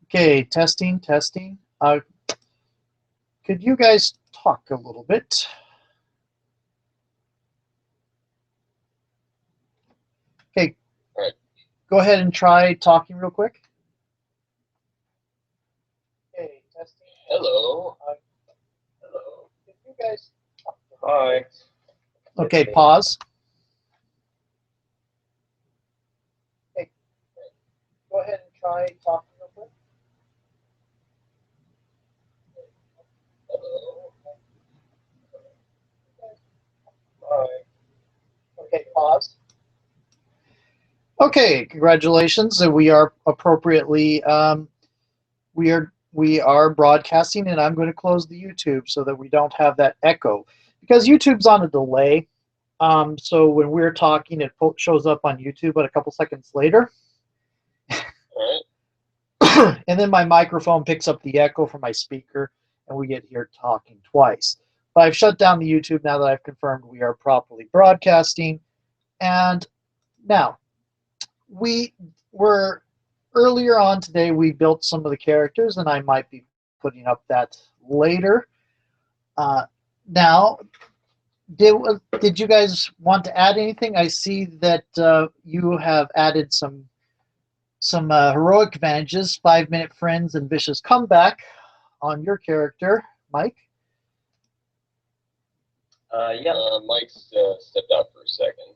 Okay, testing, testing. Could you guys talk a little bit? Okay, All right. go ahead and try talking real quick. Okay, testing. Hello. Hello. Could you guys talk? Hi. Okay, pause. Okay, go ahead and try talking real quick. Hello. Hi. Okay, pause. Okay, congratulations. We are appropriately we are broadcasting, and I'm going to close the YouTube so that we don't have that echo because YouTube's on a delay. So when we're talking, it shows up on YouTube, but a couple seconds later, All and then my microphone picks up the echo from my speaker, and we get here talking twice. But I've shut down the YouTube now that I've confirmed we are properly broadcasting. And now we were earlier on today. We built some of the characters, and I might be putting up that later. Now, did you guys want to add anything? I see that you have added some heroic advantages, 5-minute friends and vicious comeback on your character, Mike. Yeah. Mike's stepped out for a second.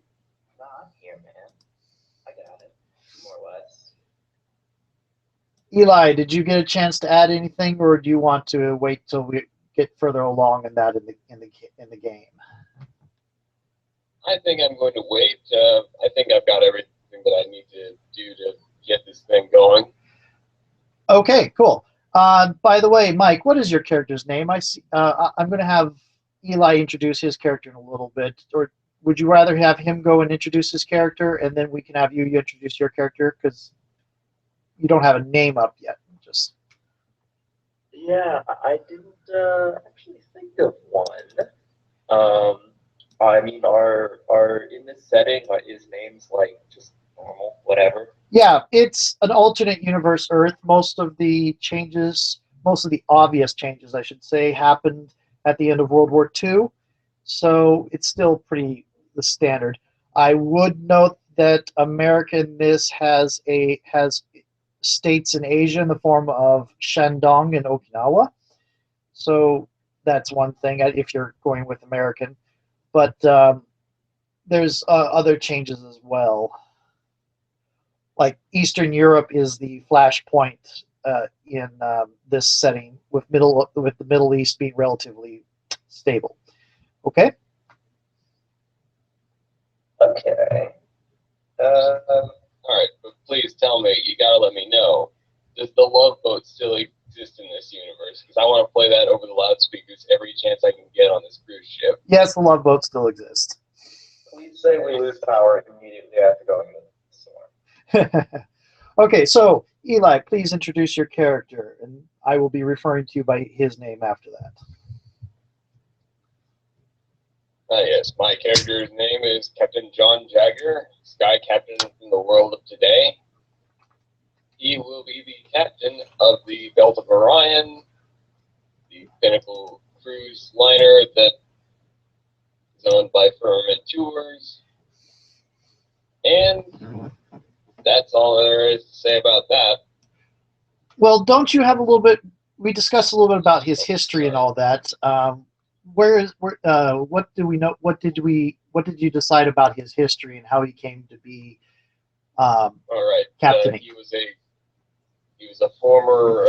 No, I'm here, man. I got it, more or less. Eli, did you get a chance to add anything, or do you want to wait till we get further along in that in the game? I think I'm going to wait. I think I've got everything that I need to do to get this thing going. Okay, cool. By the way, Mike, what is your character's name? I'm going to have Eli introduce his character in a little bit, or would you rather have him go and introduce his character, and then we can have you introduce your character because you don't have a name up yet? Just Yeah, I didn't actually think of one. I mean, are in this setting, is names like just normal, whatever? yeah, it's an alternate universe Earth. Most of the obvious changes, I should say, happened at the end of World War II. So it's still pretty the standard. I would note that America in this has states in Asia in the form of Shandong and Okinawa. So that's one thing if you're going with American. But there's other changes as well. Like Eastern Europe is the flashpoint in this setting, with the Middle East being relatively stable. Okay. Okay. All right, but please tell me. You gotta let me know. Does the love boat still exist in this universe? Because I want to play that over the loudspeakers every chance I can get on this cruise ship. Yes, the love boat still exists. Please say we lose power immediately after going into the storm. Okay, so Eli, please introduce your character, and I will be referring to you by his name after that. Yes, my character's name is Captain John Jagger, Sky Captain in the world of today. He will be the captain of the Belt of Orion, the pinnacle cruise liner that is owned by Firmament Tours. And that's all there is to say about that. Well, don't you have a little bit? We discussed a little bit about his history and all that. What do we know? What did you decide about his history and how he came to be All right, captaining? he was a former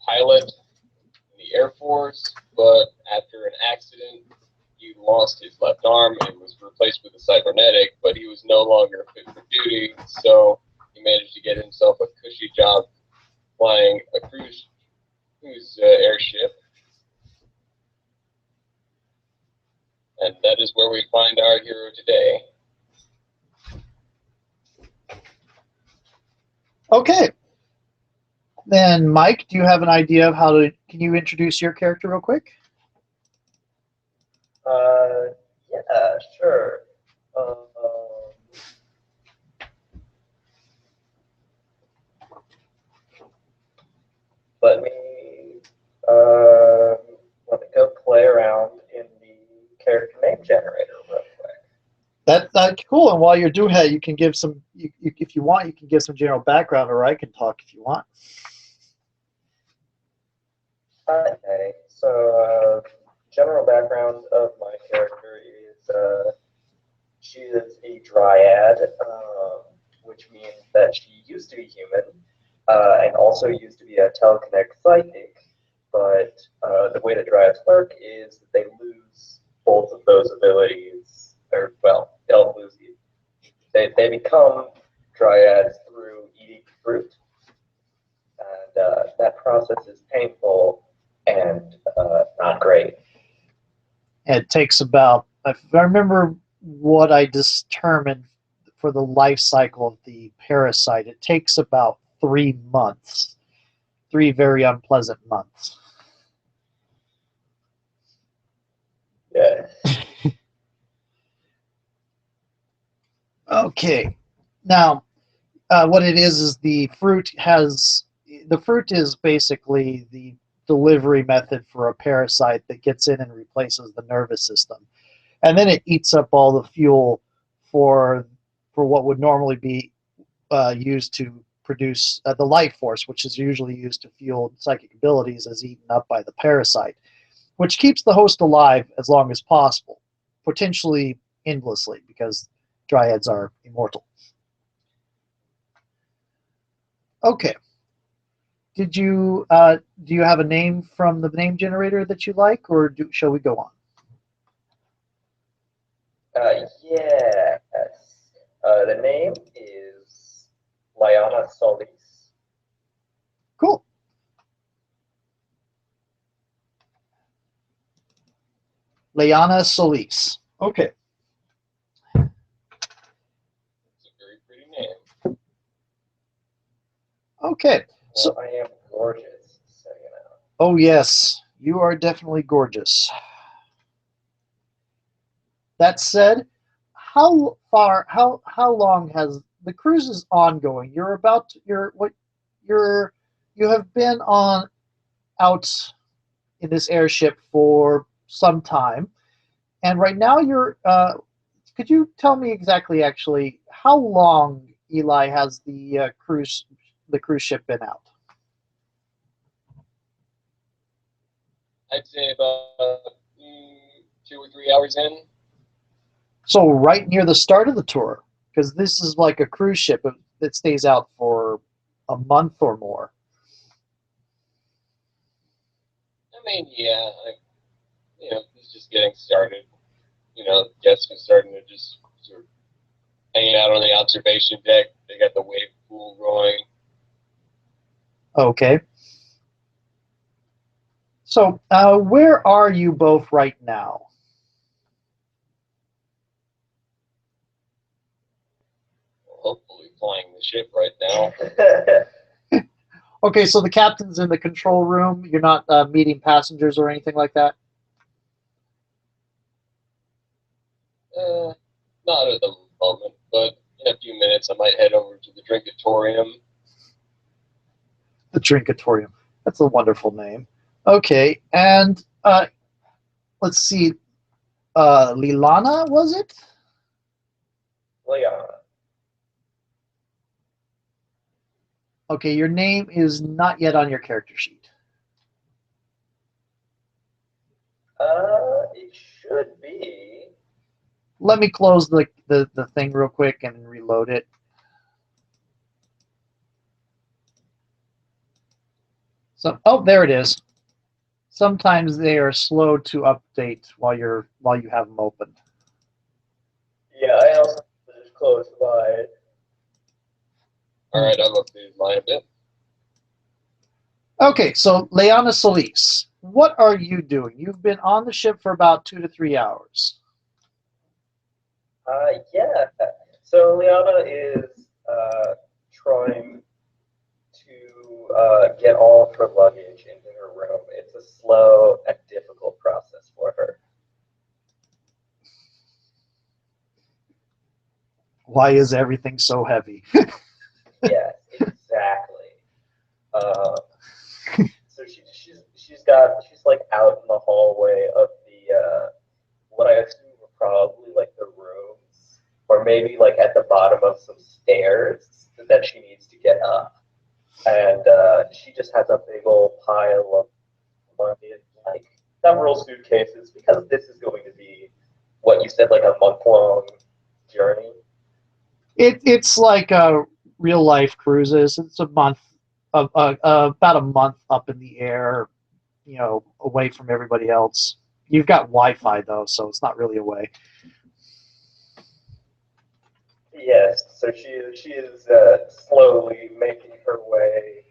pilot in the Air Force, but after an accident, he lost his left arm and was replaced with a cybernetic. But he was no longer fit for duty, so he managed to get himself a cushy job flying a cruise airship. And that is where we find our hero today. Okay. Then, Mike, do you have an idea of how to? Can you introduce your character real quick? Yeah, sure. let me let me go play around in the character name generator real quick. That's cool. And while you're doing that, you can give some, if you want, you can give some general background, or I can talk if you want. Okay, so general background of my character is she is a dryad, which means that she used to be human and also used to be a telekinetic psychic. But the way the dryads work is that they lose both of those abilities, or well, they don't lose you. They become dryads through eating fruit, and that process is painful and not great. And it takes about, if I remember what I determined for the life cycle of the parasite, it takes about 3 months, 3 very unpleasant months. Yeah. Okay. Now, what it is the fruit is basically the delivery method for a parasite that gets in and replaces the nervous system. And then it eats up all the fuel for what would normally be used to produce the life force, which is usually used to fuel psychic abilities, is eaten up by the parasite, which keeps the host alive as long as possible, potentially endlessly, because dryads are immortal. Okay. Do you have a name from the name generator that you like, or shall we go on? Yes. The name is Liana Solis. Cool. Liana Solis. Okay. It's a very pretty name. Okay. So, Well, I am gorgeous, so you know. oh yes, you are definitely gorgeous. That said, how long has the cruise is ongoing? You have been on out in this airship for some time, and right now could you tell me exactly actually how long, Eli, has the cruise ship been out? I'd say about 2 or 3 hours in. So right near the start of the tour, because this is like a cruise ship that stays out for a month or more. I mean, yeah, it's just getting started. Guests are starting to just sort of hanging out on the observation deck. They got the wave pool going. Okay. So where are you both right now? Hopefully flying the ship right now. Okay, so the captain's in the control room. You're not meeting passengers or anything like that? Not at the moment, but in a few minutes I might head over to the Drinkatorium. The Drinkatorium. That's a wonderful name. Okay, and let's see. Lilana, was it? Liana. Okay, your name is not yet on your character sheet. It should be. Let me close the thing real quick and reload it. So, oh, there it is. Sometimes they are slow to update while you have them open. Yeah, I also just closed mine. All right, I've updated mine a bit. Okay, so Leana Solis, what are you doing? You've been on the ship for about 2 to 3 hours. Yeah. So Liana is trying to get all of her luggage into her room. It's a slow and difficult process for her. Why is everything so heavy? Yes, exactly. pile of money, like several suitcases, because this is going to be what you said, like a month-long journey. It's like real life cruises. It's a month, about a month up in the air, you know, away from everybody else. You've got Wi-Fi though, so it's not really away. Yes, so she is slowly making her way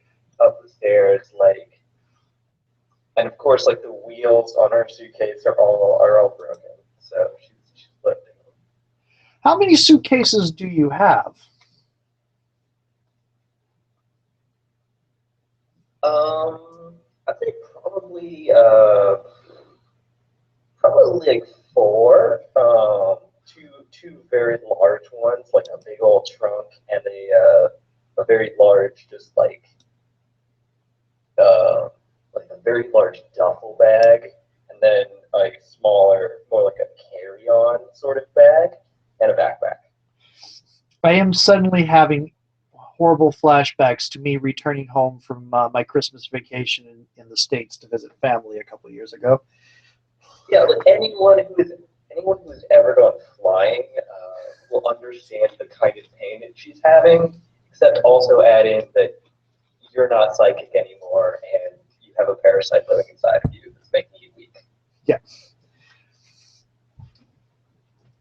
up the stairs, like, and of course, like the wheels on her suitcase are all broken. So she's lifting them. How many suitcases do you have? I think probably like four. Two very large ones, like a big old trunk, and a very large, just like a very large duffel bag, and then a smaller, more like a carry-on sort of bag, and a backpack. I am suddenly having horrible flashbacks to me returning home from my Christmas vacation in the States to visit family a couple of years ago. Yeah, like anyone who has ever gone flying will understand the kind of pain that she's having, except also add in that you're not psychic anymore and you have a parasite living inside of you that's making you weak. Yeah.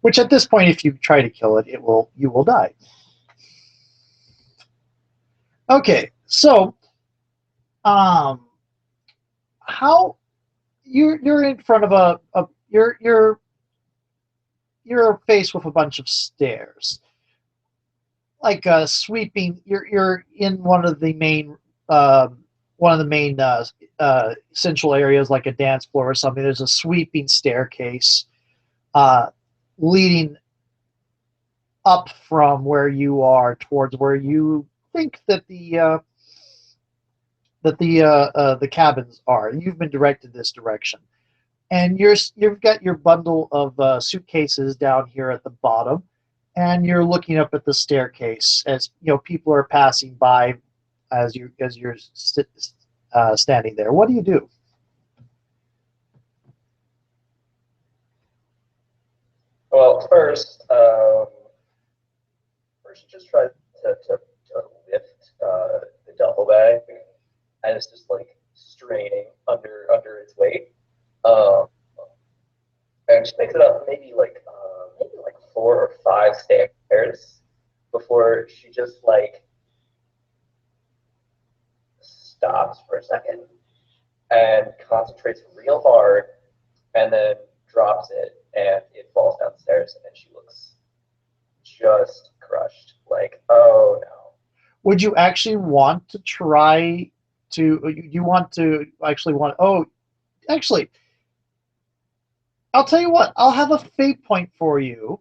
Which at this point, if you try to kill it, you will die. Okay, so how you're in front of you're faced with a bunch of stairs, like sweeping. You're in one of the main central areas, like a dance floor or something. There's a sweeping staircase leading up from where you are towards where you think that the cabins are. You've been directed this direction, and you've got your bundle of suitcases down here at the bottom, and you're looking up at the staircase as you know people are passing by as you're standing there. What do you do? Well, first just try to lift the duffel bag, and it's just like straining under its weight. Um, and she makes it up maybe like 4 or 5 stairs before she just like stops for a second and concentrates real hard, and then drops it, and it falls downstairs, and she looks just crushed. Like, oh no. Would you actually want to try to? You want to actually want? Oh, actually, I'll tell you what. I'll have a fate point for you,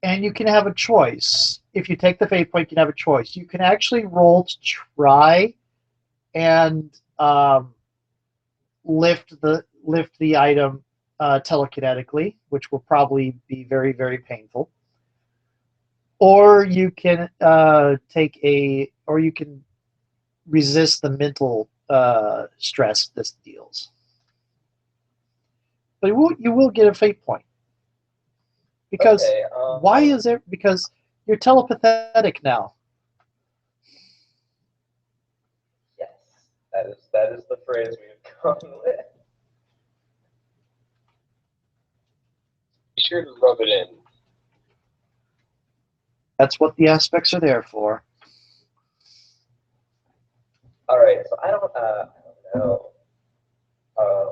and you can have a choice. If you take the fate point, you can have a choice. You can actually roll to try and lift the item telekinetically, which will probably be very, very painful. Or you can or you can resist the mental stress this deals. But you will get a fate point. Because Okay, why is it? Because you're telepathetic now. yes, that is the phrase we've gone with. Be sure to rub it in. That's what the aspects are there for. All right, so I don't know. Um,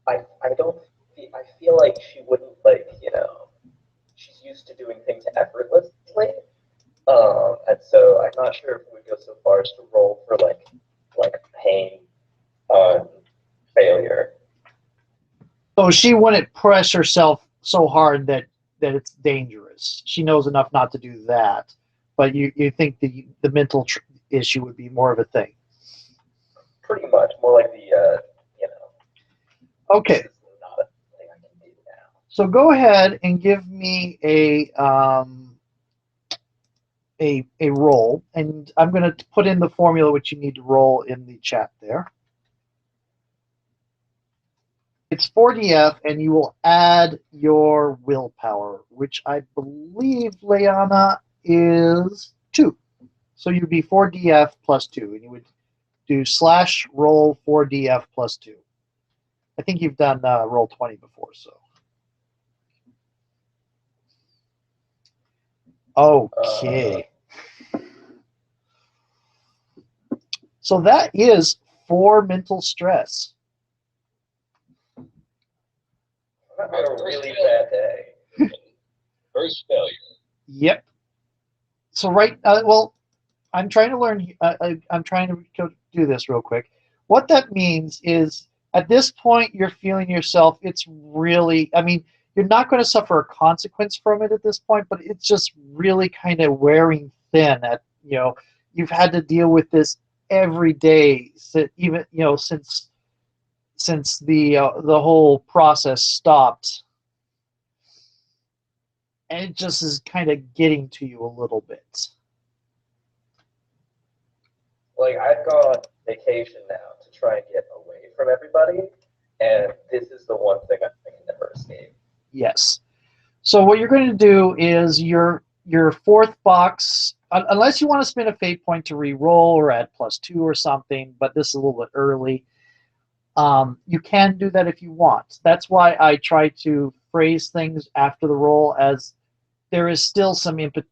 I don't I feel like she wouldn't she's used to doing things effortlessly. And so I'm not sure if we go so far as to roll for like pain on failure. So she wouldn't press herself so hard that it's dangerous. She knows enough not to do that. But you think the mental issue would be more of a thing. Pretty much more like Okay. this is not a thing I can do now. So go ahead and give me a a roll, and I'm going to put in the formula which you need to roll in the chat there. It's 4DF, and you will add your willpower, which I believe, Leanna, is 2. So you'd be 4DF plus 2, and you would do / roll 4DF plus 2. I think you've done roll 20 before, so. Okay. So that is 4 mental stress. That had a really bad day. First failure. Yep. So well, I'm trying to learn. I'm trying to do this real quick. What that means is, at this point, you're feeling yourself. It's really. I mean, you're not going to suffer a consequence from it at this point, but it's just really kind of wearing thin. You've had to deal with this every day, even since the whole process stopped, and it just is kind of getting to you a little bit. Like, I've gone on vacation now to try and get away from everybody, and this is the one thing I can never escape. Yes. So what you're going to do is your 4th box, unless you want to spend a fate point to re-roll or add +2 or something, but this is a little bit early. You can do that if you want. That's why I try to phrase things after the roll, as there is still some input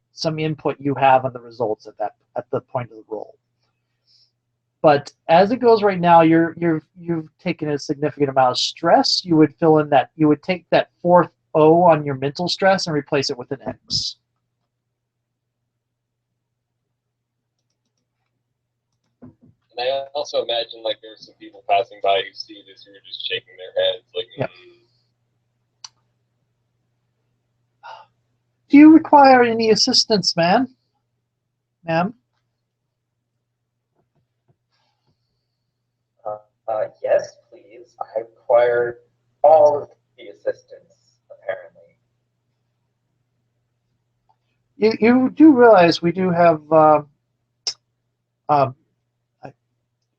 you have on the results at the point of the roll. But as it goes right now, you've taken a significant amount of stress. You would fill in that. You would take that 4th O on your mental stress and replace it with an X. And I also imagine like there's some people passing by who see this who are just shaking their heads like, Yep. Do you require any assistance, ma'am? Yes, please. I require all of the assistance, apparently. You do realize we do have, I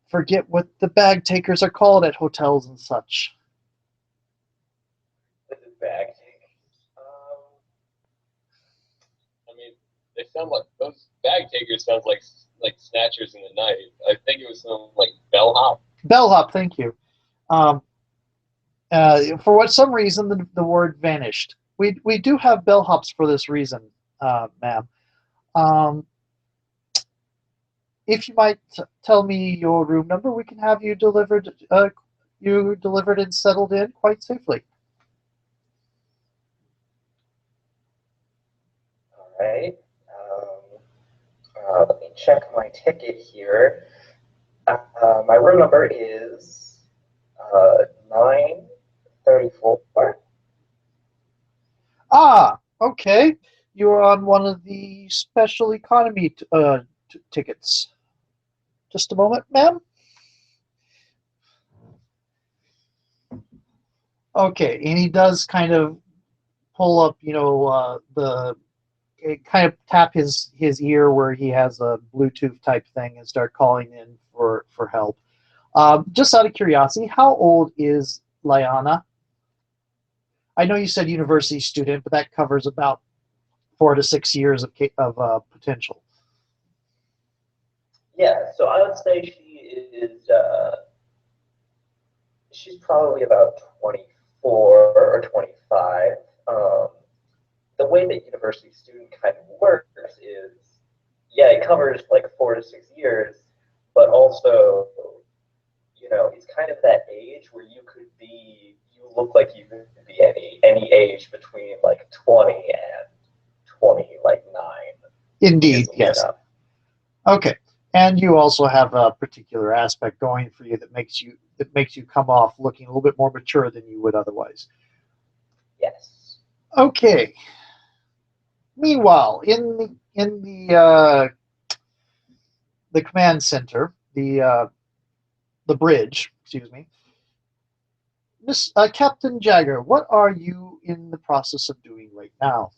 forget what the bag takers are called at hotels and such. This is bag I mean, they sound like those bag takers sounds like snatchers in the night. I think it was some like bellhop. Bellhop, thank you. For some reason, the word vanished. We do have bellhops for this reason, ma'am. If you might tell me your room number, we can have you delivered. Delivered and settled in quite safely. All right. Let me check my ticket here. My room number is 934. Ah, okay. You're on one of the special economy tickets. Just a moment, ma'am. Okay, and he does kind of pull up, kind of tap his ear where he has a Bluetooth type thing and start calling in for help. Just out of curiosity, how old is Liana? I know you said university student, but that covers about 4 to 6 years of potential. Yeah, so I would say she's probably about 24 or 25. The way that university student kind of works is, yeah, it covers like 4 to 6 years, but also, it's kind of that age where you look like you could be any age between like 20 and 29. Indeed, yes. Okay, and you also have a particular aspect going for you that makes you come off looking a little bit more mature than you would otherwise. Yes. Okay. Meanwhile, in the command center, the bridge, excuse me, Miss Captain Jagger, what are you in the process of doing right now?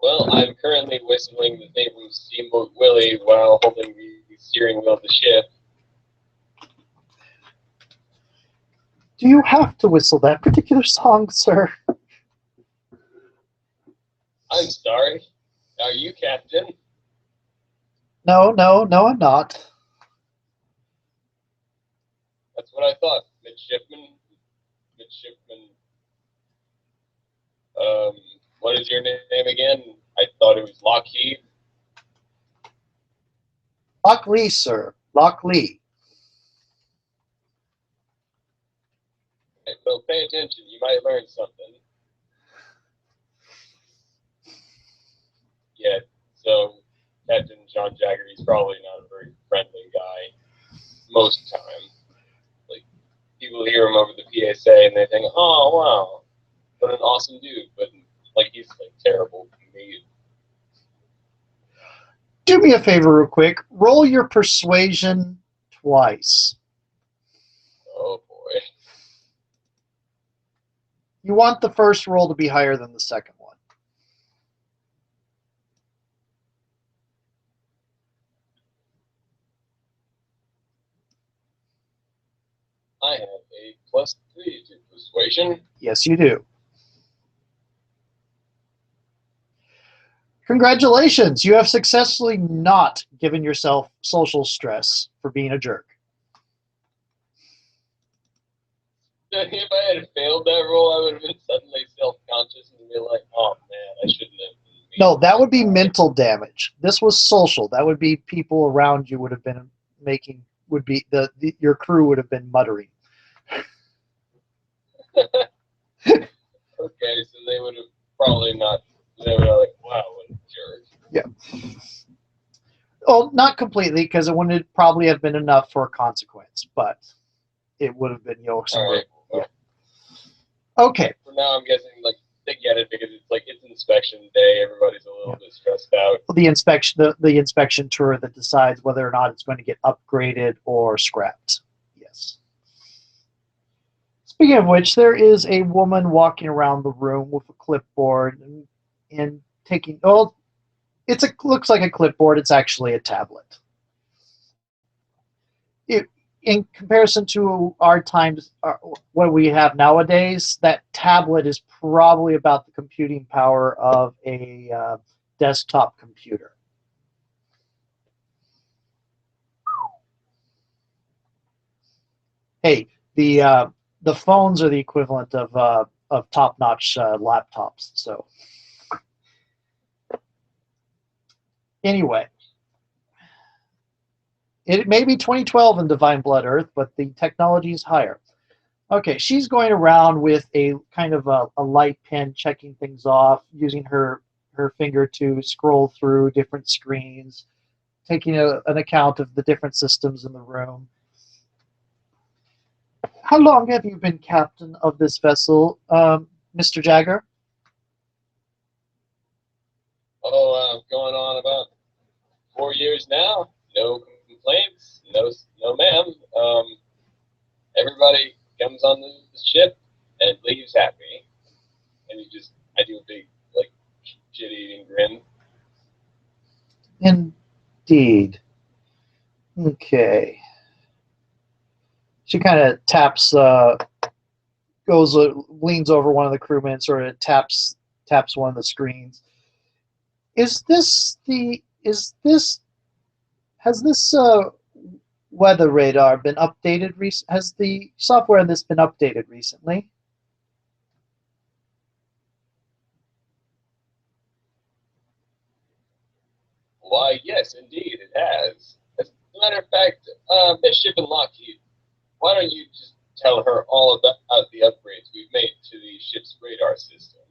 Well, I'm currently whistling the theme from Steamboat Willie while holding the steering wheel of the ship. Do you have to whistle that particular song, sir? I'm sorry. Are you captain? No, no, no, I'm not. That's what I thought. Midshipman. What is your name again? I thought it was Lockheed. Lock Lee, sir. Lock Lee. Well, pay attention. You might learn something. Yeah, so Captain John Jagger, he's probably not a very friendly guy most of the time. Like, people hear him over the PSA and they think, oh, wow, what an awesome dude. But, like, he's, like, terrible to me. Do me a favor real quick. Roll your persuasion twice. Oh, boy. You want the first roll to be higher than the second one. I have a +3 to persuasion. Yes, you do. Congratulations. You have successfully not given yourself social stress for being a jerk. If I had failed that roll, I would have been suddenly self-conscious and be like, oh, man, I shouldn't have been mean. No, that would be mental damage. This was social. That would be people around you would have been making, would be, your crew would have been muttering. Okay, so they would have probably not, they would have like, wow, what a jerk. Yeah. Oh, not completely, because it wouldn't probably have been enough for a consequence, but it would have been, some All right. Well, yeah. Okay. For now, I'm guessing like they get it because it's inspection day. Everybody's a little bit stressed out. The inspection tour that decides whether or not it's going to get upgraded or scrapped. Yes. Speaking of which, there is a woman walking around the room with a clipboard and taking. Oh, looks like a clipboard. It's actually a tablet. In comparison to our times, what we have nowadays, that tablet is probably about the computing power of a desktop computer. Hey, the phones are the equivalent of top-notch laptops. So anyway, it may be 2012 in Divine Blood Earth, but the technology is higher. Okay, she's going around with a kind of a light pen, checking things off, using her finger to scroll through different screens, taking an account of the different systems in the room. How long have you been captain of this vessel, Mr. Jagger? Oh, going on about 4 years now. No complaints. No, ma'am. Everybody comes on the ship and leaves happy. And I do a big, like, shit-eating grin. Indeed. Okay. She kind of taps, leans over one of the crewmen, sort of taps one of the screens. Has this weather radar been updated? Has the software on this been updated recently? Why, yes, indeed, it has. As a matter of fact, Midshipman Lockheed, why don't you just tell her all about the upgrades we've made to the ship's radar system?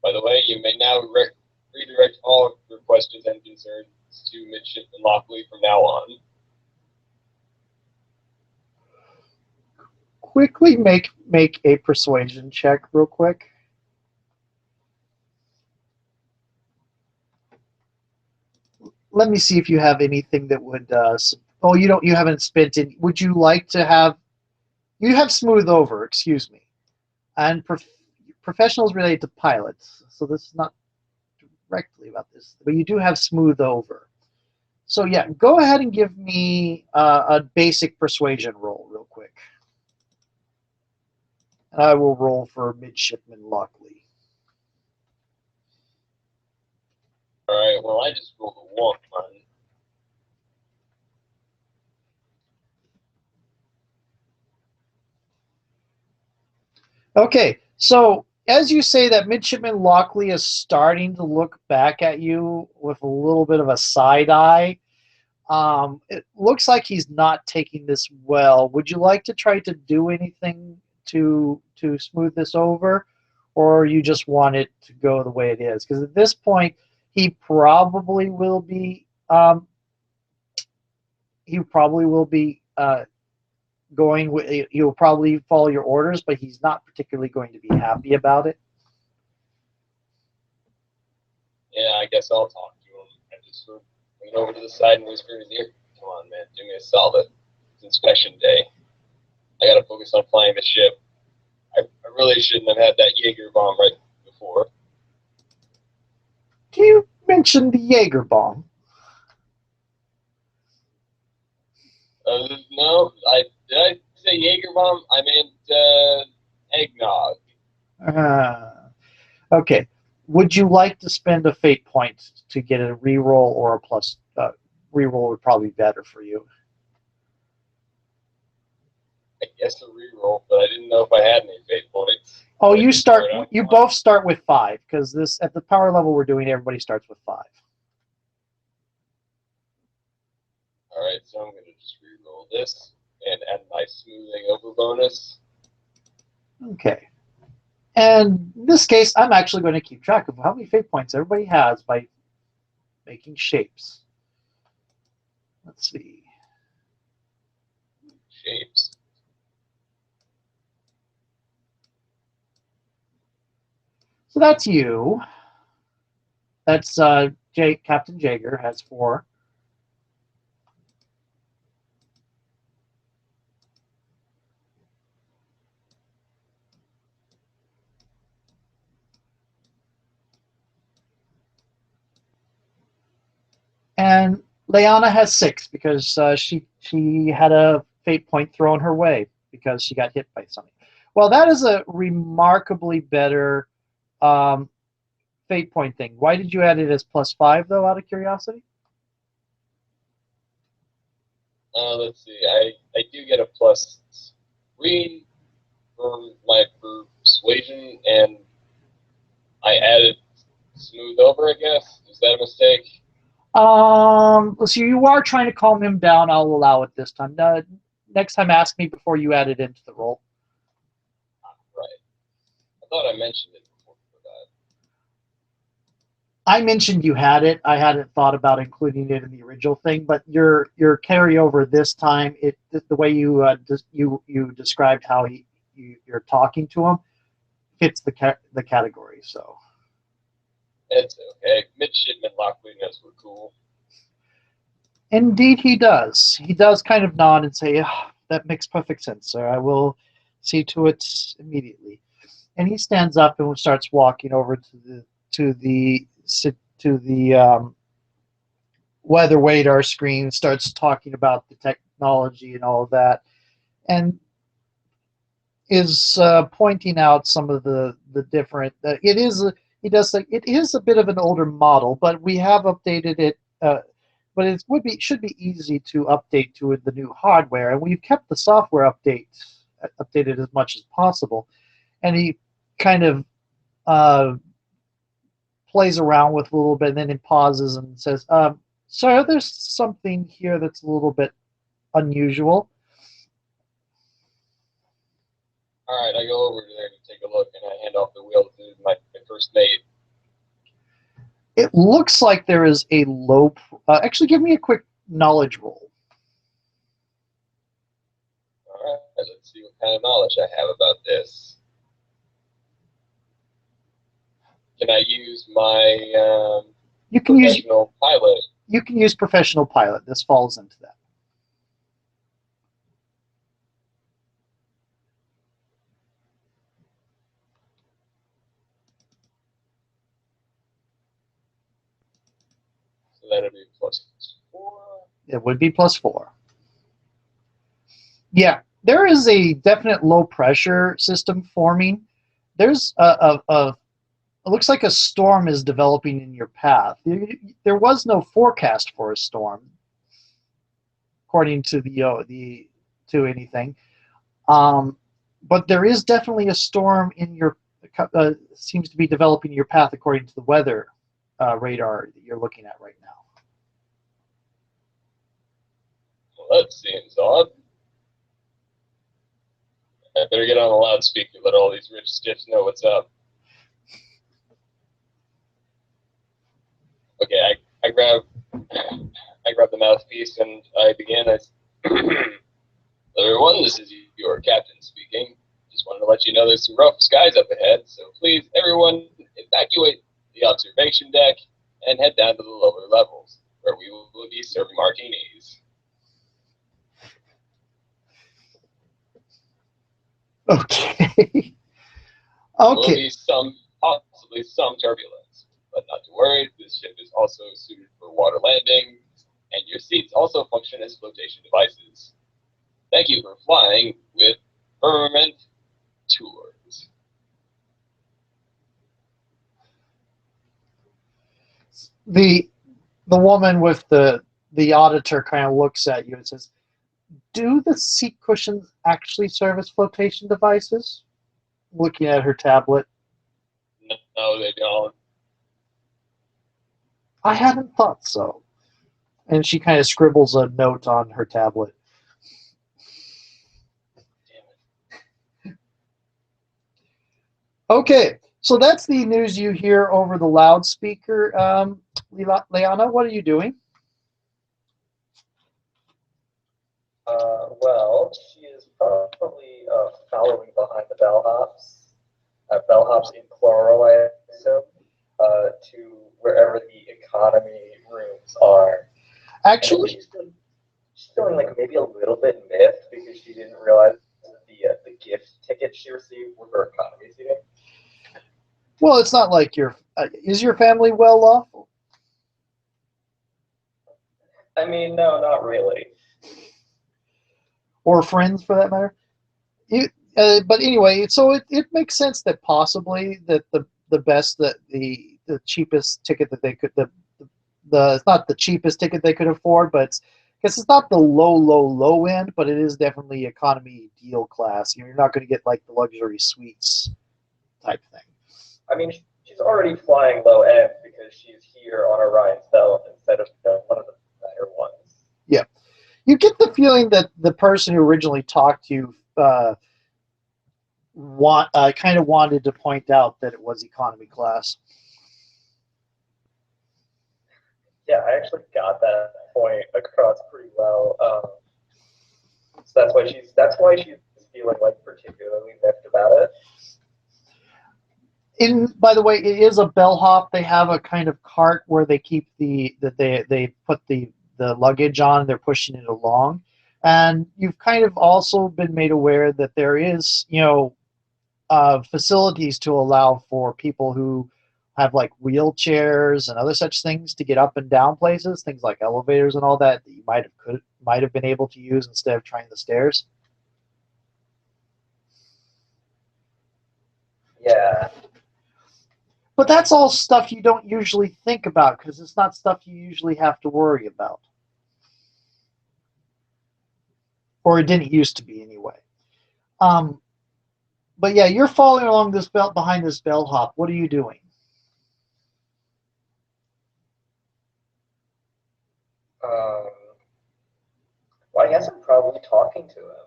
By the way, you may now redirect all of your questions and concerns to Midshipman Lockheed from now on. Quickly make a persuasion check real quick. Let me see if you have anything that would oh, you haven't spent it. Would you like to have, you have smooth over, excuse me, and professional is related to pilots, so this is not directly about this, but you do have smooth over. So yeah, go ahead and give me a basic persuasion roll real quick. And I will roll for Midshipman Lockley. All right. Well, I just rolled a 1. Okay, so as you say that, Midshipman Lockley is starting to look back at you with a little bit of a side eye. It looks like he's not taking this well. Would you like to try to do anything to smooth this over, or you just want it to go the way it is? Because at this point, he probably will be going with, he'll probably follow your orders, but he's not particularly going to be happy about it. Yeah, I guess I'll talk to him. I just sort of lean over to the side and whisper in his ear. Come on, man, do me a solid. It's inspection day. I gotta focus on flying the ship. I really shouldn't have had that Jaeger bomb right before. You mentioned the Jaeger bomb. No, did I say Jaeger bomb? I meant eggnog. Okay. Would you like to spend a fate point to get a reroll or a plus? Reroll would probably be better for you. I guess a reroll, but I didn't know if I had any fate points. Oh, you start. You both start with 5 because this at the power level we're doing. Everybody starts with 5. All right, so I'm gonna just reroll this and add my smoothing over bonus. Okay. And in this case, I'm actually going to keep track of how many fate points everybody has by making shapes. Let's see. Shapes. So that's you. That's Captain Jaeger has 4. And Leanna has 6 because she had a fate point thrown her way because she got hit by something. Well, that is a remarkably better fate point thing. Why did you add it as +5 though? Out of curiosity. Let's see. I do get a +3 for my persuasion, and I added smooth over. I guess is that a mistake? So you are trying to calm him down. I'll allow it this time. Next time, ask me before you add it into the roll. Right. I thought I mentioned it before for that. I mentioned you had it. I hadn't thought about including it in the original thing, but your carryover this time, the way you described how you're talking to him fits the category. So It's okay. Midshipman Lockley knows we're cool. indeed, he does. He does kind of nod and say, "That makes perfect sense, sir. I will see to it immediately." And he stands up and starts walking over to the weather radar screen, starts talking about the technology and all of that, and is pointing out some of the different. It is he does say it is a bit of an older model, but we have updated it. But it should be easy to update to the new hardware, and we've kept the software updated as much as possible. And he kind of plays around with a little bit, and then he pauses and says, "Sir, there's something here that's a little bit unusual." All right, I go over there to take a look, and I hand off the wheel to my first mate. It looks like there is a low. Actually, give me a quick knowledge roll. All right, let's see what kind of knowledge I have about this. Can I use my professional pilot? You can use professional pilot. This falls into that. that'd be +4. It would be +4. Yeah, there is a definite low pressure system forming. There's it looks like a storm is developing in your path. There was no forecast for a storm, according to to anything. But there is definitely a storm in your seems to be developing your path according to the weather radar that you're looking at right now. Well, that seems odd. I better get on the loudspeaker, let all these rich stiffs know what's up. Okay, I grab the mouthpiece and I begin as everyone, this is your captain speaking. Just wanted to let you know there's some rough skies up ahead, so please, everyone, evacuate the observation deck and head down to the lower levels, where we will be serving martinis. Okay. There will Okay. be possibly some turbulence, but not to worry, this ship is also suited for water landing, and your seats also function as flotation devices. Thank you for flying with Firmament Tours. The woman with the auditor kind of looks at you and says, "Do the seat cushions actually serve as flotation devices?" Looking at her tablet. No, they don't. I hadn't thought so. And she kind of scribbles a note on her tablet. Damn it. Okay, so that's the news you hear over the loudspeaker. Leanna, what are you doing? Well, she is probably following behind the bellhops. Bellhops in plural, I assume, to wherever the economy rooms are. Actually, She's feeling like maybe a little bit miffed because she didn't realize the gift tickets she received were for economy seating. well, it's not like is your family well off? I mean, no, not really. Or friends for that matter? But anyway, so it makes sense that possibly that the best that the cheapest ticket that they could it's not the cheapest ticket they could afford, but because it's not the low end, but it is definitely economy deal class. You're not going to get like the luxury suites type thing. I mean, she's already flying low end because she's here on Orion's belt instead of one of the better ones. Yeah, you get the feeling that the person who originally talked to you kind of wanted to point out that it was economy class. Yeah, I actually got that point across pretty well. So that's why she's feeling like particularly miffed about it. By the way, it is a bellhop. They have a kind of cart where they keep they put the luggage on. They're pushing it along, and you've kind of also been made aware that there is facilities to allow for people who have like wheelchairs and other such things to get up and down places, things like elevators and all that you might have been able to use instead of trying the stairs. Yeah. But that's all stuff you don't usually think about because it's not stuff you usually have to worry about. Or it didn't used to be anyway. But yeah, you're following along this belt behind this bellhop. What are you doing? Well, I guess I'm probably talking to him.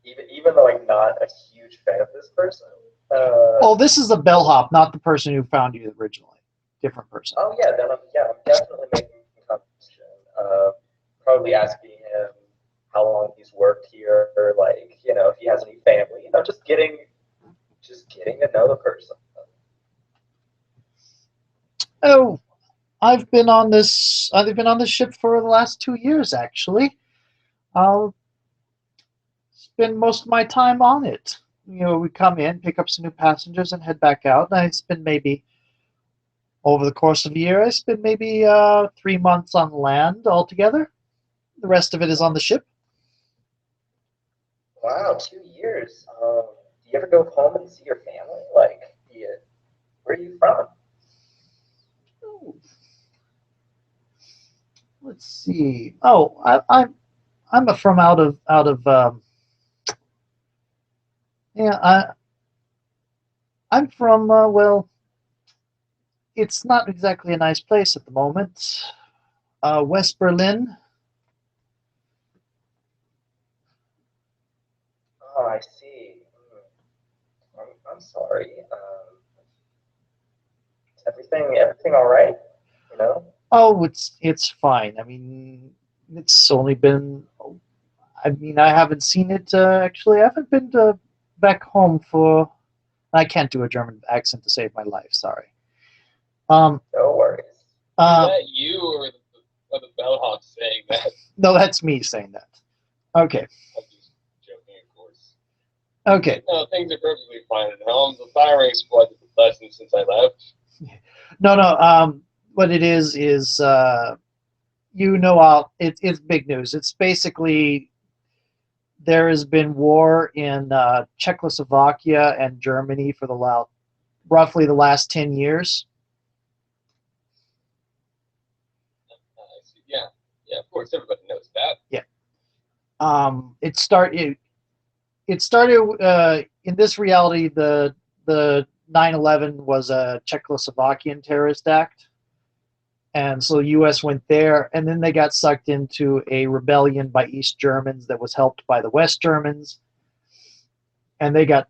Even though I'm not a huge fan of this person. Oh, this is the bellhop, not the person who found you originally. Different person. Oh yeah, then I'm definitely making a conversation. Probably asking him how long he's worked here, or like, if he has any family. Just getting to know the person. Oh, I've been on this ship for the last 2 years actually. I'll spend most of my time on it. We come in, pick up some new passengers, and head back out. And I spend maybe Over the course of a year, I spend maybe 3 months on land altogether. The rest of it is on the ship. Wow, 2 years. Do you ever go home and see your family? Like, where are you from? Let's see. Oh, I'm from out of yeah. I'm from well, it's not exactly a nice place at the moment. West Berlin. Oh, I see. I'm sorry. Is everything all right? You know? Oh, it's fine. I mean, it's only been. I mean, I haven't seen it actually. I haven't been back home for. I can't do a German accent to save my life. Sorry. Um. No worries. Is Uh. that you or the bellhop saying that? No, that's me saying that. Okay. I'm just joking, of course. Okay. No, things are perfectly fine at home. The firing squad did the lesson since I left. No, no. What it is it's big news. It's basically there has been war in Czechoslovakia and Germany for roughly the last 10 years. I see. Yeah, yeah, of course, everybody knows that. Yeah. It started in this reality. The 9/11 was a Czechoslovakian terrorist act, and so the U.S. went there, and then they got sucked into a rebellion by East Germans that was helped by the West Germans, and the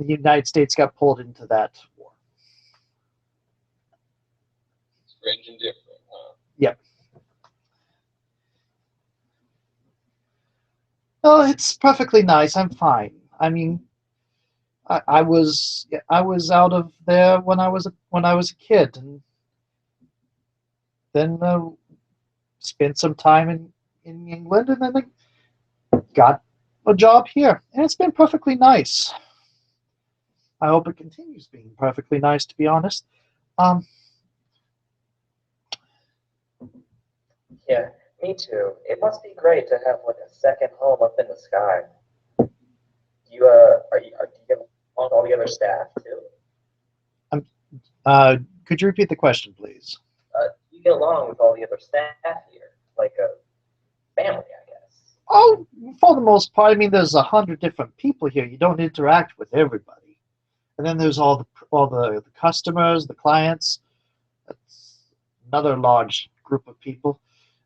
United States got pulled into that war. Strange and different, huh? Yep. Oh, it's perfectly nice. I'm fine. I mean, I was out of there when I was a kid, and then spent some time in England, and then I got a job here, and it's been perfectly nice. I hope it continues being perfectly nice, to be honest. Um, Yeah, me too. It must be great to have like a second home up in the sky. Do you get along with all the other staff too? I'm, could you repeat the question, please? Do you get along with all the other staff here? Like a family, I guess. Oh, for the most part, I mean, there's 100 different people here. You don't interact with everybody, and then there's all the customers, the clients. That's another large group of people.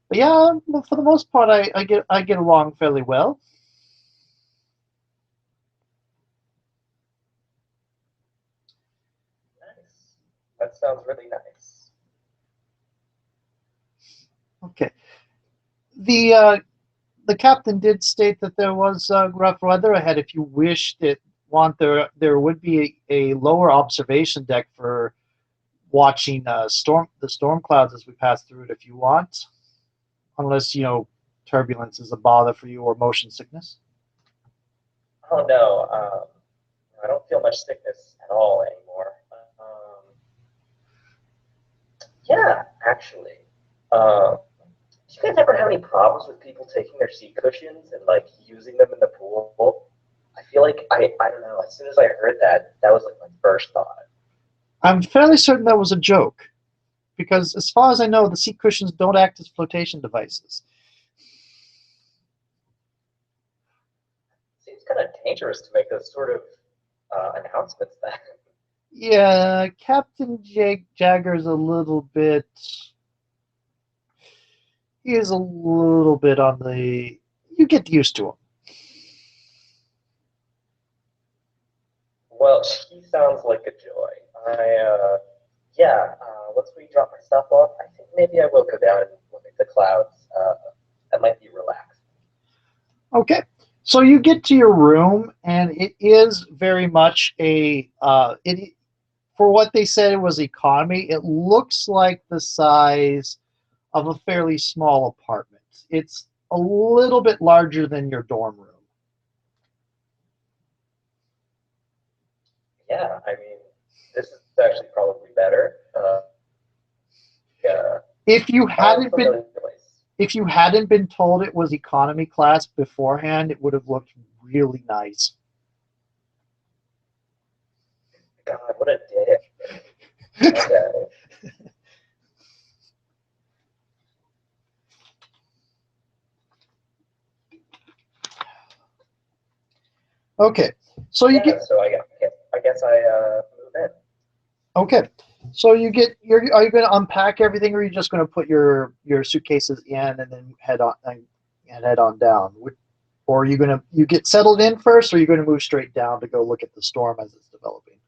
But yeah, for the most part, I get along fairly well. Nice. That sounds really nice. Okay. The captain did state that there was rough weather ahead. If you there would be a lower observation deck for watching the storm clouds as we pass through it. If you want, unless turbulence is a bother for you or motion sickness. Oh no, I don't feel much sickness at all anymore. Yeah, actually. Do you guys ever have any problems with people taking their seat cushions and like using them in the pool? I feel like I don't know. As soon as I heard that, that was like my first thought. I'm fairly certain that was a joke, because as far as I know, the seat cushions don't act as flotation devices. Seems kind of dangerous to make those sort of announcements. Then. Yeah, Captain Jake Jagger's a little bit. He is a little bit on the. You get used to him. Well, he sounds like a joy. Yeah. Once we drop my stuff off, I think maybe I will go down and look at the clouds. That might be relaxed. Okay, so you get to your room, and it is very much it for what they said it was economy. It looks like the size of a fairly small apartment. It's a little bit larger than your dorm room. Yeah, I mean, this is actually probably better. If you hadn't been familiar place. if you hadn't been told it was economy class beforehand, it would have looked really nice. God, what a dick. Okay. Okay, so you get So I guess I move in. okay. So you get are you going to unpack everything, or are you just going to put your suitcases in and then head on down? Or are you going to you get settled in first, or are you going to move straight down to go look at the storm as it's developing?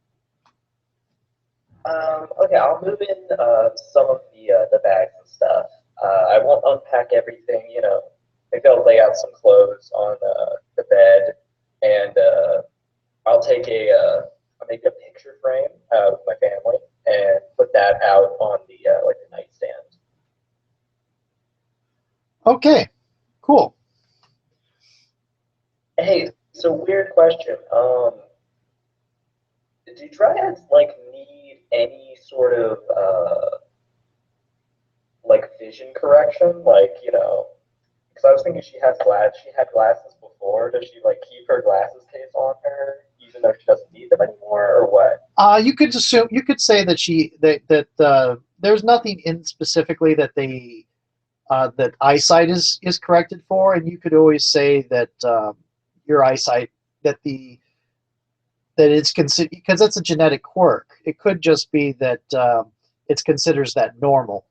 Okay, I'll move in some of the bags and stuff. I won't unpack everything. You know, maybe I'll lay out some clothes on the bed, and I'll take I'll make a picture frame with my family and put that out on the like the nightstand. Okay, cool. Hey, so weird question. Do dryads like need any sort of like vision correction? Like, you know, because I was thinking she has she had glasses before. Does she like keep her glasses case on her even though she doesn't need them anymore, or what? You could assume you could say that there's nothing in specifically that that eyesight is corrected for, and you could always say that your eyesight that that it's considered because that's a genetic quirk. It could just be that it considers that normal.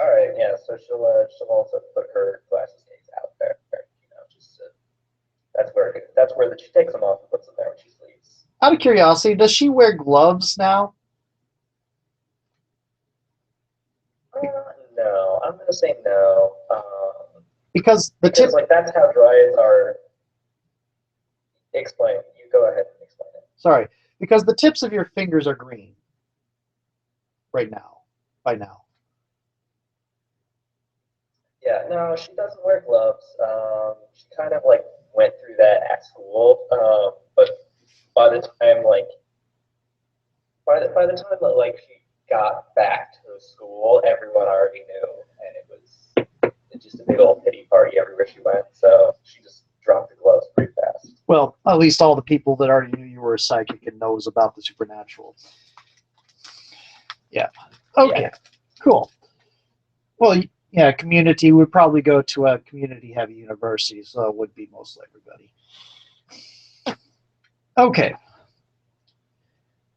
All right, yeah. So she'll also put her glasses case out there. You know, just that's where she takes them off and puts them there when she sleeps. Out of curiosity, does she wear gloves now? No, I'm gonna say no. Because because like that's how dryads are. Explain. You go ahead and explain it. Sorry, because the tips of your fingers are green right now. By now. Yeah, no, she doesn't wear gloves. She kind of like went through that at school, but by the time by the time that like she got back to the school, everyone already knew, and it was just a big old pity party everywhere she went. So she just dropped the gloves pretty fast. Well, at least all the people that already knew you were a psychic and knows about the supernatural. Yeah. Okay. Yeah. Cool. Well, yeah, community would probably go to a community-heavy university, so it would be mostly everybody. Okay.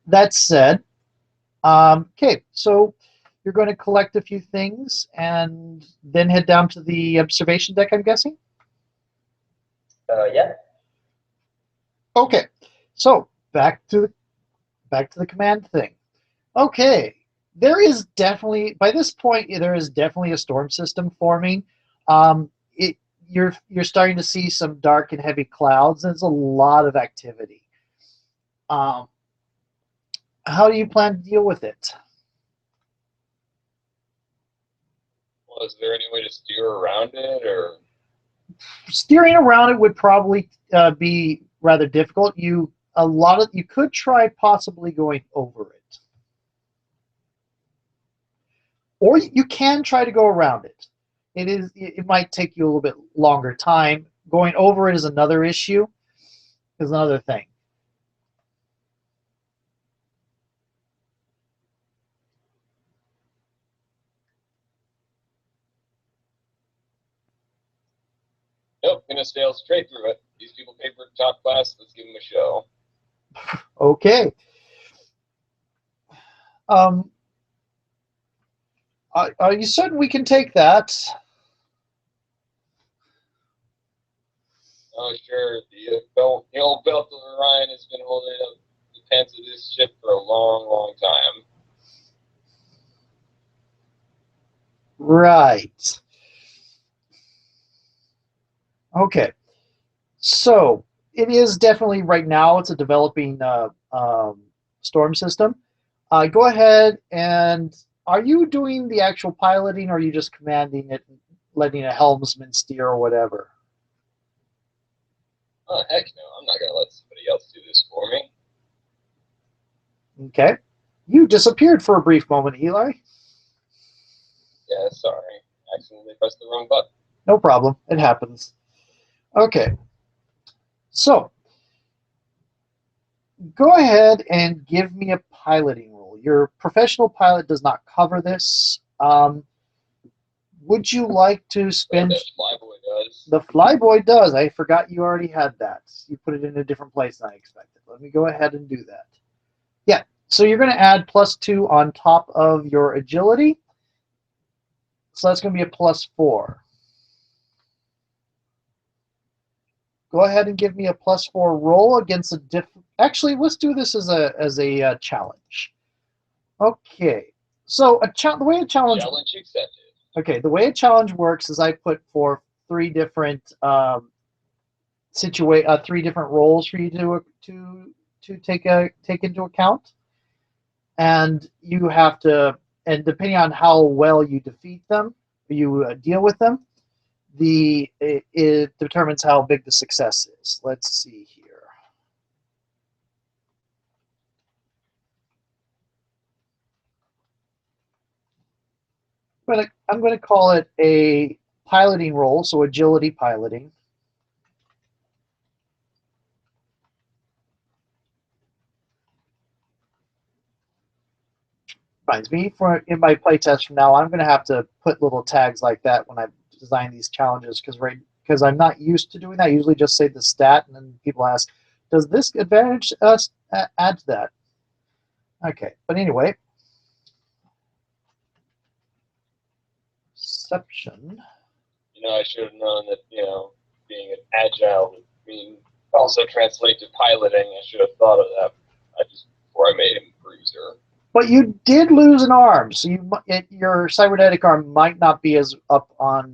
That said, okay, so you're going to collect a few things and then head down to the observation deck, I'm guessing? Yeah. Okay, so back to the command thing. Okay, there is definitely by this point there is definitely a storm system forming. You're starting to see some dark and heavy clouds. There's a lot of activity. How do you plan to deal with it? Well, is there any way to steer around it, or Steering around it would probably be rather difficult. You could try possibly going over it, or you can try to go around it. It might take you a little bit longer time. Going over it is another issue. Is another thing. nope, gonna sail straight through it. These people paid for top class. Let's give them a show. Okay. Are you certain we can take that? Oh, sure. The old Belt of Orion has been holding up the pants of this ship for a long, long time. Right. Okay. So it is definitely right now. It's a developing storm system. Go ahead and are you doing the actual piloting, or are you just commanding it, letting a helmsman steer or whatever? Oh, heck no. I'm not going to let somebody else do this for me. Okay. You disappeared for a brief moment, Eli. Yeah, sorry. Accidentally pressed the wrong button. No problem. It happens. Okay. So, go ahead and give me a piloting roll. Your professional pilot does not cover this. Would you like to spend... The Flyboy does. The Flyboy does. I forgot you already had that. You put it in a different place than I expected. Let me go ahead and do that. Yeah. So you're going to add +2 on top of your agility. So that's going to be a +4. Go ahead and give me a +4 roll against a Actually, let's do this as a challenge. Okay. So the way a challenge. Challenge accepted. Okay. The way a challenge works is I put forth 3 different 3 different roles for you to take into account, and you have to, and depending on how well you defeat them, you deal with them, it determines how big the success is. Let's see here. I'm going to call it a piloting role, so agility piloting. Reminds me, in my playtest from now, I'm going to have to put little tags like that when I design these challenges, because I'm not used to doing that. I usually just say the stat, and then people ask, does this advantage us add to that? Okay, but anyway. Perception. I should have known that, being an agile would mean also translate to piloting. I should have thought of that before I made him bruiser. But you did lose an arm, so your cybernetic arm might not be as up on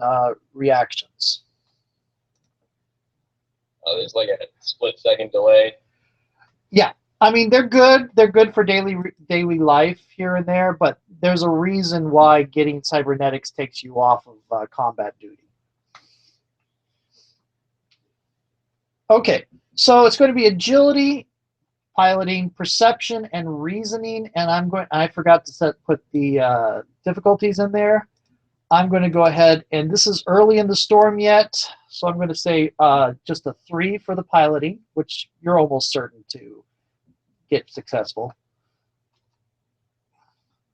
reactions. There's like a split-second delay. Yeah, I mean they're good. They're good for daily life here and there, but there's a reason why getting cybernetics takes you off of combat duty. Okay, so it's going to be agility, piloting, perception, and reasoning. And I forgot to put the difficulties in there. I'm going to go ahead, and this is early in the storm yet, so I'm going to say just a 3 for the piloting, which you're almost certain to get successful.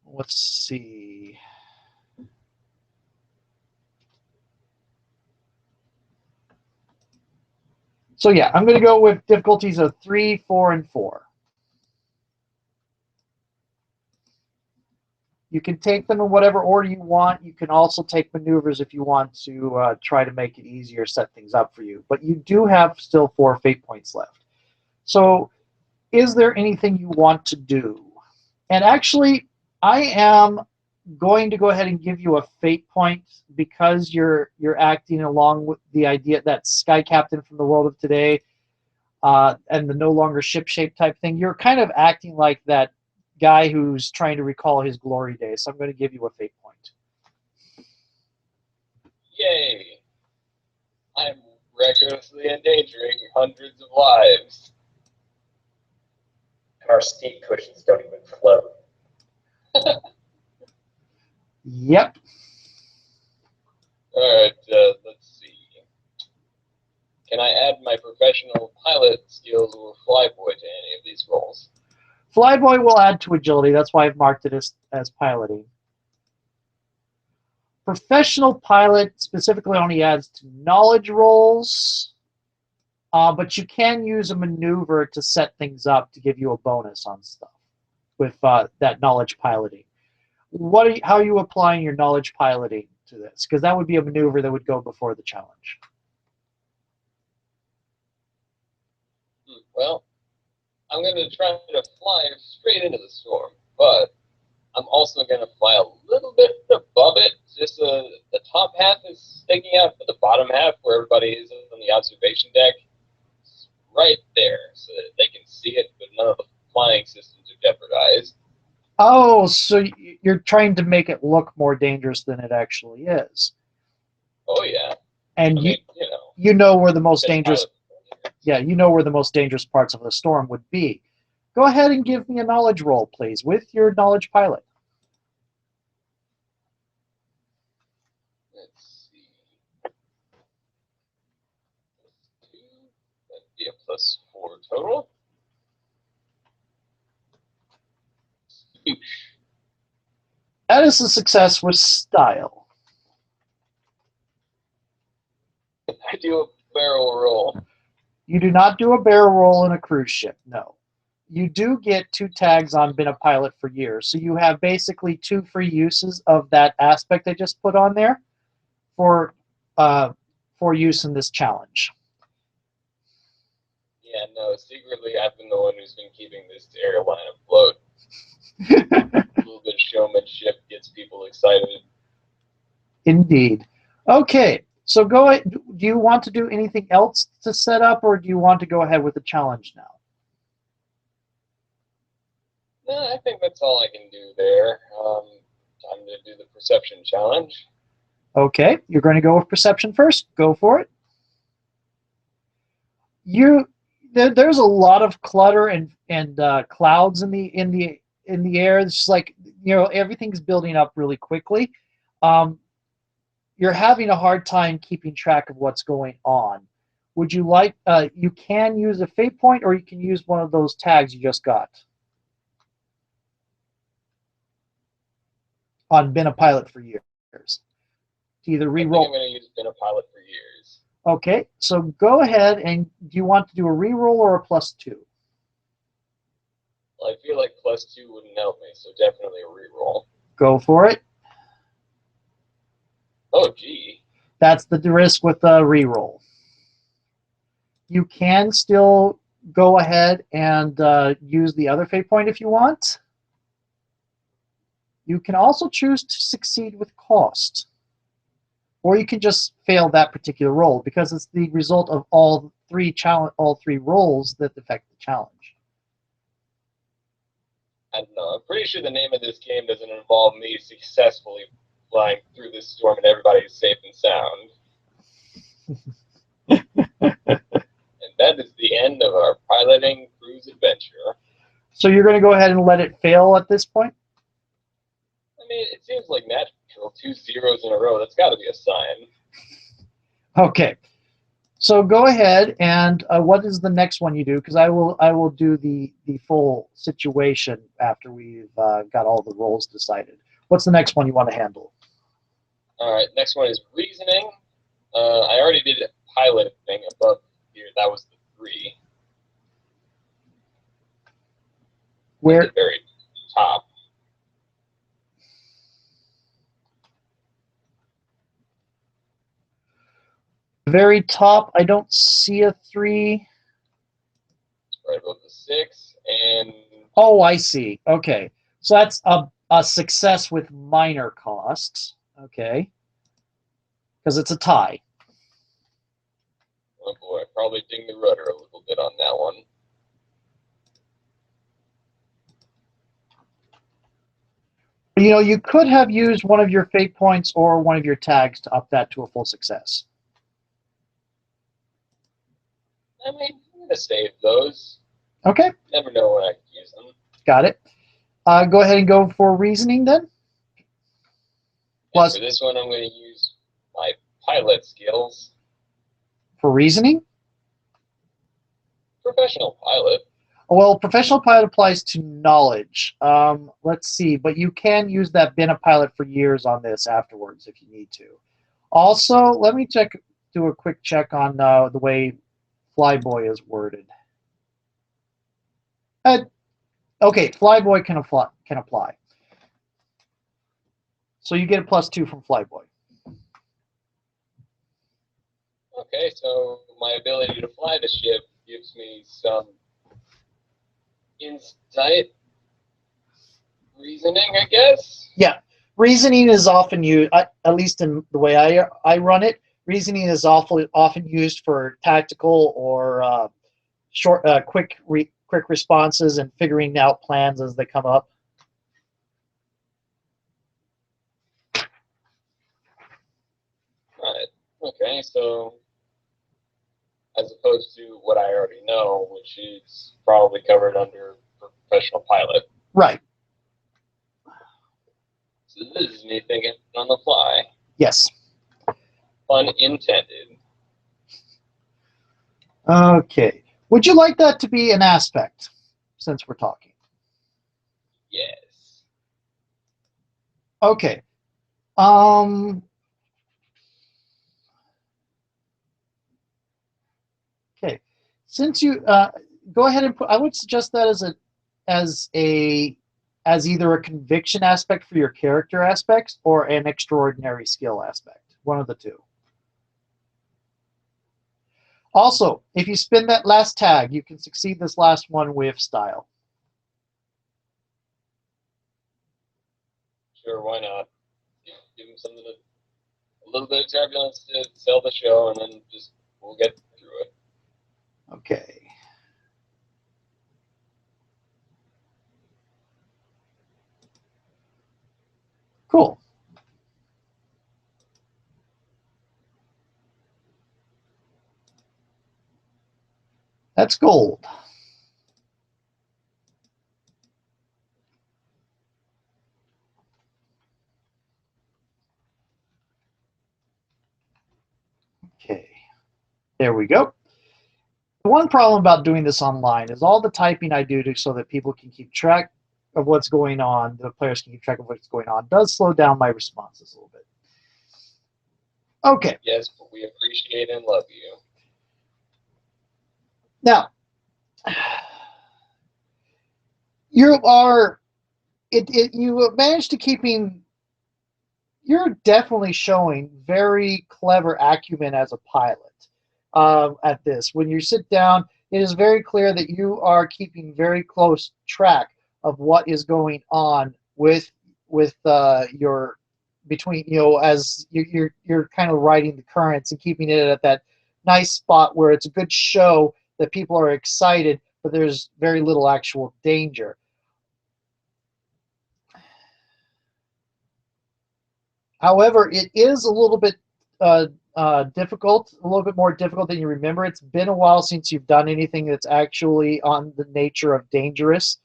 Let's see. So yeah, I'm going to go with difficulties of 3, 4, and 4. You can take them in whatever order you want. You can also take maneuvers if you want to try to make it easier, set things up for you. But you do have still 4 fate points left. So is there anything you want to do? And actually, I am going to go ahead and give you a fate point because you're acting along with the idea that Sky Captain from the world of today and the no longer ship shape type thing. You're kind of acting like that guy who's trying to recall his glory days. So I'm going to give you a fate point. Yay! I'm recklessly endangering hundreds of lives. And our seat cushions don't even float. Yep. Alright, let's see. Can I add my professional pilot skills or flyboy to any of these roles? Flyboy will add to agility. That's why I've marked it as piloting. Professional pilot specifically only adds to knowledge rolls, but you can use a maneuver to set things up to give you a bonus on stuff with that knowledge piloting. How are you applying your knowledge piloting to this? Because that would be a maneuver that would go before the challenge. Well, I'm going to try to fly straight into the storm, but I'm also going to fly a little bit above it. Just the top half is sticking out, but the bottom half, where everybody is on the observation deck, is right there, so that they can see it, but none of the flying systems are jeopardized. Oh, so you're trying to make it look more dangerous than it actually is. Oh yeah. And you know where the most dangerous. Yeah, you know where the most dangerous parts of the storm would be. Go ahead and give me a knowledge roll, please, with your knowledge pilot. Let's see. +2, that'd be a +4 total. That is a success with style. I do a barrel roll. You do not do a barrel roll in a cruise ship, no. You do get 2 tags on been a pilot for years, so you have basically 2 free uses of that aspect I just put on there for use in this challenge. Yeah, no, secretly I've been the one who's been keeping this airline afloat. A little bit of showmanship gets people excited. Indeed. Okay, so go ahead. Do you want to do anything else to set up, or do you want to go ahead with the challenge now? No, I think that's all I can do there. Time to do the perception challenge. Okay, you're going to go with perception first. Go for it. There's a lot of clutter and clouds in the air. It's just like, everything's building up really quickly. You're having a hard time keeping track of what's going on. Would you like? You can use a fate point, or you can use one of those tags you just got on been a pilot for years. To either I think re-roll. I'm going to use been a pilot for years. Okay, so go ahead, and do you want to do a re-roll or a +2? Well, I feel like +2 wouldn't help me, so definitely a re-roll. Go for it. Oh, gee. That's the risk with the re-roll. You can still go ahead and use the other fate point if you want. You can also choose to succeed with cost. Or you can just fail that particular roll, because it's the result of all three rolls that affect the challenge. I don't know. I'm pretty sure the name of this game doesn't involve me successfully flying through this storm and everybody's safe and sound. And that is the end of our piloting cruise adventure. So you're going to go ahead and let it fail at this point? I mean, it seems like natural. 2 zeros in a row. That's got to be a sign. Okay. So go ahead, and what is the next one you do? Because I will do the full situation after we've got all the roles decided. What's the next one you want to handle? All right, next one is reasoning. I already did a pilot thing above here. That was the 3. Where? At the very top. Very top, I don't see a 3. Right above the 6, and oh, I see. Okay, so that's a success with minor costs. Okay, because it's a tie. oh boy, I probably dinged the rudder a little bit on that one. You could have used one of your fate points or one of your tags to up that to a full success. I mean, I'm going to save those. Okay. Never know when I can use them. Got it. Go ahead and go for reasoning then. Plus, for this one, I'm going to use my pilot skills. For reasoning? Professional pilot. Well, professional pilot applies to knowledge. Let's see, but you can use that been a pilot for years on this afterwards if you need to. Also, let me do a quick check on the way Flyboy is worded. Okay, Flyboy can apply. So you get a +2 from Flyboy. Okay, so my ability to fly the ship gives me some insight, reasoning, I guess? Yeah, reasoning is often used, at least in the way I run it, reasoning is often used for tactical or quick responses and figuring out plans as they come up. Right. Okay, so as opposed to what I already know, which is probably covered under professional pilot. Right. So this is me thinking on the fly. Yes. Pun intended. Okay. Would you like that to be an aspect, since we're talking? Yes. Okay. Okay. Since you go ahead and put, I would suggest that as either a conviction aspect for your character aspects or an extraordinary skill aspect. One of the two. Also, if you spin that last tag, you can succeed this last one with style. Sure, why not? Give him something a little bit of turbulence to sell the show, and then just we'll get through it. Okay. Cool. That's gold. Okay. There we go. The one problem about doing this online is all the typing I do so that people can keep track of what's going on, the players can keep track of what's going on, does slow down my responses a little bit. Okay. Yes, but we appreciate and love you. Now, you managed to keeping, you're definitely showing very clever acumen as a pilot at this. When you sit down, it is very clear that you are keeping very close track of what is going on with your between, as you're kind of riding the currents and keeping it at that nice spot where it's a good show that people are excited, but there's very little actual danger. However, it is a little bit difficult, a little bit more difficult than you remember. It's been a while since you've done anything that's actually on the nature of dangerous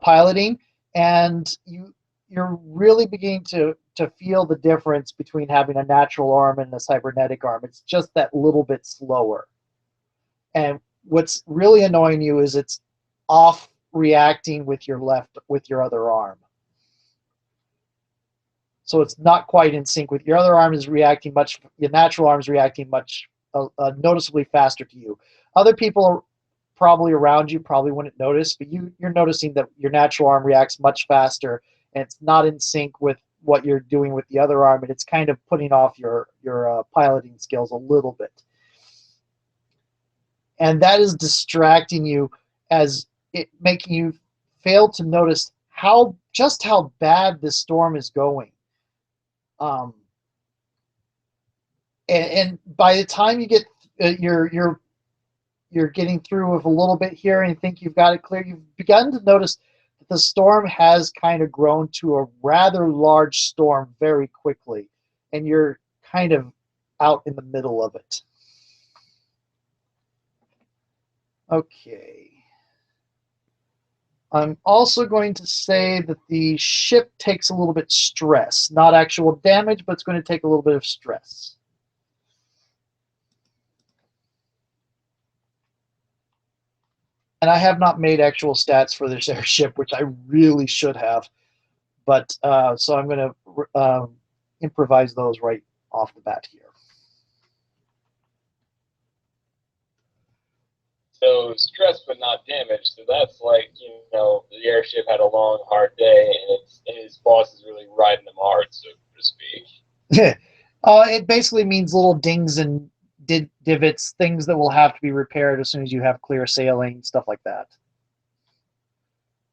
piloting, and you're really beginning to feel the difference between having a natural arm and a cybernetic arm. It's just that little bit slower. And what's really annoying you is it's off reacting with your other arm. So it's not quite in sync with your other arm is reacting much. Your natural arm is reacting much noticeably faster to you. Other people probably around you probably wouldn't notice, but you're noticing that your natural arm reacts much faster, and it's not in sync with what you're doing with the other arm, and it's kind of putting off your piloting skills a little bit, and that is distracting you, as it making you fail to notice just how bad this storm is going. And by the time you get you're getting through with a little bit here and you think you've got it clear, you've begun to notice that the storm has kind of grown to a rather large storm very quickly, and you're kind of out in the middle of it. Okay. I'm also going to say that the ship takes a little bit stress, not actual damage, but it's going to take a little bit of stress. And I have not made actual stats for this airship, which I really should have. But so I'm going to improvise those right off the bat here. So stress but not damage. So that's like, the airship had a long, hard day, and his boss is really riding them hard, so to speak. It basically means little dings and divots, things that will have to be repaired as soon as you have clear sailing, stuff like that.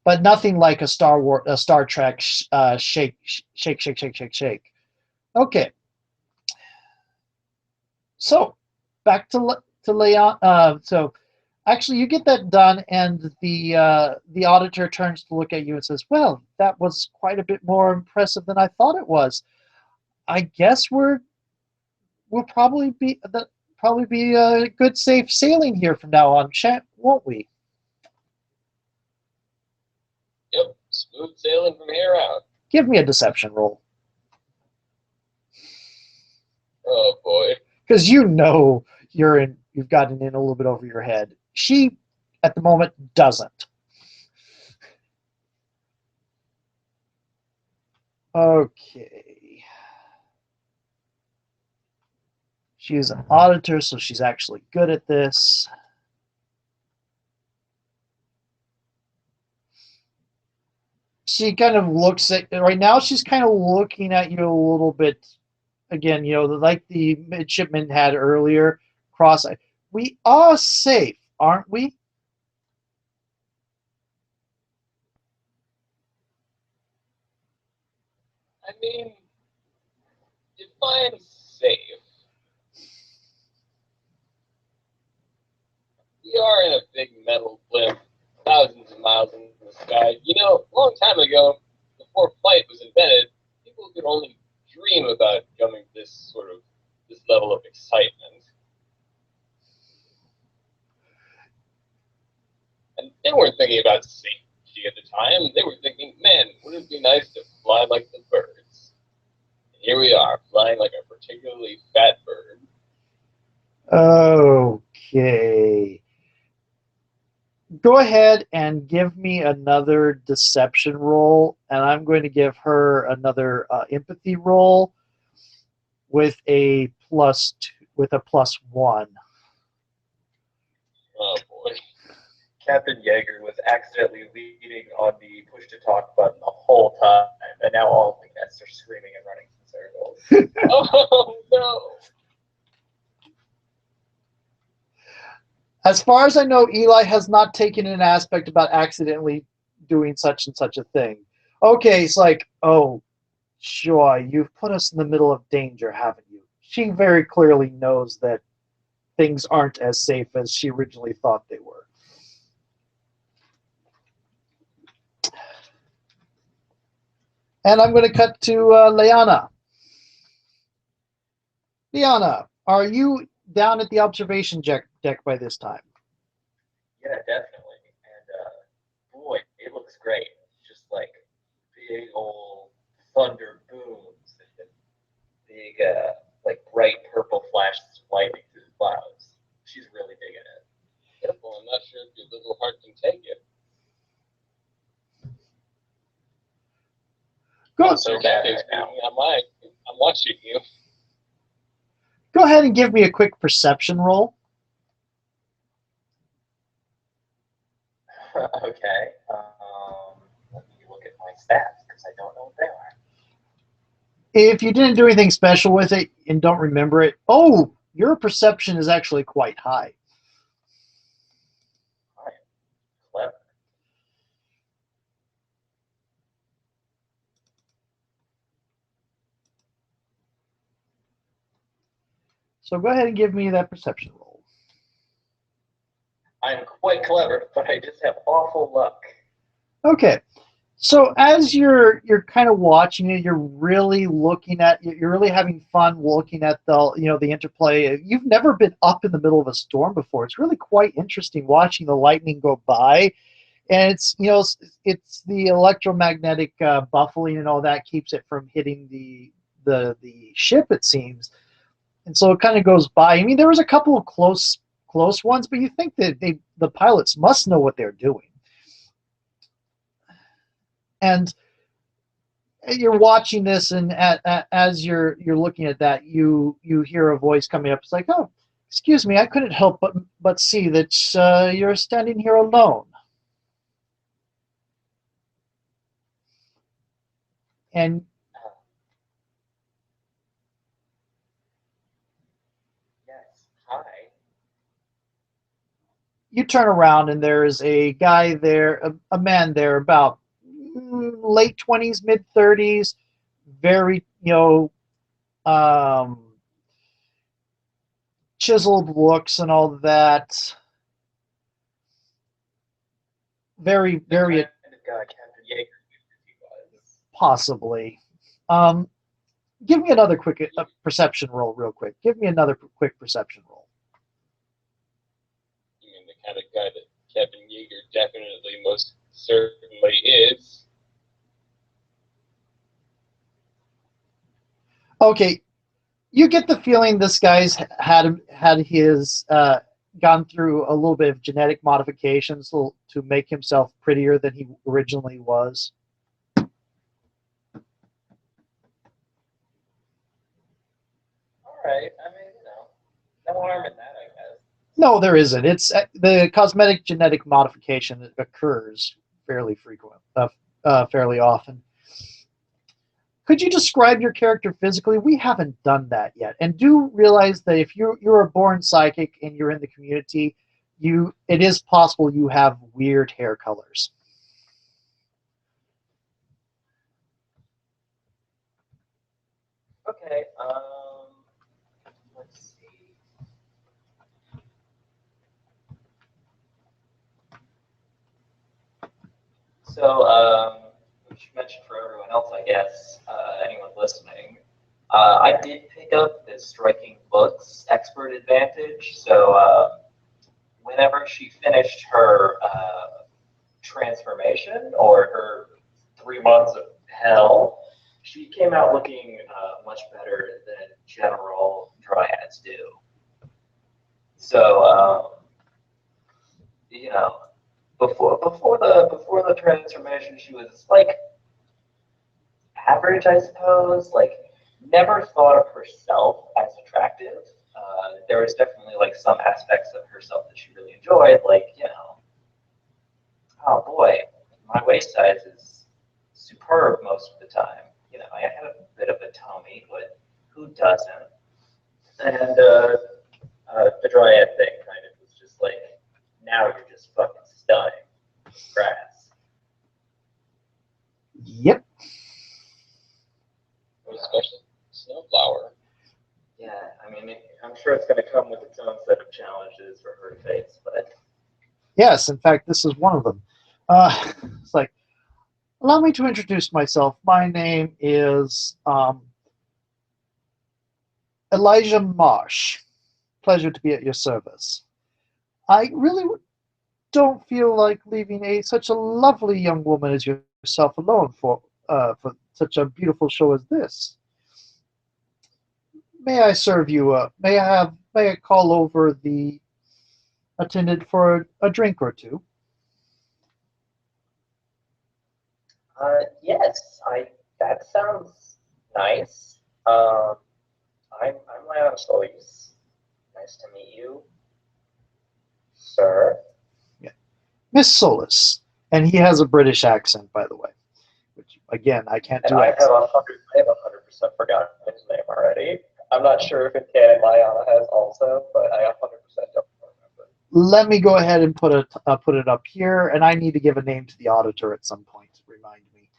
But nothing like a Star Trek shake. Okay. So back to Leon. So actually, you get that done, and the auditor turns to look at you and says, "Well, that was quite a bit more impressive than I thought it was. I guess we'll probably be a good safe sailing here from now on, won't we?" Yep, smooth sailing from here out. Give me a deception roll. Oh boy. Because you know you've gotten in a little bit over your head. She, at the moment, doesn't. Okay. She is an auditor, so she's actually good at this. She kind of looks at, right now she's kind of looking at you a little bit, again, like the midshipman had earlier, cross-eyed. We are safe, aren't we? I mean, define safe. We are in a big metal blimp, thousands of miles in the sky. You know, a long time ago, before flight was invented, people could only dream about going this level of excitement. And they weren't thinking about safety at the time. They were thinking, man, wouldn't it be nice to fly like the birds? And here we are, flying like a particularly fat bird. Okay. Go ahead and give me another deception roll, and I'm going to give her another empathy roll with a +1. Oh boy. Captain Yeager was accidentally leading on the push to talk button the whole time, and now all the guests are screaming and running in circles. Oh no. As far as I know, Eli has not taken an aspect about accidentally doing such and such a thing. Okay, it's like, oh, sure, you've put us in the middle of danger, haven't you? She very clearly knows that things aren't as safe as she originally thought they were. And I'm going to cut to Liana. Liana, are you down at the observation deck by this time? Yeah, definitely. And boy, it looks great. Just like big old thunder booms and big, like bright purple flashes of lightning through the clouds. She's really digging it. Careful, I'm not sure if your little heart can take it. Go, So bad right now. I'm watching you. go ahead and give me a quick perception roll. Okay. Let me look at my stats because I don't know what they are. If you didn't do anything special with it and don't remember it, oh, your perception is actually quite high. Clever. So go ahead and give me that perception roll. I'm quite clever, but I just have awful luck. Okay. So as you're kind of watching it, you're really having fun looking at the interplay. You've never been up in the middle of a storm before. It's really quite interesting watching the lightning go by, and it's the electromagnetic buffeting and all that keeps it from hitting the ship, it seems, and so it kind of goes by. I mean, there was a couple of close ones, but you think that the pilots must know what they're doing. And you're watching this, and as you're looking at that, you hear a voice coming up. It's like, oh, excuse me, I couldn't help but see that you're standing here alone. And Yes. Hi. you turn around, and there is a guy there, a man there, about late 20s, mid 30s, very chiseled looks and all that. Very, very The kind of guy Captain Yeager used to be was. possibly. Give me another quick perception roll, real quick. Give me another quick perception roll. You mean the kind of guy that Captain Yeager definitely most certainly is. Okay, you get the feeling this guy's had his gone through a little bit of genetic modifications to make himself prettier than he originally was. All right. I mean, no harm in that, I guess. No, there isn't. It's the cosmetic genetic modification that occurs fairly fairly often. Could you describe your character physically? We haven't done that yet, and do realize that if you're a born psychic and you're in the community, it is possible you have weird hair colors. Okay. Let's see. So, we should mention for everyone else, I guess, anyone listening, I did pick up this striking looks expert advantage. So, whenever she finished her transformation or her 3 months of hell, she came out looking much better than general dryads do. So, before the transformation, she was like average, I suppose. Like, never thought of herself as attractive. There was definitely like some aspects of herself that she really enjoyed, like oh boy, my waist size is superb most of the time. I had a bit of a tummy, but who doesn't? And the dryad thing kind of was just like, now you're just fucking stunning. Grass. Yep. Especially Snowflower. Yeah, I mean, I'm sure it's going to come with its own set of challenges for her to face, but Yes, in fact, this is one of them. It's like, allow me to introduce myself. My name is Elijah Marsh. Pleasure to be at your service. I really don't feel like leaving such a lovely young woman as yourself alone for such a beautiful show as this. May I serve you? May I call over the attendant for a drink or two? yes, that sounds nice. I'm Leon Solis. Nice to meet you, sir. Yeah. Miss Solis, and he has a British accent, by the way. Which again, I can't do. I have 100% forgotten his name already. I'm not sure if it can Liana has also, but I 100% don't remember. Let me go ahead and put it up here, and I need to give a name to the auditor at some point to remind me.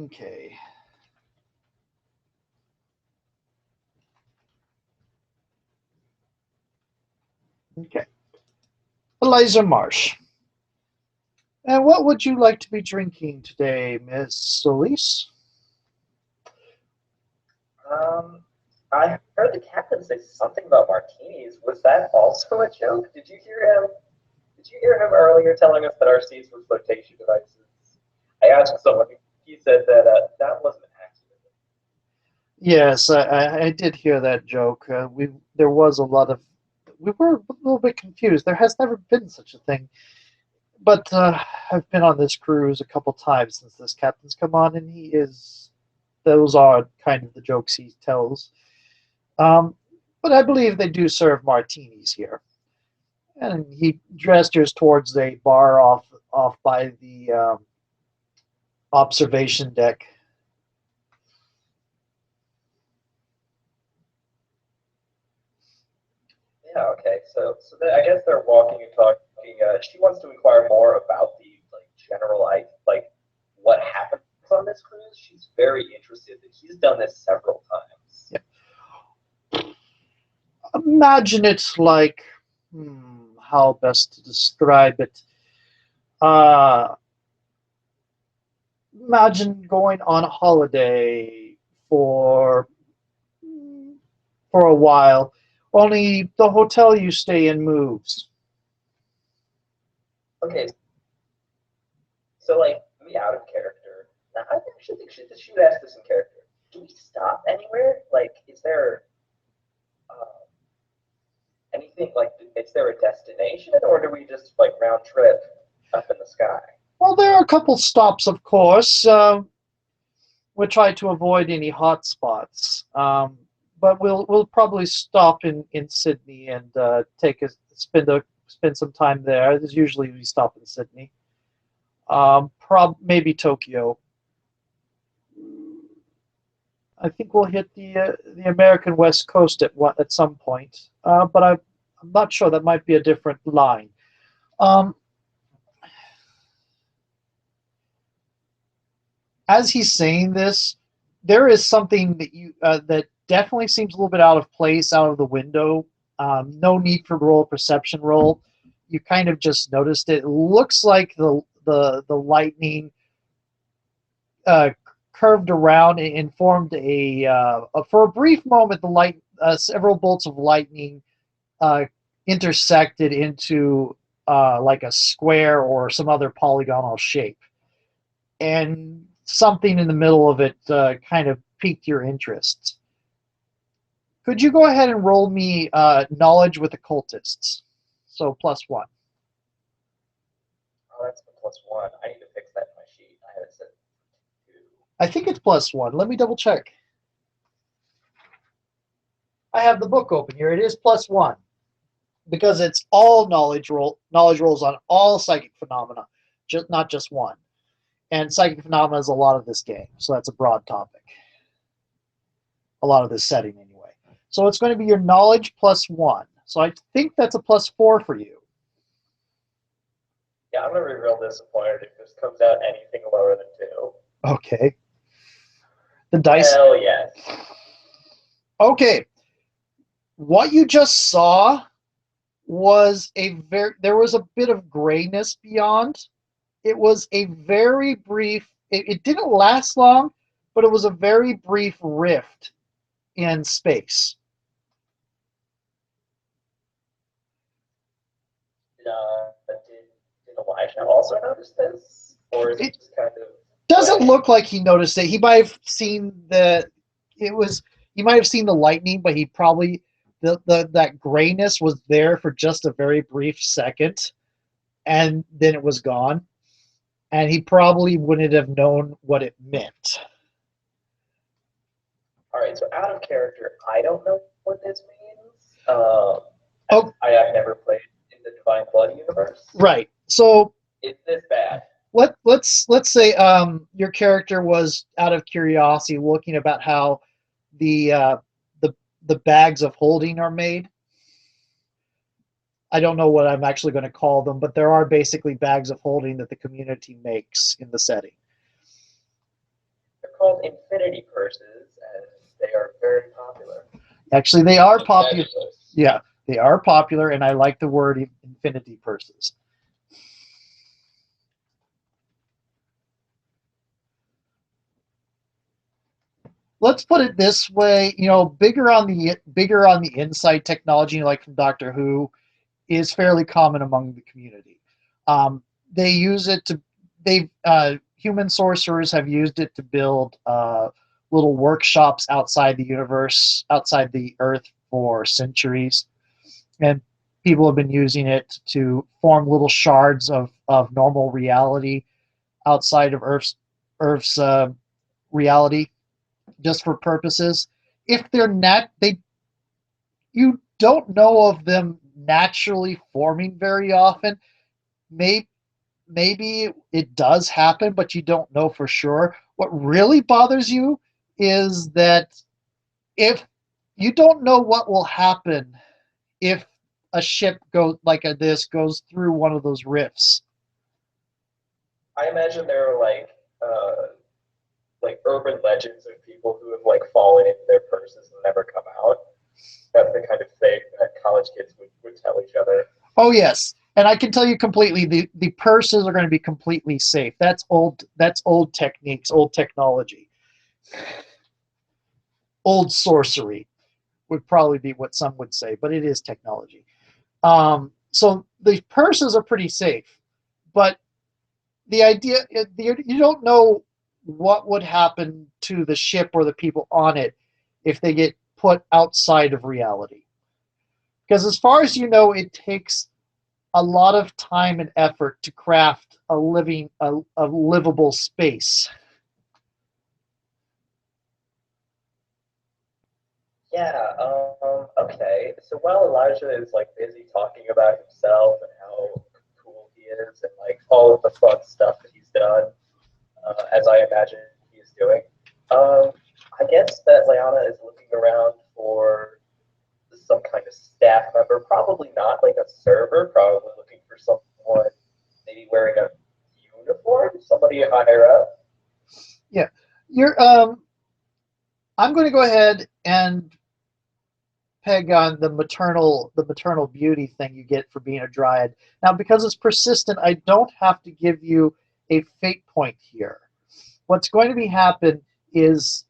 Okay. Okay. Eliza Marsh. And what would you like to be drinking today, Miss Solis? I heard the captain say something about martinis. Was that also a joke? Did you hear him? Did you hear him earlier telling us that our seats were flotation devices? I asked someone. He said that that wasn't an accident. Yes, I did hear that joke. There was a lot of. We were a little bit confused. There has never been such a thing. But I've been on this cruise a couple times since this captain's come on, and he is. Those are kind of the jokes he tells. But I believe they do serve martinis here. And he gestures towards a bar off by the observation deck. Yeah. Okay. So I guess they're walking and talking. She wants to inquire more about the general what happens on this cruise. She's very interested. He's done this several times. Yeah. Imagine it like, how best to describe it? Imagine going on a holiday for a while, only the hotel you stay in moves. Okay, so like me out of character. Now, I actually think should ask this in character. Do we stop anywhere? Like, is there anything like? Is there a destination, or do we just like round trip up in the sky? Well, there are a couple stops, of course. We'll try to avoid any hot spots, but we'll probably stop in Sydney and spend some time there. There's usually we stop in Sydney. Maybe Tokyo. I think we'll hit the American West Coast at some point, but I'm not sure. That might be a different line. As he's saying this, there is something that definitely seems a little bit out of place, out of the window. No need for roll perception roll. You kind of just noticed it. It looks like the lightning curved around and formed for a brief moment. Several bolts of lightning intersected into like a square or some other polygonal shape, and something in the middle of it kind of piqued your interest. Could you go ahead and roll me knowledge with occultists? So +1. Oh, that's the +1. I need to fix that in my sheet. I had it set 2. I think it's +1. Let me double check. I have the book open here. It is +1 because it's all knowledge rolls on all psychic phenomena, not just one. And psychic phenomena is a lot of this game, so that's a broad topic. A lot of this setting, anyway. So it's going to be your knowledge +1. So I think that's a +4 for you. Yeah, I'm gonna be real disappointed if this comes out anything lower than 2. Okay. The dice. Hell yes. Okay. What you just saw was there was a bit of grayness beyond. It was a very brief, it didn't last long, but it was a very brief rift in space. Did Elijah also notice this? Or is it just kind of... Doesn't look like he noticed it. He might have seen he might have seen the lightning, but he probably, that grayness was there for just a very brief second, and then it was gone. And he probably wouldn't have known what it meant. All right, so out of character, I don't know what this means. I have never played in the Divine Blood universe. Right. So it's this bad. Let's say your character was, out of curiosity, looking about how the bags of holding are made. I don't know what I'm actually going to call them, but there are basically bags of holding that the community makes in the setting. They're called infinity purses, and they are very popular. Actually, they are popular. Yeah, they are popular, and I like the word infinity purses. Let's put it this way, bigger on the inside technology, like from Doctor Who, is fairly common among the community. They use it to, human sorcerers have used it to build little workshops outside the universe, outside the Earth for centuries. And people have been using it to form little shards of normal reality outside of Earth's reality, just for purposes. If they're you don't know of them naturally forming very often. Maybe it does happen, but you don't know for sure. What really bothers you is that if you don't know what will happen if a ship goes through one of those rifts. I imagine there are like urban legends of people who have like fallen into their purses and never come out. That's the kind of thing that college kids would tell each other. Oh yes, and I can tell you completely, the purses are going to be completely safe. That's old techniques, old technology, old sorcery would probably be what some would say, but it is technology. So the purses are pretty safe. but the idea, you don't know what would happen to the ship or the people on it if they get put outside of reality. Because as far as you know, it takes a lot of time and effort to craft a livable space. Yeah, okay. So while Elijah is like busy talking about himself and how cool he is and like all of the fun stuff that he's done, as I imagine he's doing, um, I guess that Liana is looking around for some kind of staff member, probably not like a server, probably looking for someone maybe wearing a uniform, somebody higher up. Yeah, you're. I'm going to go ahead and peg on the maternal beauty thing you get for being a dryad. Now, because it's persistent, I don't have to give you a fate point here. What's going to be happen is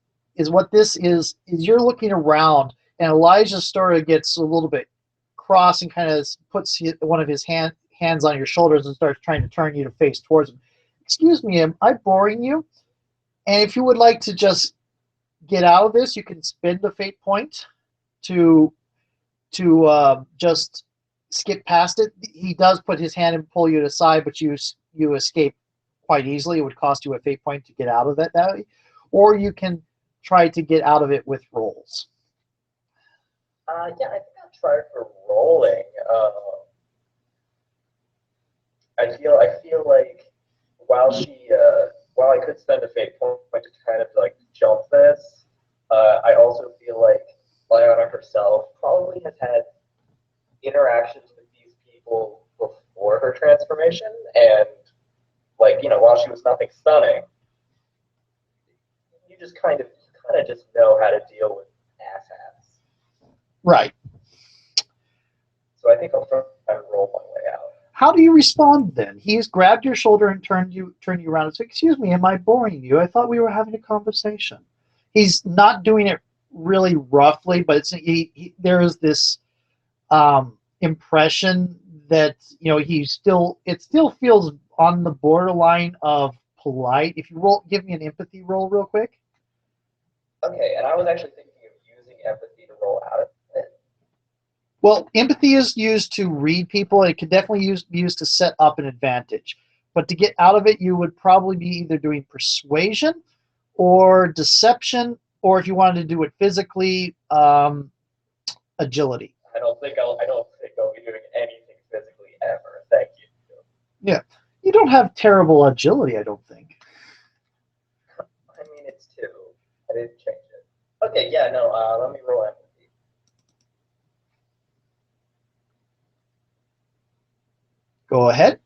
what this is you're looking around, and Elijah sort of gets a little bit cross and kind of puts one of his hands on your shoulders and starts trying to turn you to face towards him. Excuse me, am I boring you? And if you would like to just get out of this, you can spend the fate point to just skip past it. He does put his hand and pull you aside, but you escape quite easily. It would cost you a fate point to get out of that valley, or you can try to get out of it with rolls. Yeah, I think I'll try for rolling. I feel like while while I could spend a fate point to kind of like jump this, I also feel like Liana herself probably has had interactions with these people before her transformation, and like while she was nothing stunning, you kind of just know how to deal with asshats. Right. So I think I'll try and roll my way out. How do you respond then? He's grabbed your shoulder and turned you around and said, "Excuse me, am I boring you? I thought we were having a conversation." He's not doing it really roughly, but there is this impression that it still feels on the borderline of polite. If you give me an empathy roll real quick. Okay, and I was actually thinking of using empathy to roll out of it. Well, empathy is used to read people. It can definitely be used to set up an advantage. But to get out of it, you would probably be either doing persuasion or deception, or if you wanted to do it physically, agility. I don't think I'll be doing anything physically ever. Thank you. Yeah. You don't have terrible agility, I don't think. I mean, it's two. I didn't change it. Okay, yeah, no. Let me roll empathy. Go ahead.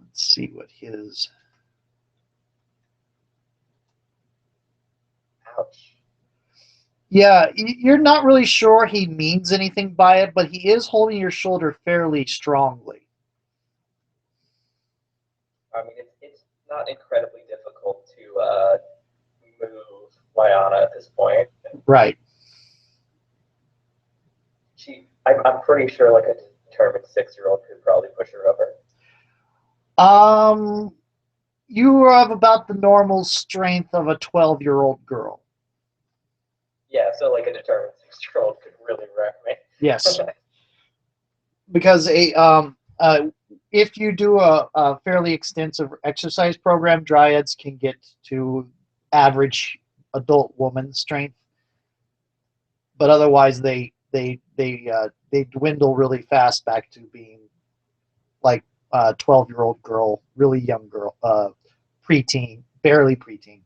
Let's see what his. Ouch. Yeah, you're not really sure he means anything by it, but he is holding your shoulder fairly strongly. I mean, it's not incredibly difficult to move Liana at this point. Right. I'm pretty sure like a determined 6-year-old could probably push her over. You have about the normal strength of a 12-year-old girl. Yeah, so like a determined 6-year-old could really wreck me. Yes. Because if you do a fairly extensive exercise program, dryads can get to average adult woman strength, but otherwise they dwindle really fast back to being like a 12-year-old girl, really young girl, preteen, barely preteen.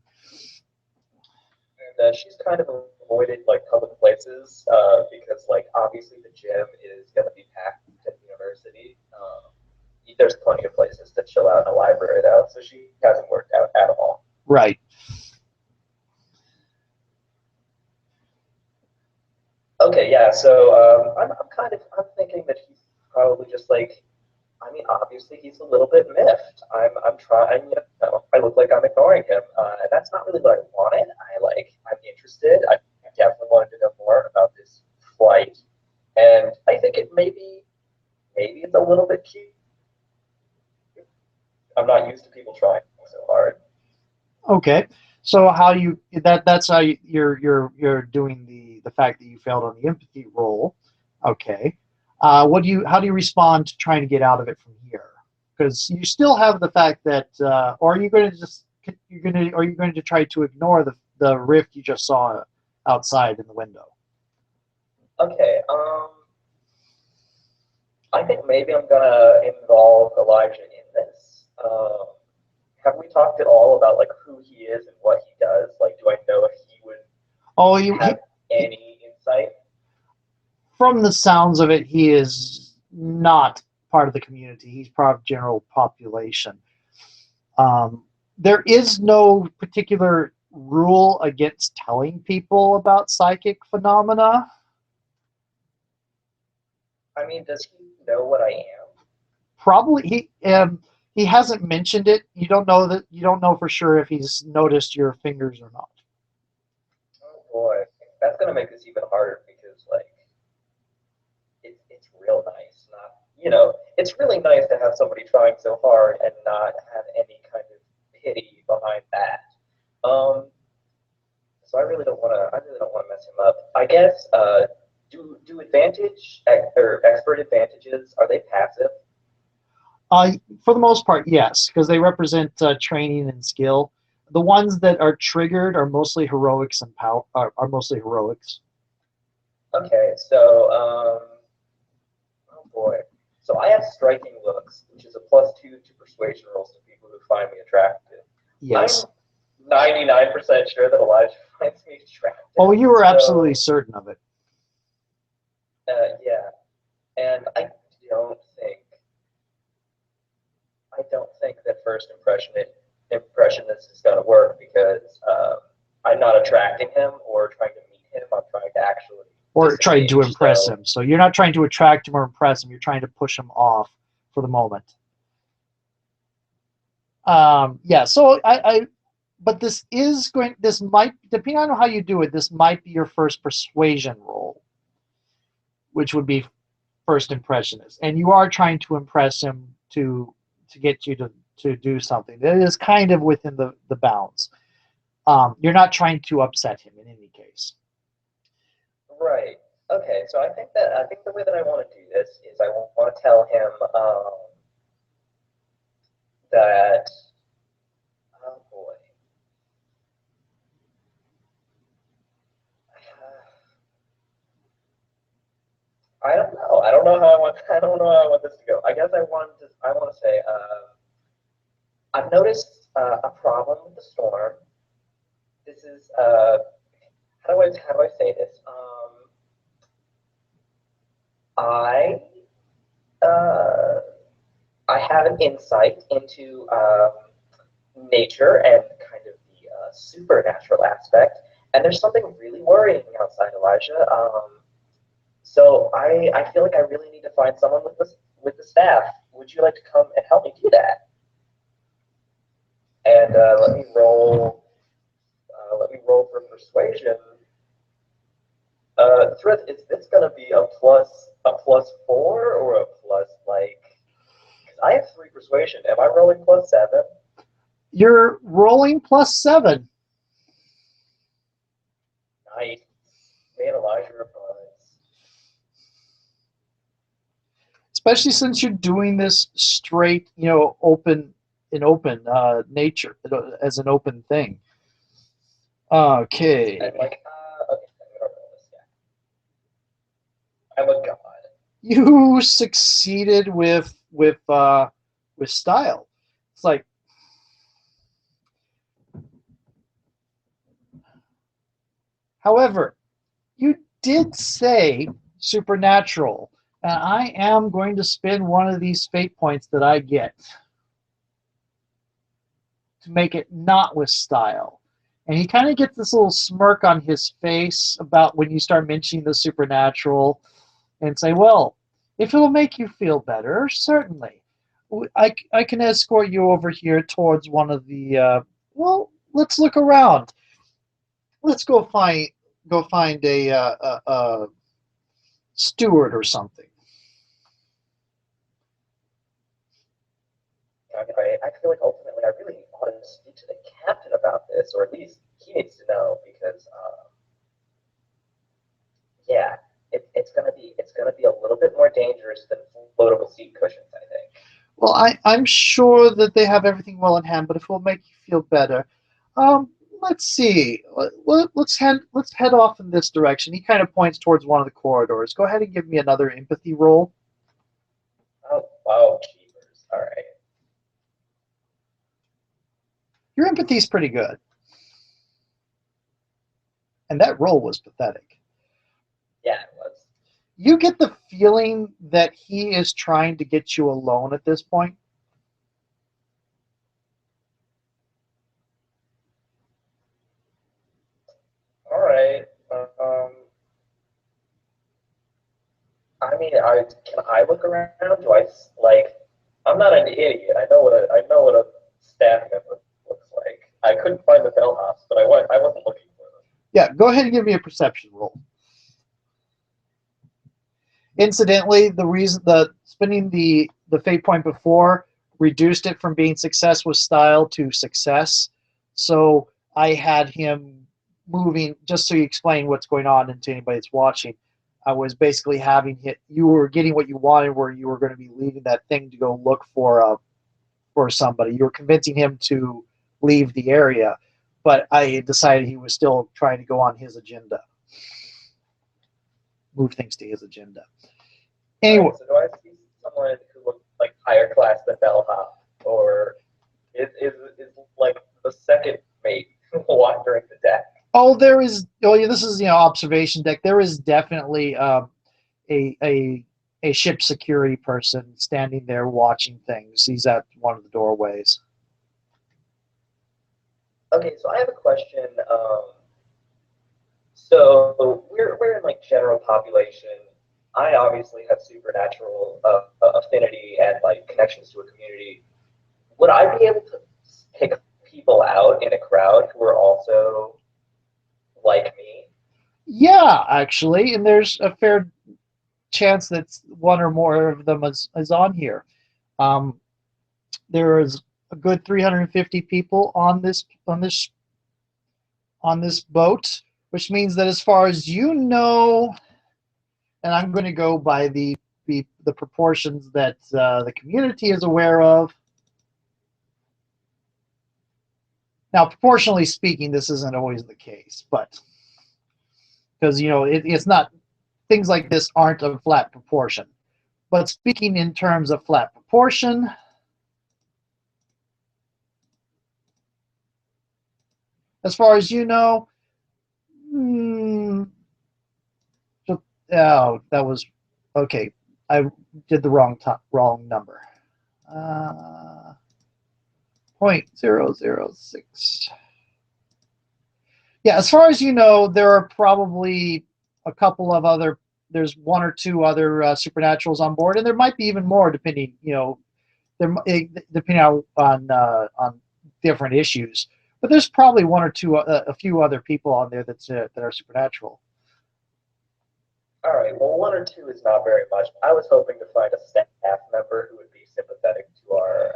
And she's kind of avoided like public places because like obviously the gym is going to be packed at the university. There's plenty of places to chill out in a library though, so she hasn't worked out at all. Right. Okay, yeah. So I'm thinking that he's probably just like, I mean, obviously he's a little bit miffed. I'm trying, I look like I'm ignoring him, and that's not really what I wanted. I'm interested. I definitely wanted to know more about this flight, and I think it maybe maybe it's a little bit cute. I'm not used to people trying so hard. Okay, so how you that's how you're doing the fact that you failed on the empathy roll. Okay, what do you how do you respond to trying to get out of it from here? Because you still have the fact that, or are you going to just are you going to try to ignore the rift you just saw outside in the window? Okay, I think maybe I'm gonna involve Elijah in this. Have we talked at all about like who he is and what he does? Like, do I know if he would Oh, have any insight? from the sounds of it, he is not part of the community. He's part of general population. There is no particular rule against telling people about psychic phenomena. I mean, does he know what I am? Probably he hasn't mentioned it. You don't know for sure if he's noticed your fingers or not. Oh boy, that's gonna make this even harder because like it's real nice. Not it's really nice to have somebody trying so hard and not have any kind of pity behind that. So I really don't want to mess him up. I guess do advantage or expert advantages, are they passive? For the most part, yes, because they represent training and skill. The ones that are triggered are mostly heroics and power. Are mostly heroics. Okay, so oh boy, so I have striking looks, which is a +2 to persuasion rolls to people who find me attractive. Yes. I'm 99% sure that Elijah finds me attractive. Oh, you were absolutely certain of it. Yeah, and I don't think that first impression this is going to work because I'm not attracting him or trying to meet him. I'm trying to actually or trying to impress so. him. So you're not trying to attract him or impress him. You're trying to push him off for the moment. Yeah. So but this is going. This might, depending on how you do it, this might be your first persuasion roll, which would be first impressionist, and you are trying to impress him to get you to do something that is kind of within the bounds. You're not trying to upset him in any case. Right. Okay. So I think the way that I want to do this is I want to tell him that. Oh boy. I don't know. I don't know how I want. I don't know how I want this to go. I guess I want to say. I've noticed a problem with the storm. This is how do I say this? I I have an insight into nature and kind of the supernatural aspect, and there's something really worrying me outside, Elijah. So I feel like I really need to find someone with the staff. Would you like to come and help me do that? And let me roll. Let me roll for persuasion. Threat, is this gonna be a +4 or a plus like? Because I have 3 persuasion. Am I rolling +7? You're rolling +7. Nice. Me and Elijah are buds. Especially since you're doing this straight, open nature as an open thing. Okay. And like, okay, I'm gonna roll this. Yeah. I'm a god. You succeeded with style. It's like, however, you did say supernatural, and I am going to spend one of these fate points that I get to make it not with style. And he kind of gets this little smirk on his face about when you start mentioning the supernatural, and say, well, if it'll make you feel better, certainly. I can escort you over here towards one of the, well, let's look around. Let's go find a steward or something. I feel like ultimately I really ought to speak to the captain about this, or at least he needs to know, because yeah, it's gonna be a little bit more dangerous than floatable seat cushions, I think. Well, I'm sure that they have everything well in hand, but if it will make you feel better, let's see. Let's head off in this direction. He kind of points towards one of the corridors. Go ahead and give me another empathy roll. Oh, cheapers. All right. Your empathy is pretty good, and that roll was pathetic. Yeah, it was. You get the feeling that he is trying to get you alone at this point. All right. I mean, can I look around? Do I like? I'm not an idiot. I know what a staff member looks like. I couldn't find the bellhops, but I wasn't looking for them. Yeah, go ahead and give me a perception roll. Incidentally, the reason the spending the fate point before reduced it from being success with style to success. So I had him moving, just so you explain what's going on and to anybody that's watching. I was basically having hit. You were getting what you wanted, where you were going to be leaving that thing to go look for somebody. You were convincing him to leave the area, but I decided he was still trying to go on his agenda, move things to his agenda. Anyway, Right, so do I see someone who looks like higher class than bellhop, or is like the second mate wandering the deck? oh, there is. Oh, yeah, this is observation deck. There is definitely a a ship security person standing there watching things. He's at one of the doorways. Okay, so I have a question. So we're in like general population. I obviously have supernatural affinity and like connections to a community. Would I be able to pick people out in a crowd who are also like me? Yeah, actually, and there's a fair chance that one or more of them is on here. Um, there is a good 350 people on this boat, which means that as far as you know, and I'm going to go by the proportions that the community is aware of. Now, proportionally speaking, this isn't always the case, but because it's not, things like this aren't a flat proportion. But speaking in terms of flat proportion, as far as you know, oh, that was okay. I did the wrong number. 0.006. Yeah, as far as you know, there are probably a couple of other. There's one or two other supernaturals on board, and there might be even more, depending depending on different issues. But there's probably one or two, a few other people on there that are supernatural. All right, well, one or two is not very much. I was hoping to find a staff member who would be sympathetic to our,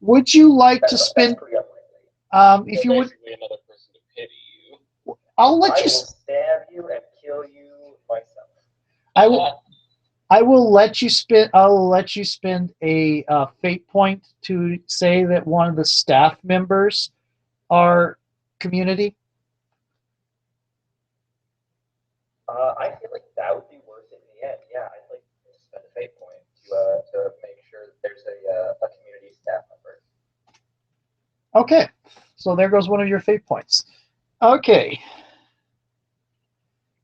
Would you like to spend? That's pretty unlikely. If you would, another person to pity you. I'll let I you. will stab you and kill you myself. I will. I will let you spend. I'll let you spend a fate point to say that one of the staff members are community. I feel like that would be worth it in the end. Yeah, I'd like to spend a fate point to make sure that there's a community staff member. Okay, so there goes one of your fate points. Okay.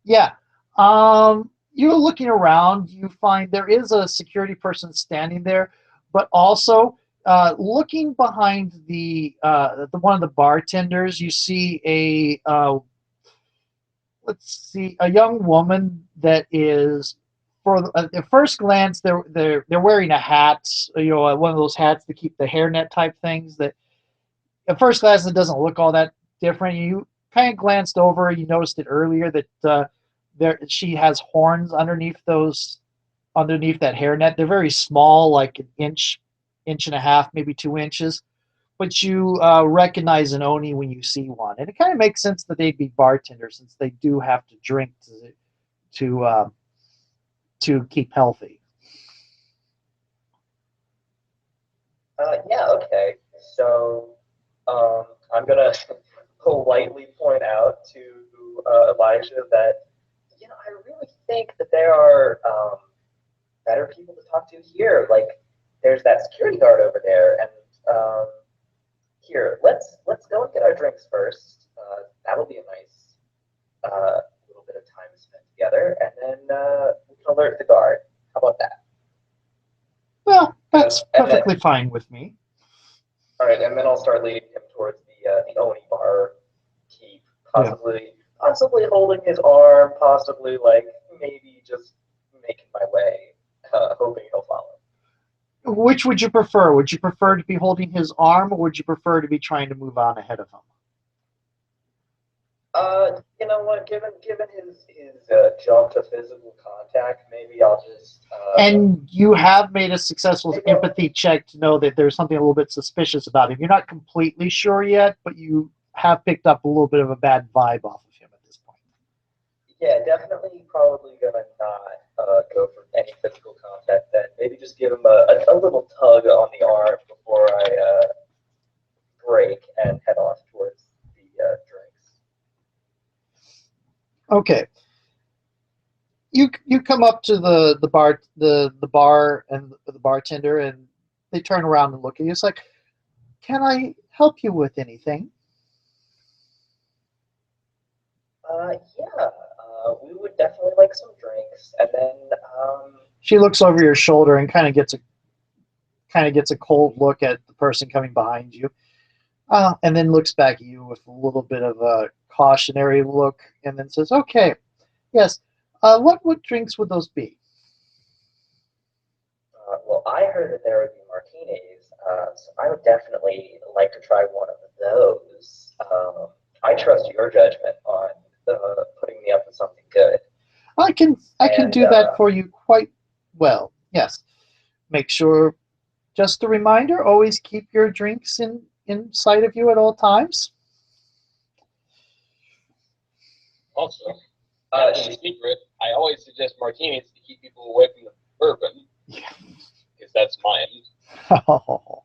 Yeah. You're looking around. You find there is a security person standing there, but also looking behind the one of the bartenders, you see a young woman that is, at first glance, they're wearing a hat, one of those hats to keep the hairnet type things. That at first glance it doesn't look all that different. You kind of glanced over, you noticed it earlier that she has horns underneath that hairnet. They're very small, like an inch inch and a half, maybe 2 inches. But you recognize an oni when you see one, and it kind of makes sense that they'd be bartenders since they do have to drink to keep healthy. Yeah, okay. So I'm going to politely point out to Elijah that, I really think that there are better people to talk to here. Like, there's that security guard over there, and here, let's go and get our drinks first. That'll be a nice little bit of time spent together, and then we can alert the guard. How about that? Well, that's perfectly fine with me. All right, and then I'll start leading him towards the Oni bar keep, possibly holding his arm, possibly like maybe just making my way, hoping he'll follow. Which would you prefer? Would you prefer to be holding his arm, or would you prefer to be trying to move on ahead of him? You know what? Given his jump to physical contact, maybe I'll just. And you have made a successful empathy check to know that there's something a little bit suspicious about him. You're not completely sure yet, but you have picked up a little bit of a bad vibe off of him at this point. Yeah, definitely. Probably gonna not go for any physical contact. Then maybe just give him a little tug on the arm before I break and head off towards the drinks. Okay. You come up to the bar and the bartender, and they turn around and look at you. It's like, can I help you with anything? Yeah, we would definitely like some drinks, and then she looks over your shoulder and kind of gets a cold look at the person coming behind you, and then looks back at you with a little bit of a cautionary look, and then says, "Okay, yes. What drinks would those be?" Well, I heard that there would be martinis, so I would definitely like to try one of those. I trust your judgment on putting me up with something good. I can do that for you quite well. Yes. Make sure, just a reminder, always keep your drinks in sight of you at all times. Also, in secret, I always suggest martinis to keep people away from the bourbon. Yeah. Because that's mine. Oh.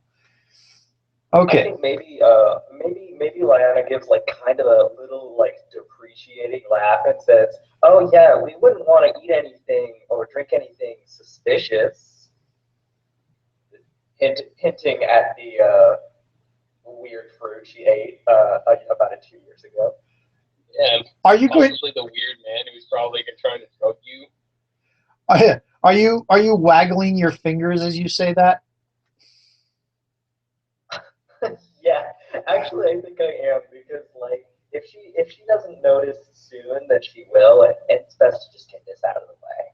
Okay. I think maybe Lyanna gives like kind of a little like depreciating laugh and says, "Oh yeah, we wouldn't want to eat anything or drink anything suspicious," hinting at the weird fruit she ate about 2 years ago. Yeah, are you going? Possibly the weird man who's probably trying to drug you. Are you waggling your fingers as you say that? Yeah, actually, I think I am because like if she doesn't notice soon, then she will, and it's best to just get this out of the way.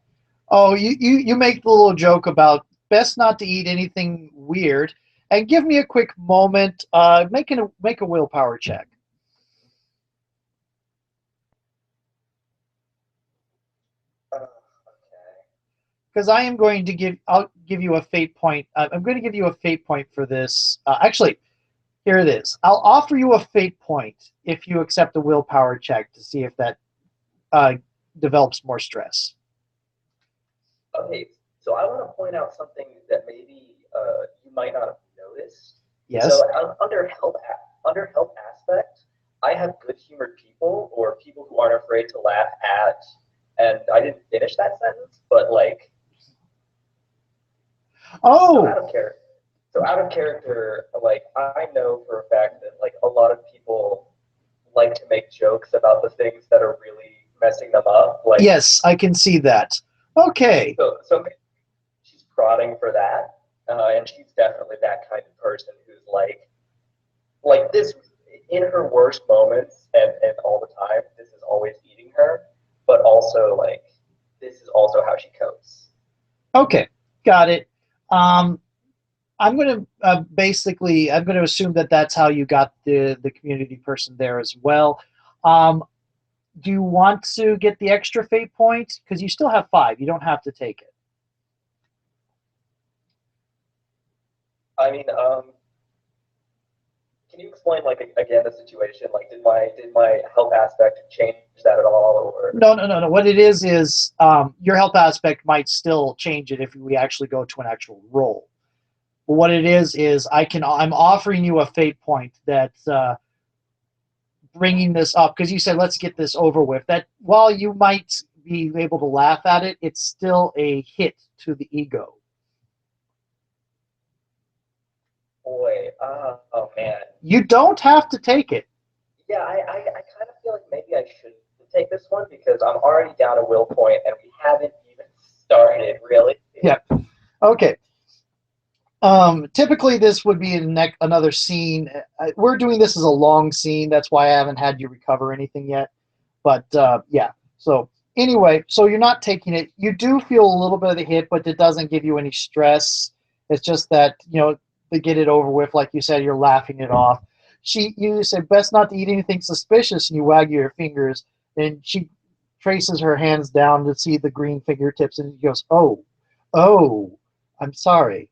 Oh, you make the little joke about best not to eat anything weird, and give me a quick moment. Make a willpower check. Okay. Because I'll give you a fate point. I'm going to give you a fate point for this. Actually, here it is. I'll offer you a fate point if you accept a willpower check to see if that develops more stress. Okay, so I want to point out something that maybe you might not have noticed. Yes. So under help aspect, I have good-humored people or people who aren't afraid to laugh at. And I didn't finish that sentence, but like. Oh. So out of character, like I know for a fact that like a lot of people like to make jokes about the things that are really messing them up. Like yes, I can see that. Okay. So she's prodding for that, and she's definitely that kind of person who's like this in her worst moments and all the time. This is always eating her, but also like this is also how she copes. Okay, got it. I'm going to assume that that's how you got the community person there as well. Do you want to get the extra fate point? Because you still have 5. You don't have to take it. I mean, can you explain, like, again, the situation? Like, did my health aspect change that at all, or? No. What it is your health aspect might still change it if we actually go to an actual roll. But what it is I'm offering you a fate point that's bringing this up because you said let's get this over with. That while you might be able to laugh at it, it's still a hit to the ego. Boy, oh man. You don't have to take it. Yeah, I kind of feel like maybe I should take this one because I'm already down a will point and we haven't even started, really. Yeah. Okay. Typically, this would be in another scene. We're doing this as a long scene. That's why I haven't had you recover anything yet. But yeah. So anyway, so you're not taking it. You do feel a little bit of the hit, but it doesn't give you any stress. It's just that to get it over with, like you said, you're laughing it off. You said best not to eat anything suspicious, and you wag your fingers. And she traces her hands down to see the green fingertips, and she goes, "Oh, I'm sorry."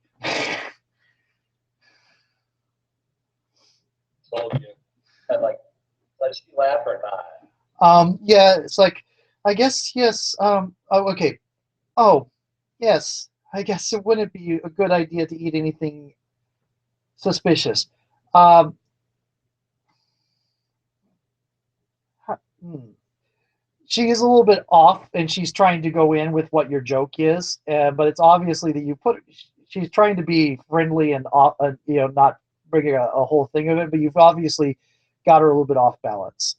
Told you. And like, does she laugh or not? Yeah, it's like, I guess yes. Oh, okay. Oh, yes. I guess it wouldn't be a good idea to eat anything suspicious. Um, hmm. She is a little bit off, and she's trying to go in with what your joke is, but it's obviously that she's trying to be friendly and not bringing a whole thing of it, but you've obviously got her a little bit off balance.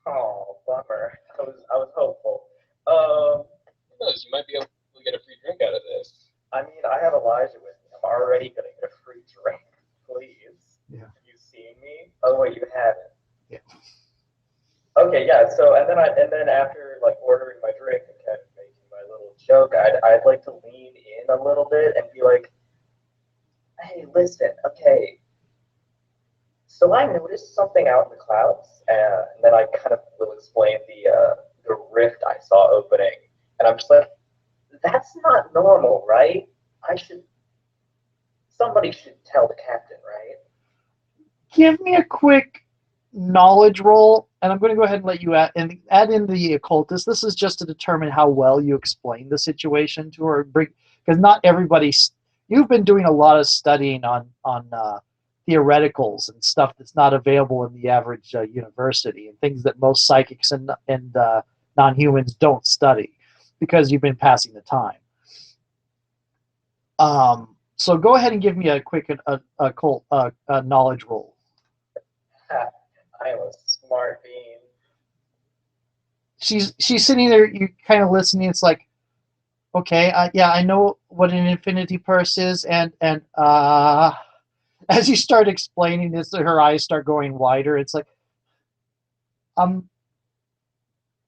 Oh, bummer. I was hopeful. Who knows? You might be able to get a free drink out of this. I mean, I have Elijah with me. I'm already gonna get a free drink. Please. Yeah. Have you seen me? Oh wait, you haven't. Yeah. Okay, yeah. So and then after like ordering my drink and kind of making my little joke, I'd like to lean in a little bit and be like, "Hey, listen, okay. So I noticed something out in the clouds, and then I kind of will explain the rift I saw opening, and I'm just like, that's not normal, right? Somebody should tell the captain, right?" Give me a quick knowledge roll, and I'm going to go ahead and let you add in the occultist. This is just to determine how well you explain the situation to her, because not everybody's. You've been doing a lot of studying on theoreticals and stuff that's not available in the average university, and things that most psychics and non-humans don't study because you've been passing the time. So go ahead and give me a quick occult knowledge roll. I am a smart bean. She's sitting there, you kind of listening. It's like, okay, yeah, I know what an infinity purse is, and as you start explaining this, her eyes start going wider. It's like,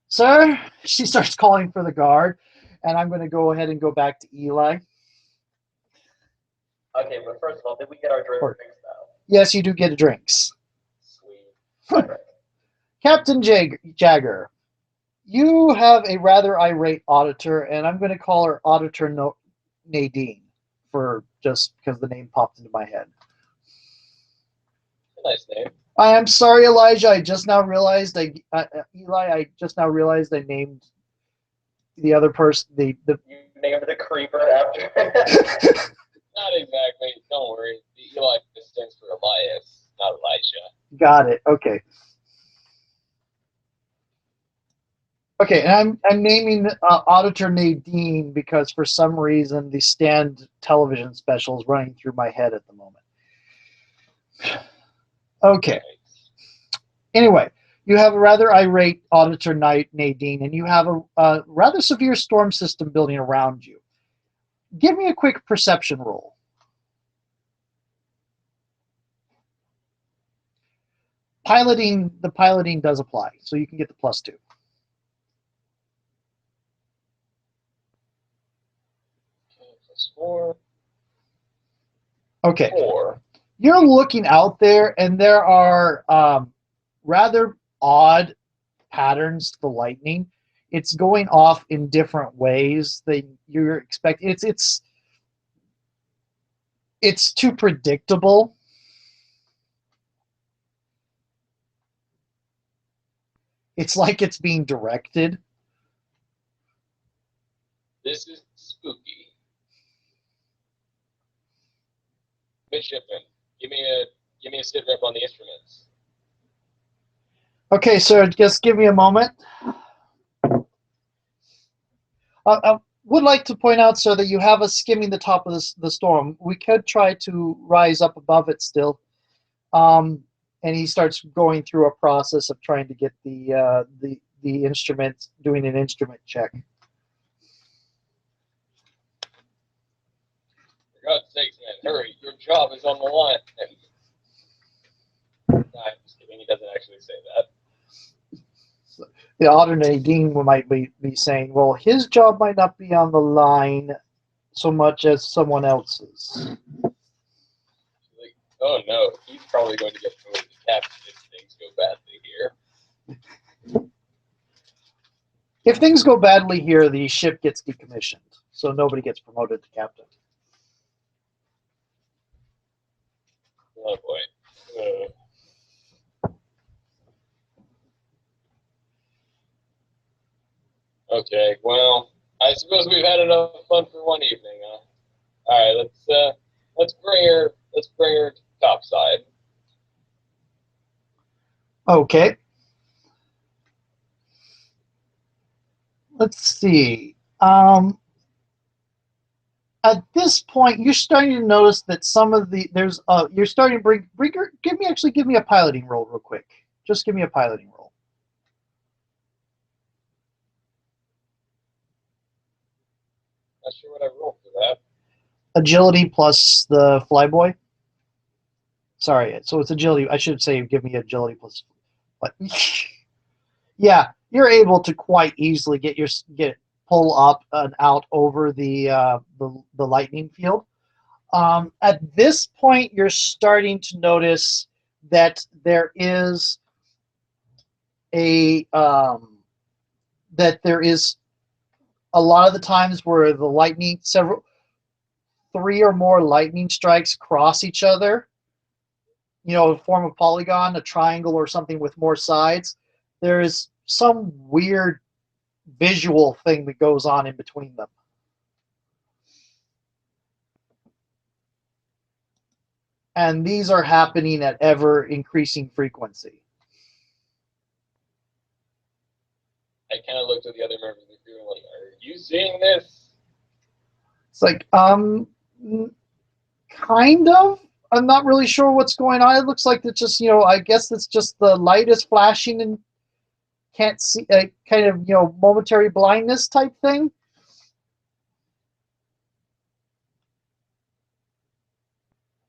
sir, she starts calling for the guard, and I'm going to go ahead and go back to Eli. Okay, but first of all, did we get our drinks though? Yes, you do get drinks. Sweet. Captain Jagger, you have a rather irate auditor, and I'm going to call her Auditor Nadine, for just because the name popped into my head. A nice name. I am sorry, Elijah. I just now realized Eli. I just now realized I named the other person. You named the creeper after. Not exactly. Don't worry. The Eli stands for Elias, not Elijah. Got it. Okay. Okay, and I'm naming Auditor Nadine because for some reason the Stand television special is running through my head at the moment. Okay. Anyway, you have a rather irate Auditor Nadine, and you have a rather severe storm system building around you. Give me a quick perception roll. The piloting does apply, so you can get the +2. +4. Okay. 4. You're looking out there, and there are rather odd patterns to the lightning. It's going off in different ways that you're expecting. It's it's too predictable. It's like it's being directed. This is spooky. Midshipman, give me a sit rep on the instruments. Okay, so just give me a moment. I would like to point out, sir, that you have us skimming the top of the storm. We could try to rise up above it still. And he starts going through a process of trying to get the instrument, doing an instrument check. For God's sakes, man, hurry! Your job is on the line. Nah, I'm just kidding. He doesn't actually say that. The alternating might be saying, well, his job might not be on the line so much as someone else's. Like, oh no, he's probably going to get promoted to captain if things go badly here. If things go badly here, the ship gets decommissioned, so nobody gets promoted to captain. Oh boy. Okay, well, I suppose we've had enough fun for one evening, huh? All right, let's bring her to topside. Okay. Let's see. At this point, you're starting to notice that some of the you're starting to bring give me a piloting roll real quick. Just give me a piloting roll. Not sure what I rolled for that. Agility plus the flyboy. Sorry, so it's agility. I should say give me agility plus. But yeah, you're able to quite easily pull up and out over the lightning field. At this point, you're starting to notice that there is a lot of the times where the lightning, three or more lightning strikes cross each other, form a polygon, a triangle, or something with more sides. There is some weird visual thing that goes on in between them. And these are happening at ever increasing frequency. I kind of looked at the other members of the crew and like, are you seeing this? It's like, kind of. I'm not really sure what's going on. It looks like it's just, I guess it's just the light is flashing and can't see, kind of, momentary blindness type thing.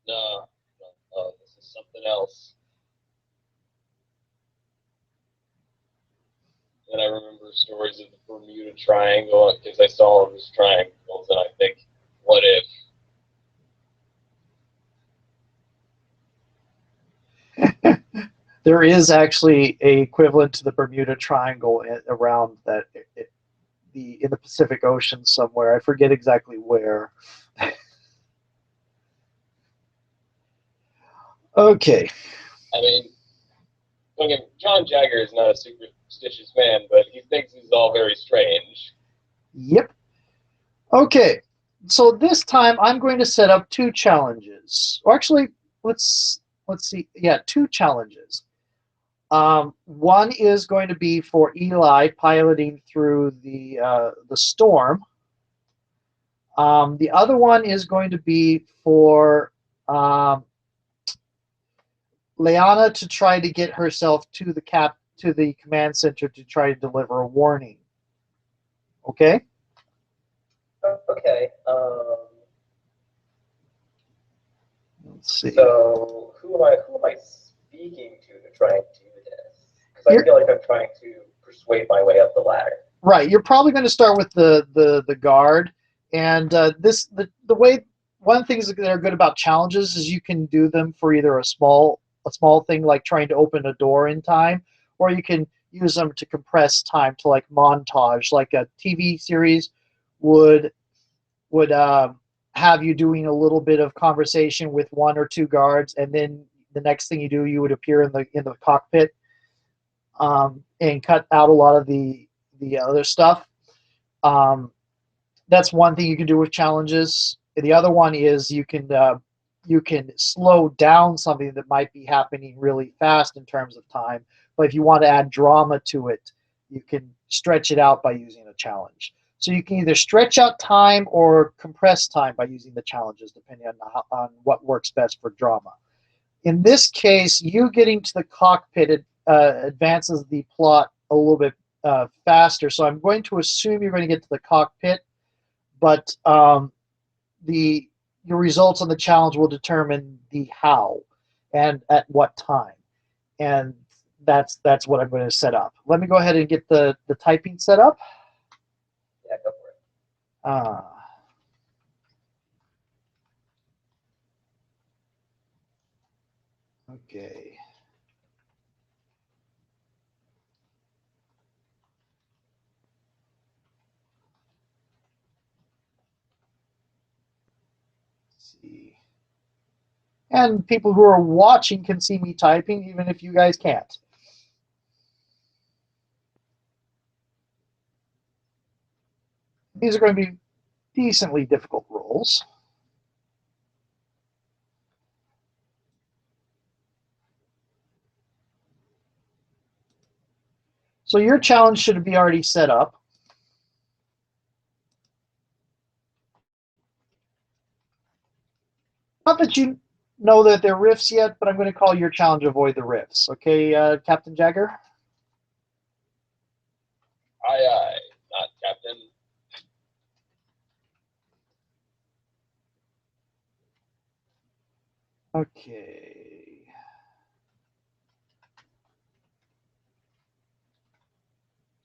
No, this is something else. And I remember stories of the Bermuda Triangle because I saw those triangles, and I think, what if? There is actually a equivalent to the Bermuda Triangle around that in the Pacific Ocean somewhere. I forget exactly where. Okay. I mean, John Jagger is not a superstitious man, but he thinks this is all very strange. Yep. Okay. So this time I'm going to set up two challenges. Or actually, let's see. Yeah, two challenges. One is going to be for Eli piloting through the storm. The other one is going to be for Leanna to try to get herself to the command center to try to deliver a warning. Okay. Okay. Let's see. So who am I speaking to try and do this? Because I feel like I'm trying to persuade my way up the ladder. Right. You're probably going to start with the guard, and the way one of the things that are good about challenges is you can do them for either a small thing like trying to open a door in time, or you can use them to compress time to like montage, like a TV series would have you doing a little bit of conversation with one or two guards, and then the next thing you do, you would appear in the cockpit, and cut out a lot of the other stuff. That's one thing you can do with challenges. The other one is you can slow down something that might be happening really fast in terms of time. But if you want to add drama to it, you can stretch it out by using a challenge. So you can either stretch out time or compress time by using the challenges, depending on what works best for drama. In this case, you getting to the cockpit advances the plot a little bit faster. So I'm going to assume you're going to get to the cockpit, but your results on the challenge will determine the how and at what time. And that's what I'm going to set up. Let me go ahead and get the typing set up. Yeah, go for it. Okay. Let's see. And people who are watching can see me typing, even if you guys can't. These are going to be decently difficult roles. So your challenge should be already set up. Not that you know that they're rifts yet, but I'm going to call your challenge Avoid the Rifts. Okay, Captain Jagger? Aye, aye, not Captain. Okay.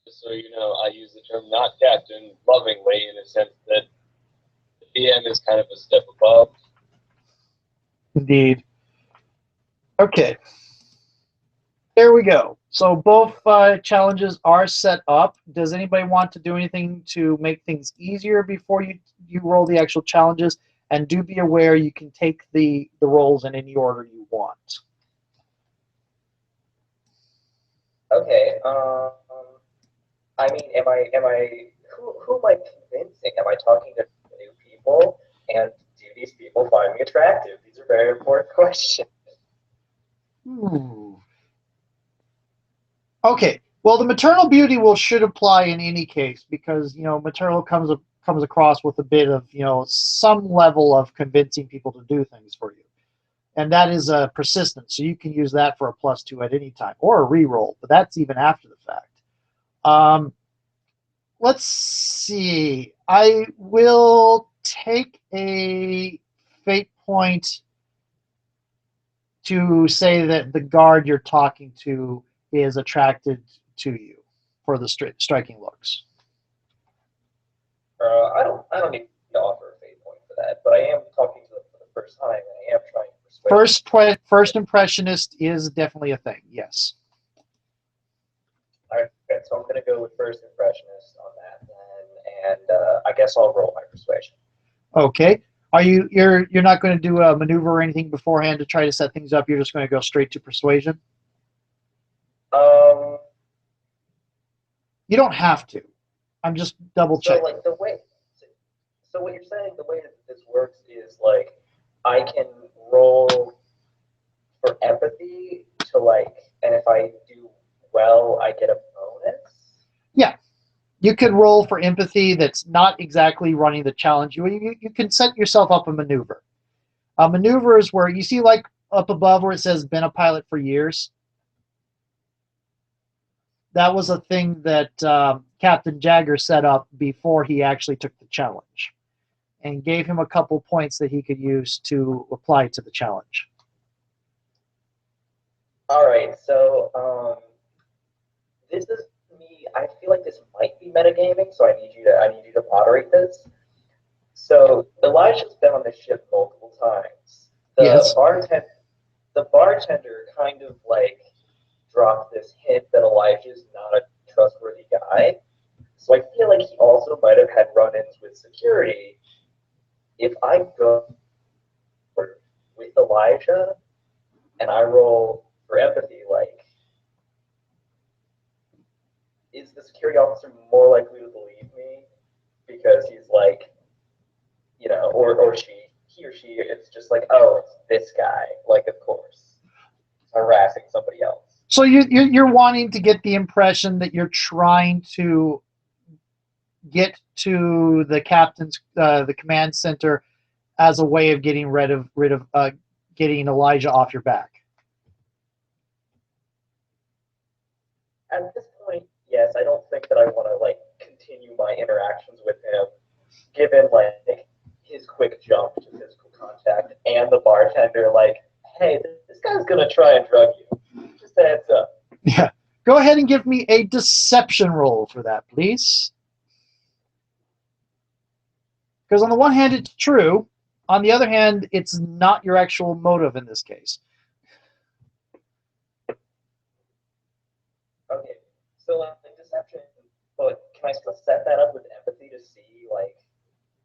Just so you know, I use the term not Captain lovingly in the sense that the PM is kind of a step above. Indeed. Okay. There we go. So both challenges are set up. Does anybody want to do anything to make things easier before you roll the actual challenges? And do be aware you can take the rolls in any order you want. Okay. I mean, who am I convincing? Am I talking to new people? And do these people find me attractive? These are very important questions. Okay. Well, the maternal beauty should apply in any case because maternal comes across with a bit of some level of convincing people to do things for you, and that is a persistence. So you can use that for a +2 at any time or a reroll, but that's even after the fact. Let's see. I will take a fate point to say that the guard you're talking to is attracted to you for the striking looks. I don't need to offer a fate point for that, but I am talking to them for the first time, and I am trying to persuade. First impressionist is definitely a thing. Yes. All right, so I'm going to go with first impressionist on that, and I guess I'll roll my persuasion. Okay. You're not going to do a maneuver or anything beforehand to try to set things up? You're just going to go straight to persuasion? You don't have to. I'm just double checking. So like so what you're saying, the way that this works is like I can roll for empathy to and if I do well, I get a bonus. Yeah. You could roll for empathy that's not exactly running the challenge. You can set yourself up a maneuver. A maneuver is where you see like up above where it says been a pilot for years. That was a thing that Captain Jagger set up before he actually took the challenge and gave him a couple points that he could use to apply to the challenge. All right, so this is me. I feel like this might be metagaming, so I need you to moderate this. So Elijah's been on this ship multiple times. Yes. The bartender kind of dropped this hint that Elijah's not a trustworthy guy. So I feel like he also might have had run-ins with security if I go with Elijah and I roll for empathy, like, is the security officer more likely to believe me because he's like, you know, or he or she, it's just like, oh, it's this guy, like, of course, harassing somebody else. So you're wanting to get the impression that you're trying to get to the captain's the command center as a way of getting rid of getting Elijah off your back. At this point, yes, I don't think that I want to like continue my interactions with him, given like his quick jump to physical contact and the bartender like, hey, this guy's gonna try and drug you. Just a heads up. Yeah. Go ahead and give me a deception roll for that, please. Because on the one hand, it's true. On the other hand, it's not your actual motive in this case. Okay, so like deception, but can I still set that up with empathy to see like?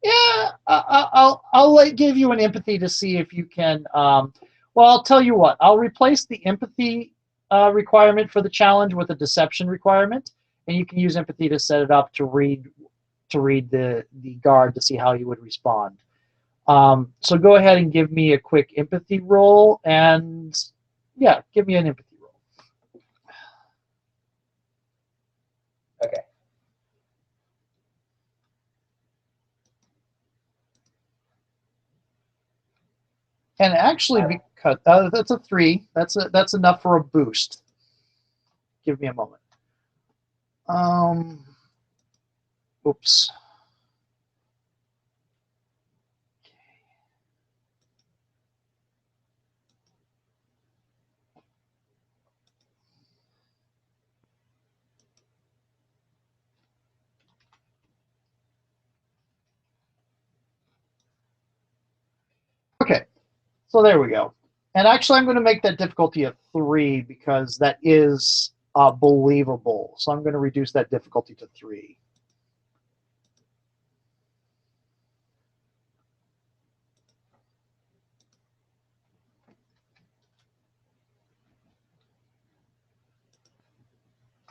Yeah, I'll give you an empathy to see if you can. Well, I'll tell you what. I'll replace the empathy requirement for the challenge with a deception requirement, and you can use empathy to set it up to read the guard to see how you would respond. So go ahead and give me a quick empathy roll, and yeah, give me an empathy roll. Okay. And actually, because that's a 3, that's enough for a boost. Give me a moment. Oops. Okay, so there we go. And actually, I'm going to make that difficulty a 3 because that is believable. So I'm going to reduce that difficulty to 3.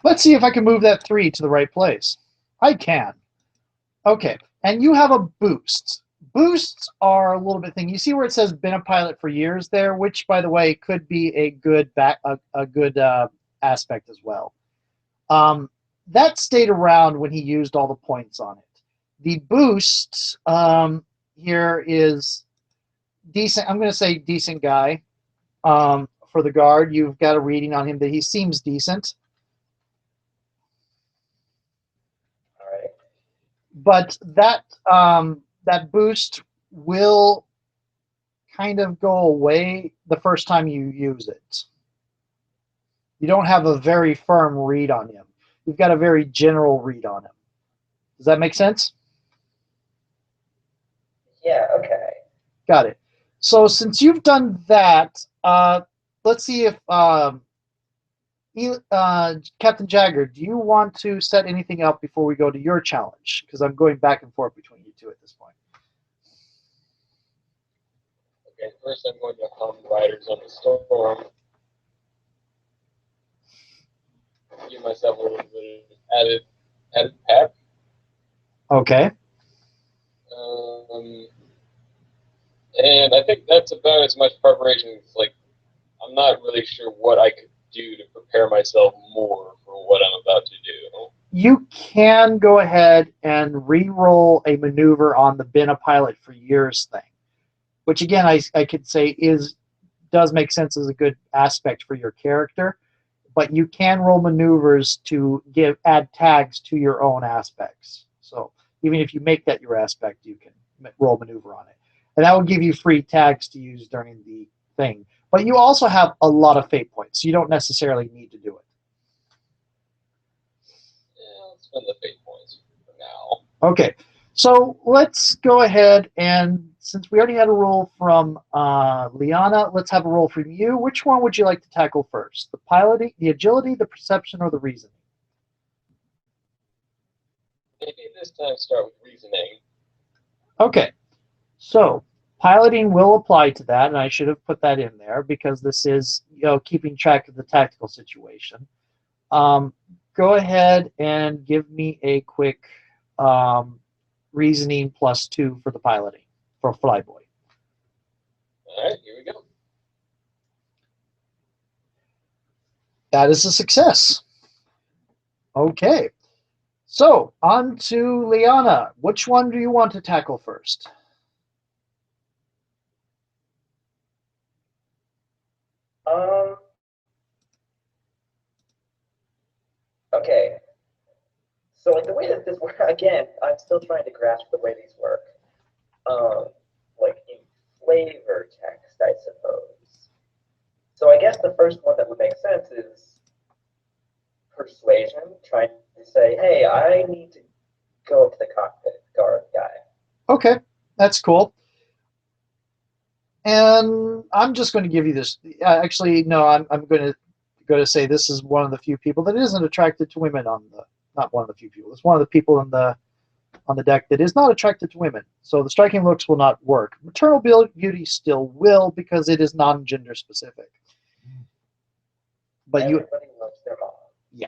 Let's see if I can move that 3 to the right place. I can. Okay, and you have a boost. Boosts are a little bit thing. You see where it says been a pilot for years there, which, by the way, could be a good aspect as well. That stayed around when he used all the points on it. The boost here is decent. I'm going to say decent guy for the guard. You've got a reading on him that he seems decent. All right. But that boost will kind of go away the first time you use it. You don't have a very firm read on him. You've got a very general read on him. Does that make sense? Yeah, okay. Got it. So since you've done that, let's see if Captain Jagger, do you want to set anything up before we go to your challenge? Because I'm going back and forth between you two at this point. Okay, first I'm going to hum Riders on the Storm. Give myself a little bit of added pep. Okay. And I think that's about as much preparation as, like, I'm not really sure what I could do to prepare myself more for what I'm about to do. You can go ahead and re-roll a maneuver on the been a pilot for years thing, which again I could say does make sense as a good aspect for your character, but you can roll maneuvers to add tags to your own aspects. So even if you make that your aspect, you can roll maneuver on it, and that will give you free tags to use during the thing. But you also have a lot of fate points, so you don't necessarily need to do it. Yeah, let's spend the fate points for now. Okay, so let's go ahead and, since we already had a roll from Liana, let's have a roll from you. Which one would you like to tackle first? The piloting, the agility, the perception, or the reasoning? Maybe this time start with reasoning. Okay, So piloting will apply to that, and I should have put that in there because this is, keeping track of the tactical situation. Go ahead and give me a quick reasoning +2 for the piloting for Flyboy. All right, here we go. That is a success. Okay. So on to Liana. Which one do you want to tackle first? Okay. So like the way that this works, again, I'm still trying to grasp the way these work. Like in flavor text, I suppose. So I guess the first one that would make sense is persuasion, trying to say, hey, I need to go up to the cockpit guard guy. Okay, that's cool. And I'm just going to give you this. Actually, no, I'm going to say this is one of the few people that isn't attracted to women on the. Not one of the few people. It's one of the people on the deck that is not attracted to women. So the striking looks will not work. Maternal beauty still will because it is non-gender specific. But everybody loves their mom. Yeah.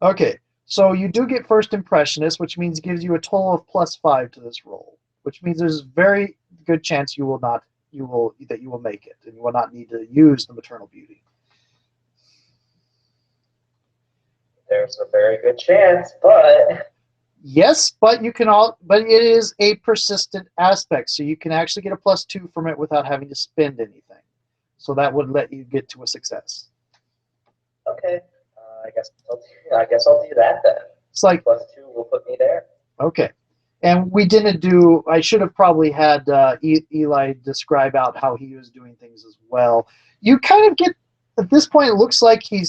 Okay, so you do get first impressionist, which means it gives you a total of +5 to this roll, which means there's a very good chance you will make it, and you will not need to use the maternal beauty. There's a very good chance, but yes, but it is a persistent aspect, so you can actually get a +2 from it without having to spend anything. So that would let you get to a success. Okay, I guess I'll do that then. It's like +2 will put me there. Okay. And we didn't do, I should have probably had Eli describe out how he was doing things as well. You kind of get, at this point, it looks like he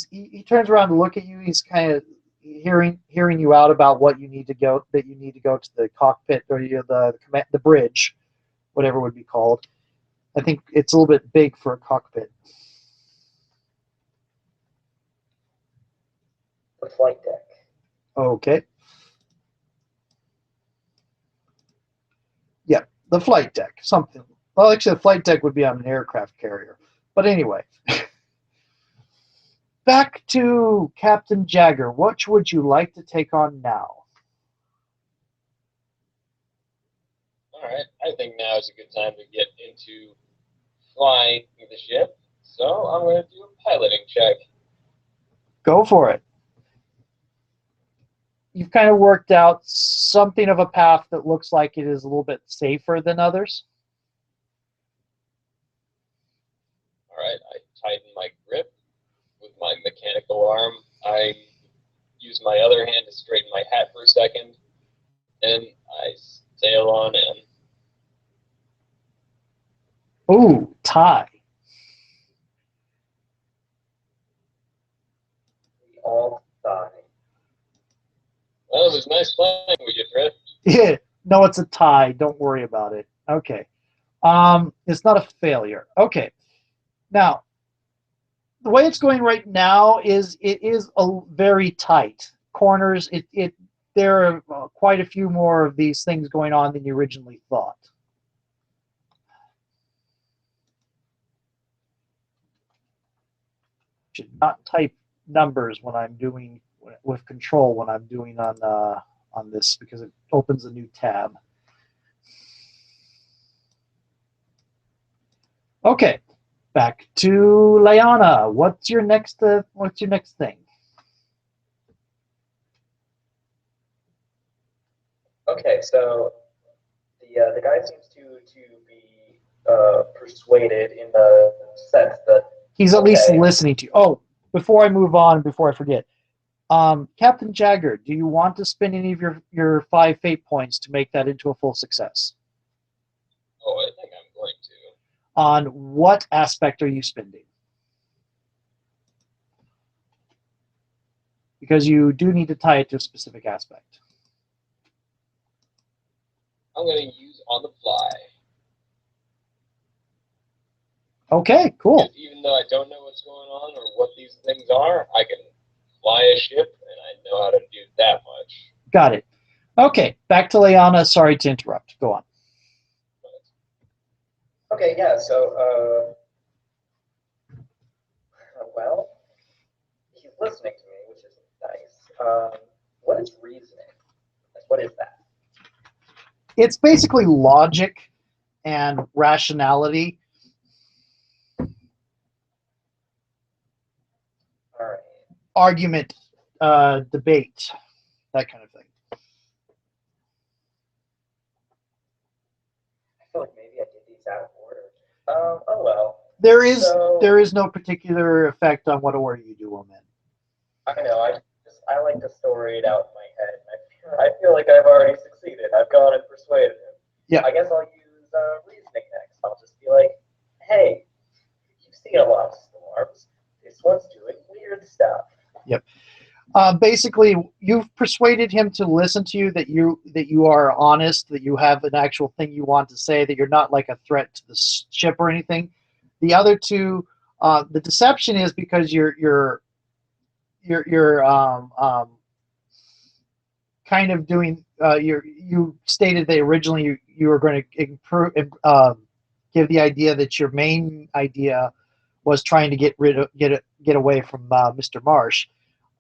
turns around to look at you. He's kind of hearing you out about what you need to go, that you need to go to the cockpit or the bridge, whatever it would be called. I think it's a little bit big for a cockpit. The flight deck. Okay. Yeah, the flight deck, something. Well, actually, the flight deck would be on an aircraft carrier. But anyway, back to Captain Jagger. What would you like to take on now? All right, I think now is a good time to get into flying the ship. So I'm going to do a piloting check. Go for it. You've kind of worked out something of a path that looks like it is a little bit safer than others. All right, I tighten my grip with my mechanical arm. I use my other hand to straighten my hat for a second, and I sail on in. Ooh, tie. We all die. Well, it was nice playing with you, Fred. Yeah, no, it's a tie. Don't worry about it. Okay. It's not a failure. Okay. Now, the way it's going right now is it is very tight. Corners, there are quite a few more of these things going on than you originally thought. Should not type numbers when I'm doing with control when I'm doing on this because it opens a new tab. Okay, back to Liana. What's your next thing? Okay, so the guy seems to be persuaded in the sense that he's at least listening to you. Oh, before I move on, before I forget, Captain Jagger, do you want to spend any of your 5 fate points to make that into a full success? Oh, I think I'm going to. On what aspect are you spending? Because you do need to tie it to a specific aspect. I'm going to use on the fly. Okay, cool. Because even though I don't know what's going on or what these things are, I can fly a ship, and I know how to do that much. Got it. Okay, back to Leanna. Sorry to interrupt. Go on. Okay, yeah. So, well, he's listening to me, which is nice. What is reasoning? What is that? It's basically logic and rationality. All right. Argument, debate, that kind of thing. I feel like maybe I did these out of order. Oh well. There is So, there is no particular effect on what order you do them in. I know. I like to story it out in my head. I feel like I've already succeeded. I've gone and persuaded him. Yeah. I guess I'll use reasoning next. I'll just be like, hey, you've seen a lot of storms. This one's doing weird stuff. Yep. Basically, you've persuaded him to listen to you, that you are honest, that you have an actual thing you want to say, that you're not like a threat to the ship or anything. The other two, the deception is because you're kind of doing. You stated that originally you were going to improve, give the idea that your main idea was trying to get away from Mr. Marsh.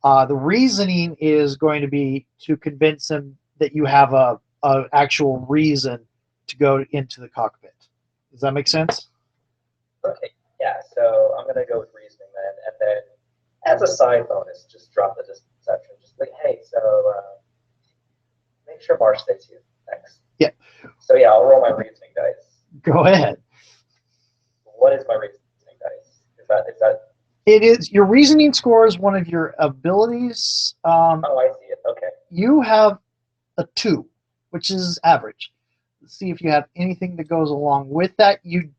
The reasoning is going to be to convince him that you have a actual reason to go into the cockpit. Does that make sense? Okay, yeah, so I'm going to go with reasoning then. And then, as a side bonus, just drop the deception. Just like, hey, so make sure Marsh stays here. Thanks. Yeah. So, yeah, I'll roll my reasoning dice. Go ahead. What is my reasoning dice? Is that It is your reasoning score is one of your abilities. Oh, I see it. Okay. You have a 2, which is average. Let's see if you have anything that goes along with that. You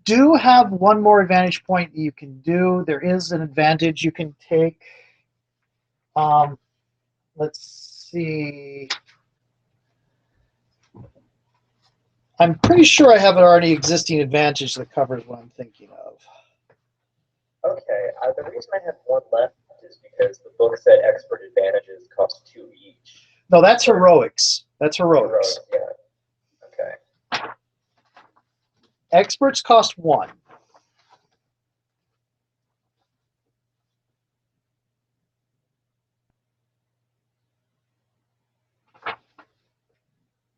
do have one more advantage point you can do. There is an advantage you can take. Let's see. I'm pretty sure I have an already existing advantage that covers what I'm thinking of. Okay. The reason I have one left is because the book said expert advantages cost 2 each. No, that's heroics. That's heroics. Yeah. Okay. Experts cost 1.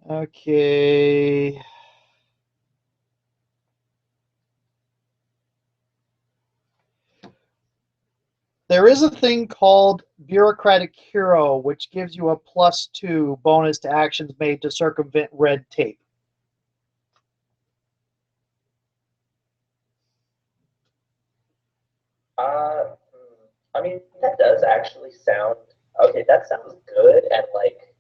Okay. There is a thing called Bureaucratic Hero, which gives you a +2 bonus to actions made to circumvent red tape. I mean, that does actually sound okay. That sounds good and like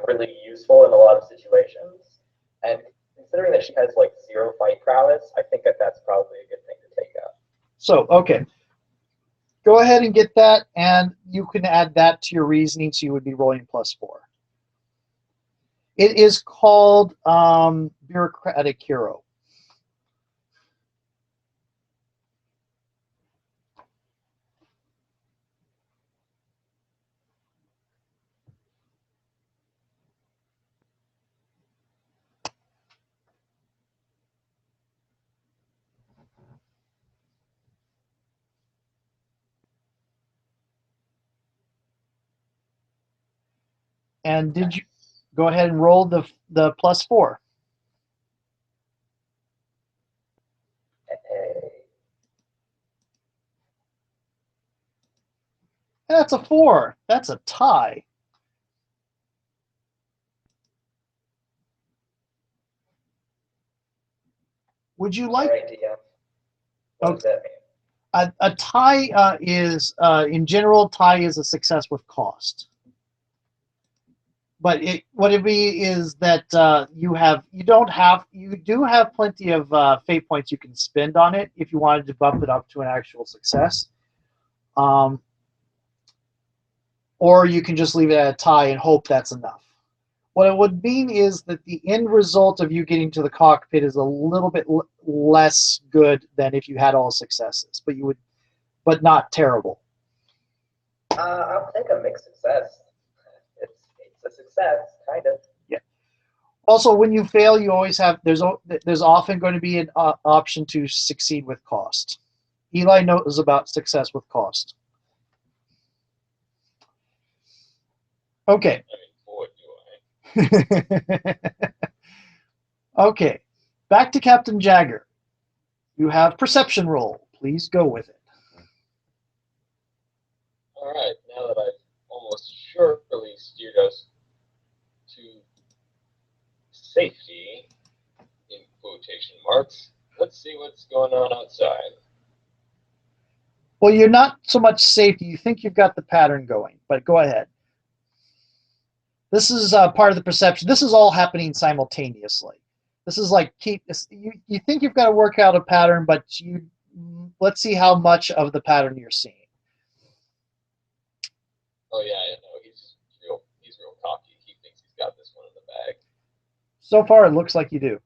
really useful in a lot of situations. And considering that she has like 0 fight prowess, I think that that's probably a good thing to take up. So, okay. Go ahead and get that, and you can add that to your reasoning, so you would be rolling +4. It is called Bureaucratic Hero. And did you go ahead and roll the +4? That's a 4. That's a tie. Would you like? All right, DM. What does that mean? A tie is, in general, tie is a success with cost. But what it be is that you do have plenty of fate points you can spend on it if you wanted to bump it up to an actual success. Or you can just leave it at a tie and hope that's enough. What it would mean is that the end result of you getting to the cockpit is a little bit less good than if you had all successes, but not terrible. I'll take a mixed success. It's a success, kind of. Yeah. Also, when you fail, you always have there's often going to be an option to succeed with cost. Eli knows about success with cost. Okay. I mean, boy, do I. Okay. Back to Captain Jagger. You have perception roll. Please go with it. All right, now that I've almost surely steered us to safety, in quotation marks, let's see what's going on outside. Well, you're not so much safety. You think you've got the pattern going, but go ahead. This is part of the perception. This is all happening simultaneously. This is like you think you've got to work out a pattern, but let's see how much of the pattern you're seeing. Oh yeah, I know. He's real cocky. He thinks he's got this one in the bag. So far, it looks like you do.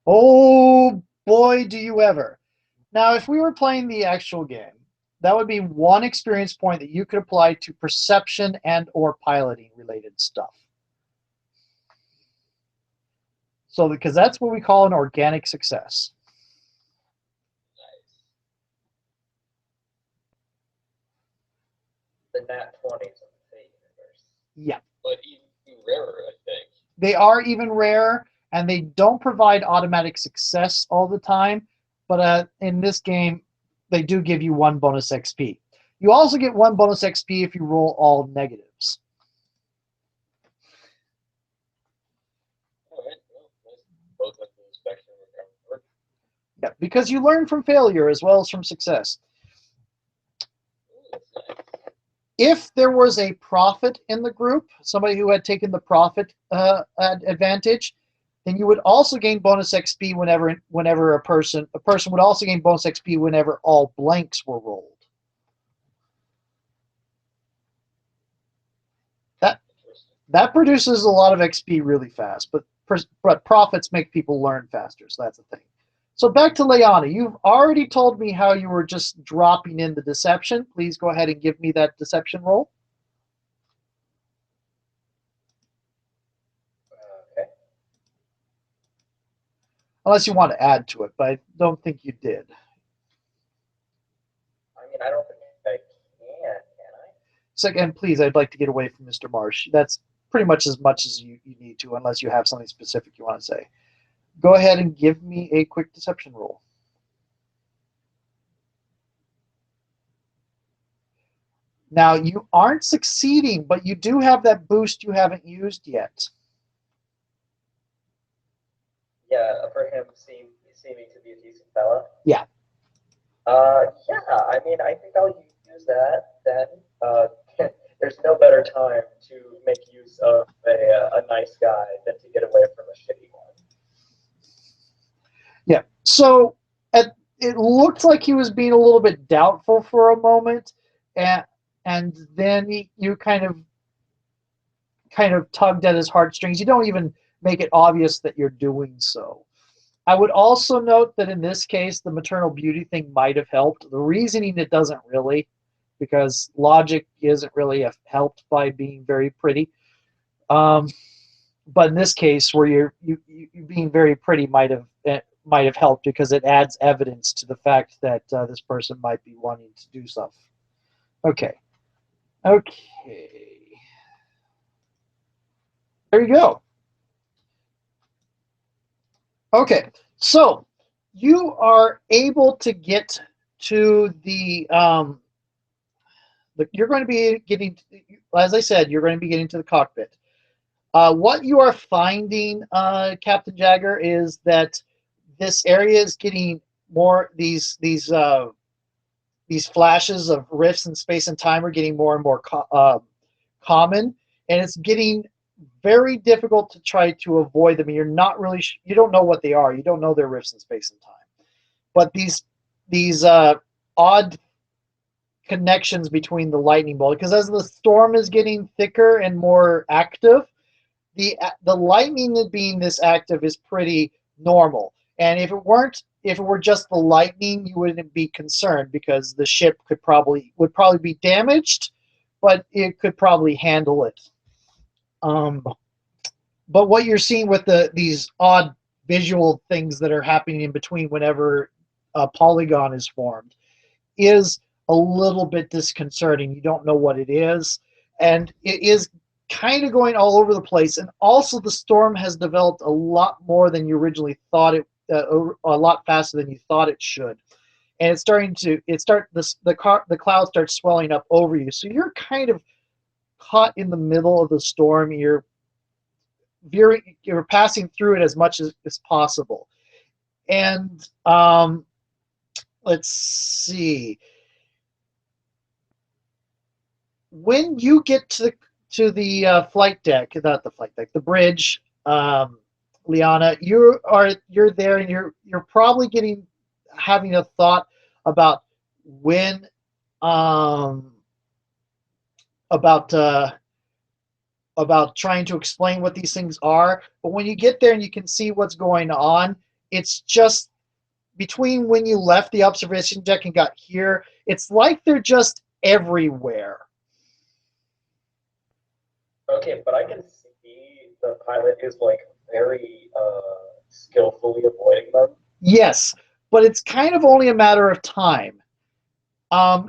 Oh boy, do you ever. Now, if we were playing the actual game, that would be one experience point that you could apply to perception and or piloting related stuff. So, because that's what we call an organic success. Nice. The nat 20s of the Fate universe. Yeah. But even rarer, I think. They are even rare, and they don't provide automatic success all the time. But in this game, they do give you 1 bonus XP. You also get 1 bonus XP if you roll all negatives. All right, well, both of the inspection recovered. Yeah, because you learn from failure as well as from success. Ooh, that's nice. If there was a prophet in the group, somebody who had taken the prophet advantage, then you would also gain bonus XP whenever a person would also gain bonus XP whenever all blanks were rolled. That produces a lot of XP really fast, but prophets make people learn faster, so that's the thing. So back to Leanna. You've already told me how you were just dropping in the deception. Please go ahead and give me that deception roll. Okay. Unless you want to add to it, but I don't think you did. I mean, I don't think I can I? So, and please, I'd like to get away from Mr. Marsh. That's pretty much as you need to, unless you have something specific you want to say. Go ahead and give me a quick deception roll. Now, you aren't succeeding, but you do have that boost you haven't used yet. Yeah, for him seeming to be a decent fella. Yeah. Yeah, I mean, I think I'll use that then. There's no better time to make use of a nice guy than to get away from a shitty one. Yeah. So it looked like he was being a little bit doubtful for a moment, and then you kind of tugged at his heartstrings. You don't even make it obvious that you're doing so. I would also note that in this case, the maternal beauty thing might have helped. The reasoning, it doesn't really, because logic isn't really helped by being very pretty. But in this case, where you being very pretty might have helped, because it adds evidence to the fact that this person might be wanting to do stuff. Okay. There you go. Okay, so you are able to get to you're going to be getting, as I said, you're going to be getting to the cockpit. What you are finding, Captain Jagger, is that this area is getting more these flashes of rifts in space and time are getting more and more common, and it's getting very difficult to try to avoid them. You're not really you don't know what they are. You don't know they're rifts in space and time, but these odd connections between the lightning bolt, because as the storm is getting thicker and more active, the lightning being this active is pretty normal. And if it were just the lightning, you wouldn't be concerned because the ship would probably be damaged, but it could probably handle it. But what you're seeing with these odd visual things that are happening in between whenever a polygon is formed is a little bit disconcerting. You don't know what it is, and it is kind of going all over the place. And also, the storm has developed a lot more than you originally thought it, a lot faster than you thought it should. And it's starting to the cloud starts swelling up over you. So you're kind of caught in the middle of the storm. You're passing through it as much as possible. And let's see. When you get to the flight deck, not the flight deck, the bridge, Liana, you're there, and you're probably having a thought about when about trying to explain what these things are. But when you get there and you can see what's going on, it's just between when you left the observation deck and got here, it's like they're just everywhere. Okay, but I can see the pilot is like very skillfully avoiding them. Yes, but it's kind of only a matter of time.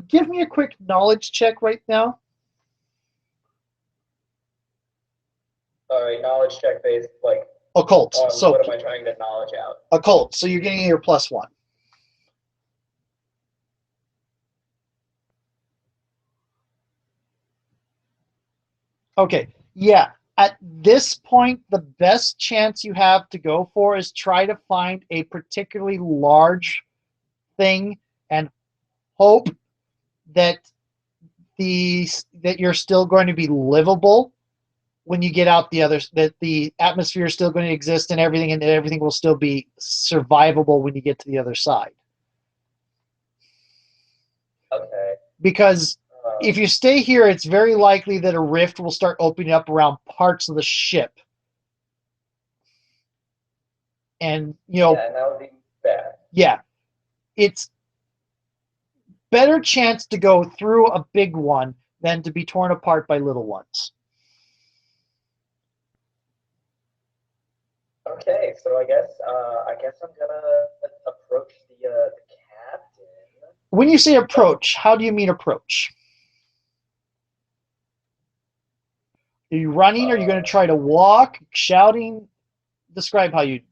Give me a quick knowledge check right now. All right, knowledge check based like Occult. So what am I trying to knowledge out? Occult. So you're getting your +1. Okay. Yeah. At this point, the best chance you have to go for is try to find a particularly large thing and hope that you're still going to be livable when you get out the others, that the atmosphere is still going to exist and everything will still be survivable when you get to the other side. Okay. Because if you stay here, it's very likely that a rift will start opening up around parts of the ship. And, yeah, that would be bad. Yeah. It's better chance to go through a big one than to be torn apart by little ones. Okay, so I guess I'm gonna approach the captain. When you say approach, how do you mean approach? Are you running? Are you going to try to walk? Shouting? Describe how you do.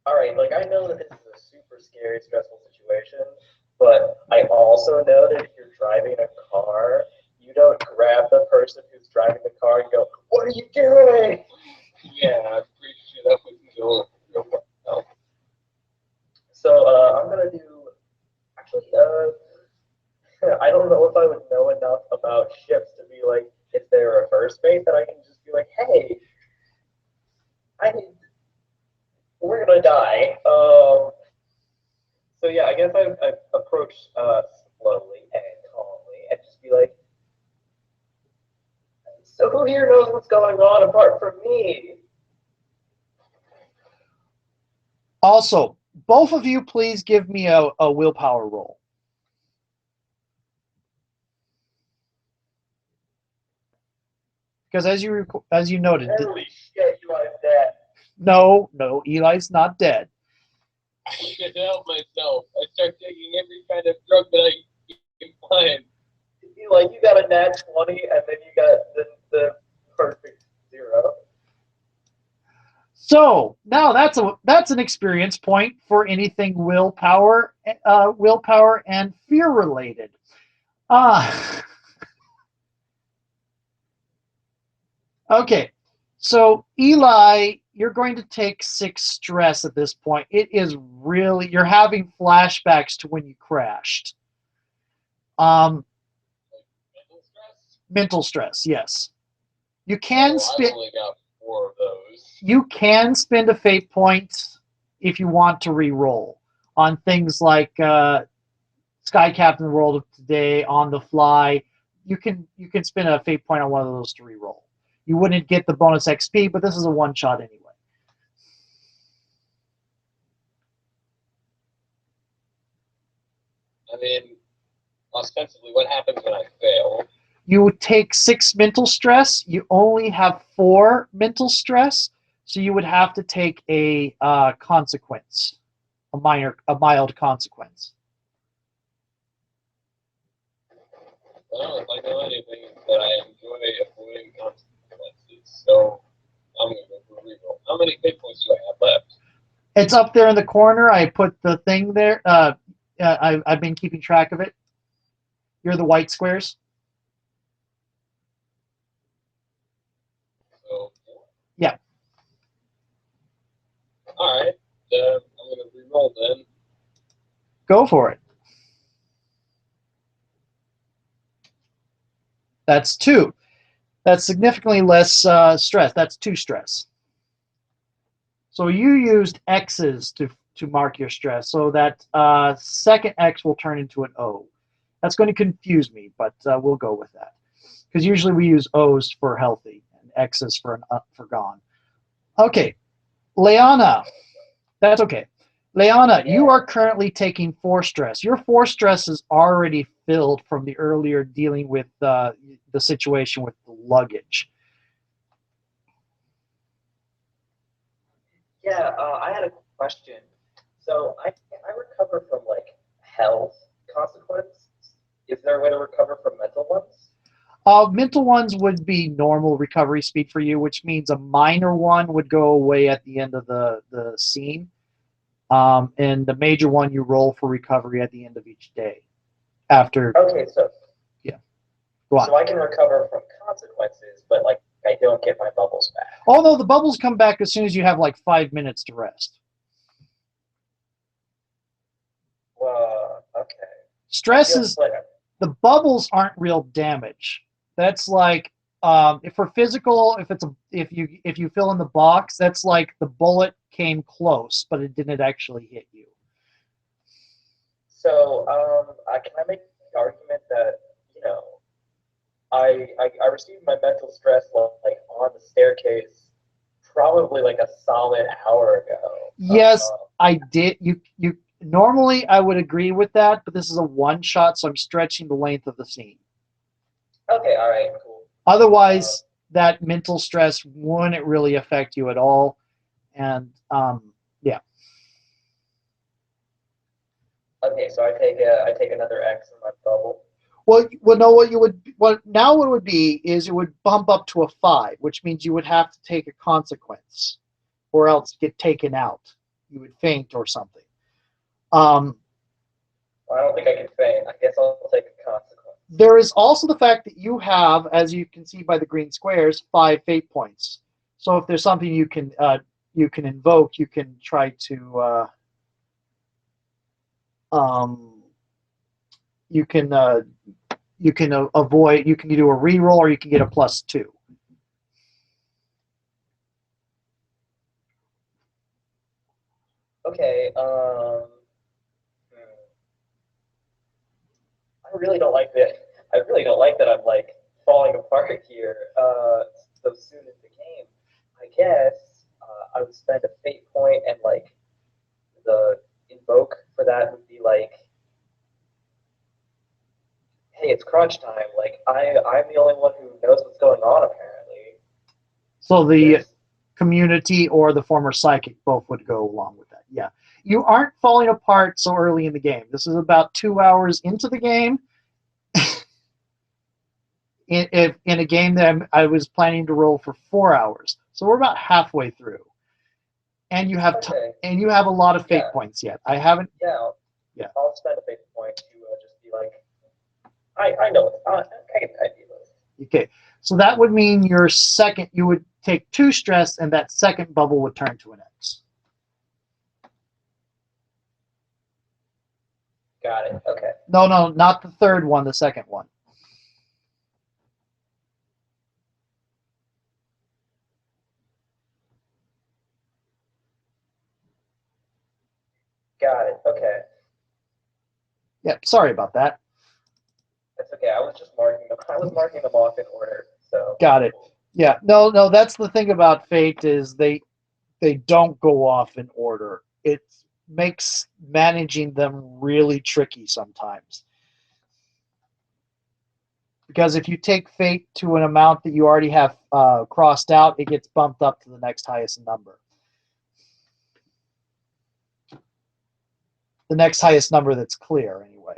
All right, like I know that this is a super scary, stressful situation, but I also know that if you're driving a car, you don't grab the person who's driving the car and go, "What are you doing?" Yeah, I'm pretty sure that would go real well. So I'm gonna do. Actually, I don't know if I would know enough about ships to be like, if they're a reverse bait, that I can just be like, "Hey, we're gonna die." So yeah, I guess I approach slowly and calmly and just be like, "So who here knows what's going on apart from me?" Also, both of you, please give me a willpower roll. Because as you noted, Holy shit, you are dead. No, Eli's not dead. I can't help myself. I start taking every kind of drug that I can find. Like, you got a nat 20 and then you got the perfect 0. So now that's an experience point for anything willpower and fear related. Okay, so Eli, you're going to take 6 stress at this point. It is really, you're having flashbacks to when you crashed. Mental stress? Mental stress, yes. You can I've only got 4 of those. You can spend a fate point if you want to re-roll on things like Sky Captain World of Today, On the Fly. You can spend a fate point on one of those to re-roll. You wouldn't get the bonus XP, but this is a one-shot anyway. I mean, ostensibly, what happens when I fail? You would take 6 mental stress. You only have 4 mental stress, so you would have to take a consequence, a mild consequence. Well, if I know anything, it's that I enjoy avoiding consequences. So I'm going to go for a reroll. How many hit points do I have left? It's up there in the corner. I put the thing there. I've been keeping track of it. You're the white squares. So, Yeah. All right. I'm going to reroll then. Go for it. That's 2. That's significantly less stress. That's 2 stress. So you used X's to mark your stress. So that second X will turn into an O. That's going to confuse me, but we'll go with that. Because usually we use O's for healthy and X's for gone. Okay, Leanna. That's okay. Leanna, you are currently taking 4 stress. Your 4 stress is already filled from the earlier dealing with the situation with the luggage. Yeah, I had a question. So I recover from like health consequence. Is there a way to recover from mental ones? Mental ones would be normal recovery speed for you, which means a minor one would go away at the end of the scene. And the major one you roll for recovery at the end of each day. After. Okay, so yeah, go on. So I can recover from consequences, but like I don't get my bubbles back. Oh no, the bubbles come back as soon as you have like 5 minutes to rest. Okay. Stress is the bubbles aren't real damage. That's like if for physical, if you fill in the box, that's like the bullet came close, but it didn't actually hit you. So can I make the argument that I received my mental stress like on the staircase probably like a solid hour ago. Yes, I did. You normally I would agree with that, but this is a one shot, so I'm stretching the length of the scene. Okay, all right, cool. Otherwise, that mental stress wouldn't really affect you at all, and yeah. Okay, so I take another X in my bubble. Well, no. What it would be is it would bump up to a 5, which means you would have to take a consequence, or else get taken out. You would faint or something. Well, I don't think I can faint. I guess I'll take a consequence. There is also the fact that you have, as you can see by the green squares, 5 fate points. So if there's something you can invoke, you can try to you can avoid. You can do a reroll, or you can get a +2. Okay. I really don't like that. I really don't like that I'm like falling apart here so soon in the game. I guess I would spend a fate point, and like the invoke for that would be like, hey, it's crunch time. Like I'm the only one who knows what's going on apparently. So the community or the former psychic both would go along with that. Yeah. You aren't falling apart so early in the game. This is about 2 hours into the game. in a game that I was planning to roll for 4 hours. So we're about halfway through. And you have and you have a lot of fate points yet. I haven't. Yeah. I'll spend a fate point to just be like, I know. I can do this. Okay. So that would mean your second, you would take 2 stress, and that second bubble would turn to an X. Got it. Okay. No, not the third one, the second one. Got it. Okay. Yeah, sorry about that. That's okay. I was just marking them. I was marking them off in order. So. Got it. Yeah, no, that's the thing about fate is they don't go off in order. It makes managing them really tricky sometimes. Because if you take fate to an amount that you already have crossed out, it gets bumped up to the next highest number. The next highest number that's clear, anyway.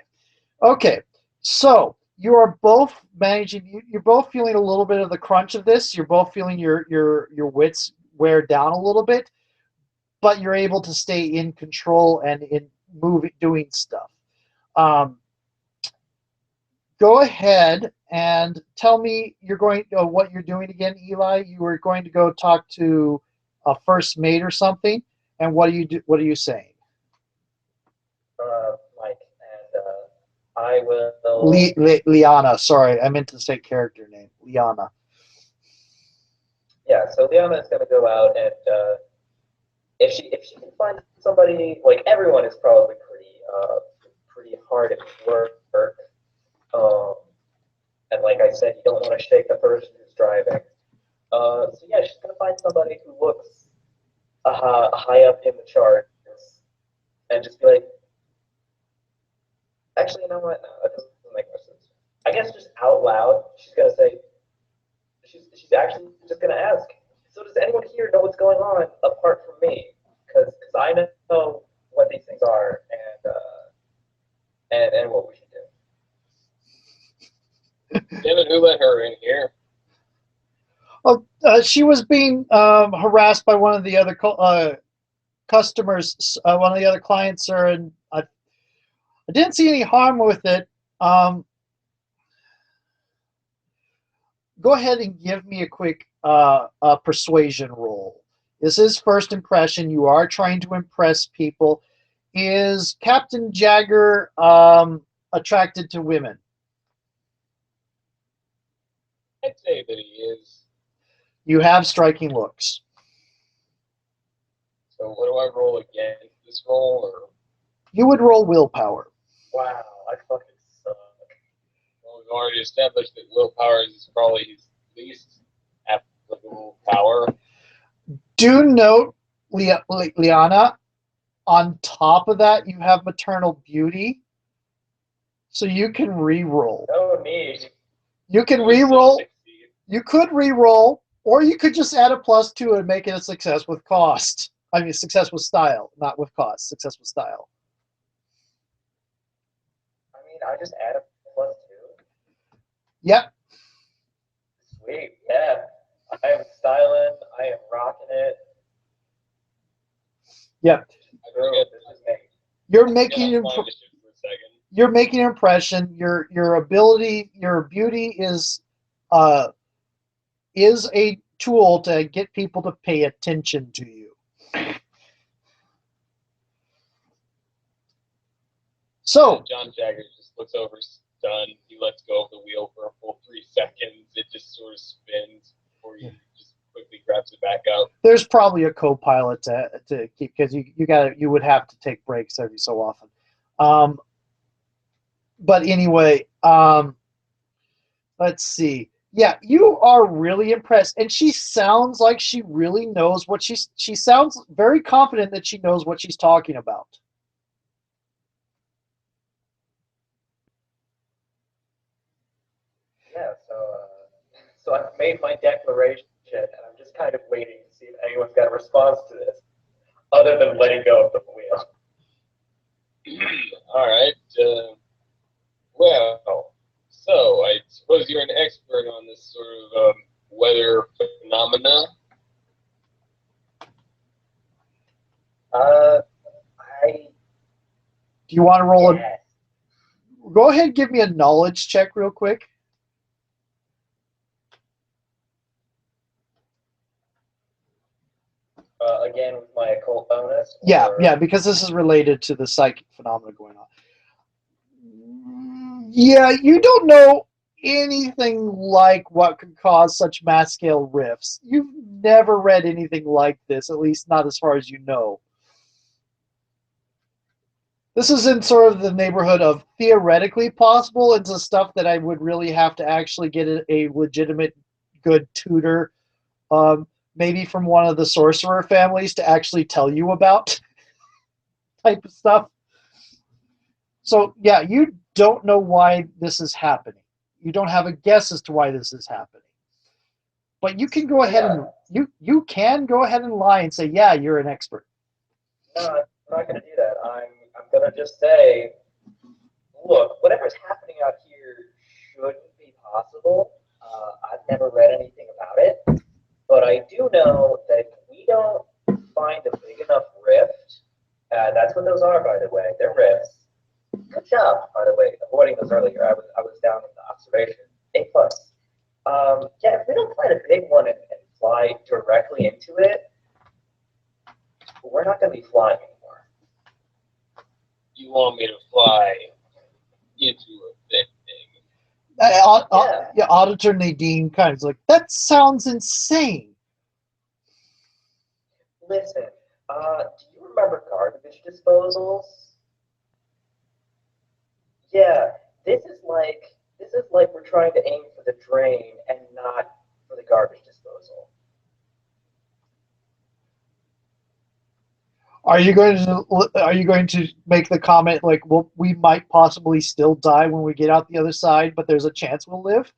Okay, so you are both managing. You're both feeling a little bit of the crunch of this. You're both feeling your wits wear down a little bit, but you're able to stay in control and in moving, doing stuff. Um, Go ahead and tell me you're going what you're doing again, Eli. You were going to go talk to a first mate or something, and what are you do? What are you saying? Mike, and I will. Liana. Sorry, I meant to say character name. Liana. Yeah, so Liana is going to go out and if she can find somebody, like everyone is probably pretty hard at work. Um, and like I said, you don't want to shake the person who's driving. So yeah, she's going to find somebody who looks high up in the charts and just be like, actually, you know what? No, that doesn't make much sense. I guess just out loud, she's going to say, she's actually just going to ask, so does anyone here know what's going on apart from me? Because I know what these things are and what we should do. Damn it, who let her in here? Oh, she was being harassed by one of the other customers, one of the other clients, sir, and I didn't see any harm with it. Go ahead and give me a quick persuasion roll. This is first impression. You are trying to impress people. Is Captain Jagger attracted to women? I'd say that he is. You have striking looks. So what do I roll against this roll? Or You would roll willpower. Wow, I fucking suck. well, we've already established that willpower is probably his least applicable power. Do note, Liana, on top of that, you have maternal beauty. So you can re-roll. No need. You can re-roll. You could re-roll, or you could just add a +2 and make it a success with cost. I mean, success with style, not with cost. Success with style. I mean, I just add a +2. Yep. Sweet, yeah. I am styling. I am rocking it. Yep. I forget This is me. You're making yeah, for a second. you're making an impression. Your ability, your beauty is a tool to get people to pay attention to you. So John Jagger just looks over stunned. He lets go of the wheel for a full 3 seconds. It just sort of spins before he just quickly grabs it back up. there's probably a co-pilot to keep, because you would have to take breaks every so often. But anyway, let's see. Yeah, you are really impressed, and she sounds like she really knows what she sounds very confident that she knows what she's talking about. Yeah, so I've made my declaration, and I'm just kind of waiting to see if anyone's got a response to this, other than letting go of the wheel. All right. Well, so I suppose you're an expert on this sort of weather phenomena. Do you want to roll Yeah. Go ahead and give me a knowledge check real quick. Again with my occult bonus. Yeah, because this is related to the psychic phenomena going on. Yeah, you don't know anything like what could cause such mass scale rifts. You've never read anything like this, at least not as far as you know. This is in sort of the neighborhood of theoretically possible into stuff that I would really have to actually get a legitimate good tutor, maybe from one of the sorcerer families to actually tell you about type of stuff. So yeah, you don't know why this is happening. You don't have a guess as to why this is happening. But you can go ahead and you can go ahead and lie and say, yeah, you're an expert. No, I'm not going to do that. I'm going to just say, look, whatever's happening out here shouldn't be possible. I've never read anything about it, but I do know that if we don't find a big enough rift, that's what those are, by the way. They're rifts. Good job, by the way, avoiding those earlier. I was down in the observation. A plus. Yeah, if we don't find a big one and fly directly into it, we're not going to be flying anymore. You want me to fly into a big thing? Yeah, Auditor Nadine kind of like, that sounds insane. Listen, do you remember garbage disposals? Yeah, this is like we're trying to aim for the drain and not for the garbage disposal. Are you going to make the comment like, well, we might possibly still die when we get out the other side, but there's a chance we'll live?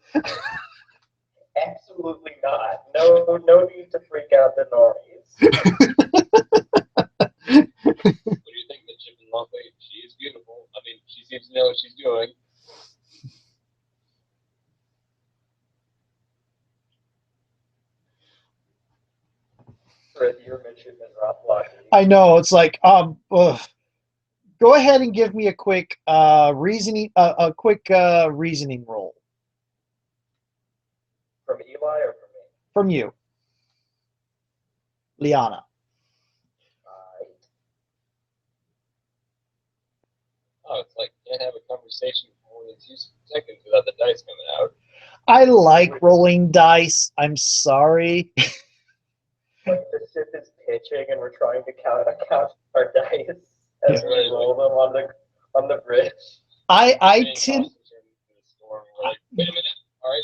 Absolutely not. No need to freak out the normies. What do you think, the Chip and Lumpy? She is beautiful. I mean, she seems to know what she's doing. Your midshipman Rothblock. I know, it's like, go ahead and give me a quick reasoning roll. From Eli or from me? From you, Liana. Oh, it's like can't have a conversation for more than 2 seconds without the dice coming out. I like rolling dice. I'm sorry. Like the ship is pitching and we're trying to count our dice as we roll them on the bridge. I tend. Like, wait a minute. All right.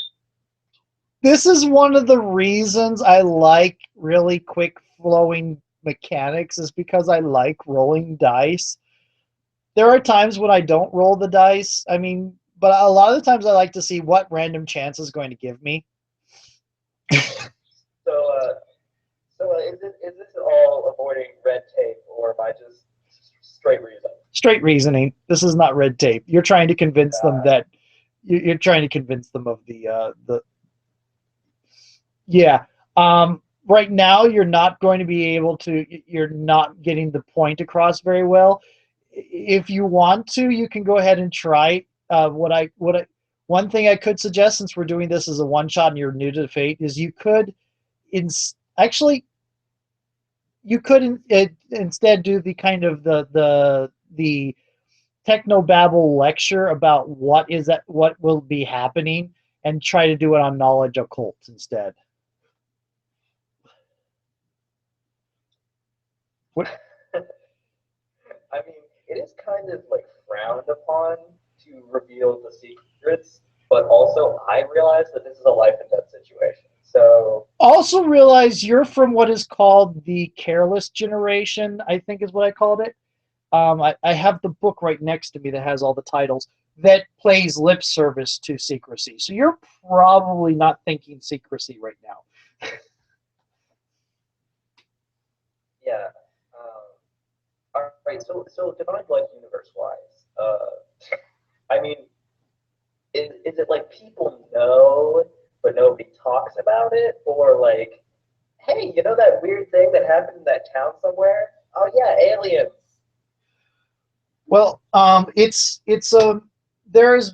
This is one of the reasons I like really quick flowing mechanics, is because I like rolling dice. There are times when I don't roll the dice. I mean, but a lot of the times I like to see what random chance is going to give me. So is this all avoiding red tape, or by just straight reason? Straight reasoning. This is not red tape. You're trying to convince them that you're trying to convince them of the. Yeah. Right now, you're not going to be able to. You're not getting the point across very well. If you want to, you can go ahead and try. One thing I could suggest, since we're doing this as a one shot and you're new to the Fate, is you could, instead do the kind of the technobabble lecture about what will be happening, and try to do it on knowledge occult instead. What? I mean, it is kind of like frowned upon to reveal the secrets, but also I realize that this is a life and death situation. So also realize you're from what is called the careless generation, I think is what I called it. I have the book right next to me that has all the titles, that plays lip service to secrecy. So you're probably not thinking secrecy right now. yeah. All right. So divine blood universe wise, I mean, is it like people know but nobody talks about it, or like, hey, you know that weird thing that happened in that town somewhere? Oh yeah, aliens. Well, there's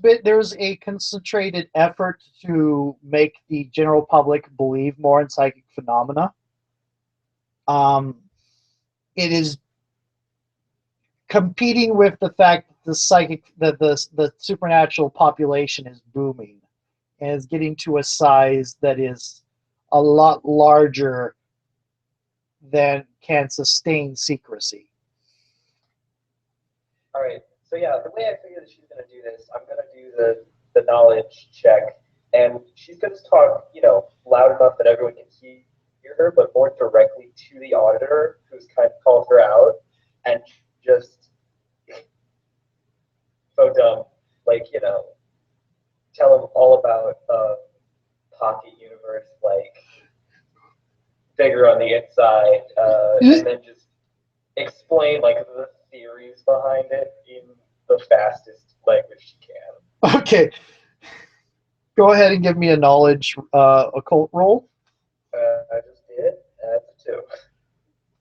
a concentrated effort to make the general public believe more in psychic phenomena. It is competing with the fact that the supernatural population is booming and is getting to a size that is a lot larger than can sustain secrecy. All right. So yeah, the way I figured that she's gonna do this, I'm gonna do the knowledge check and she's going to talk, loud enough that everyone can hear her, but more directly to the auditor, who's kind of called her out, and just so dumb, like, tell him all about Pocket Universe, like bigger on the inside, and then just explain like the theories behind it in the fastest language she can. Okay. Go ahead and give me a knowledge occult roll. I just did. That's a 2.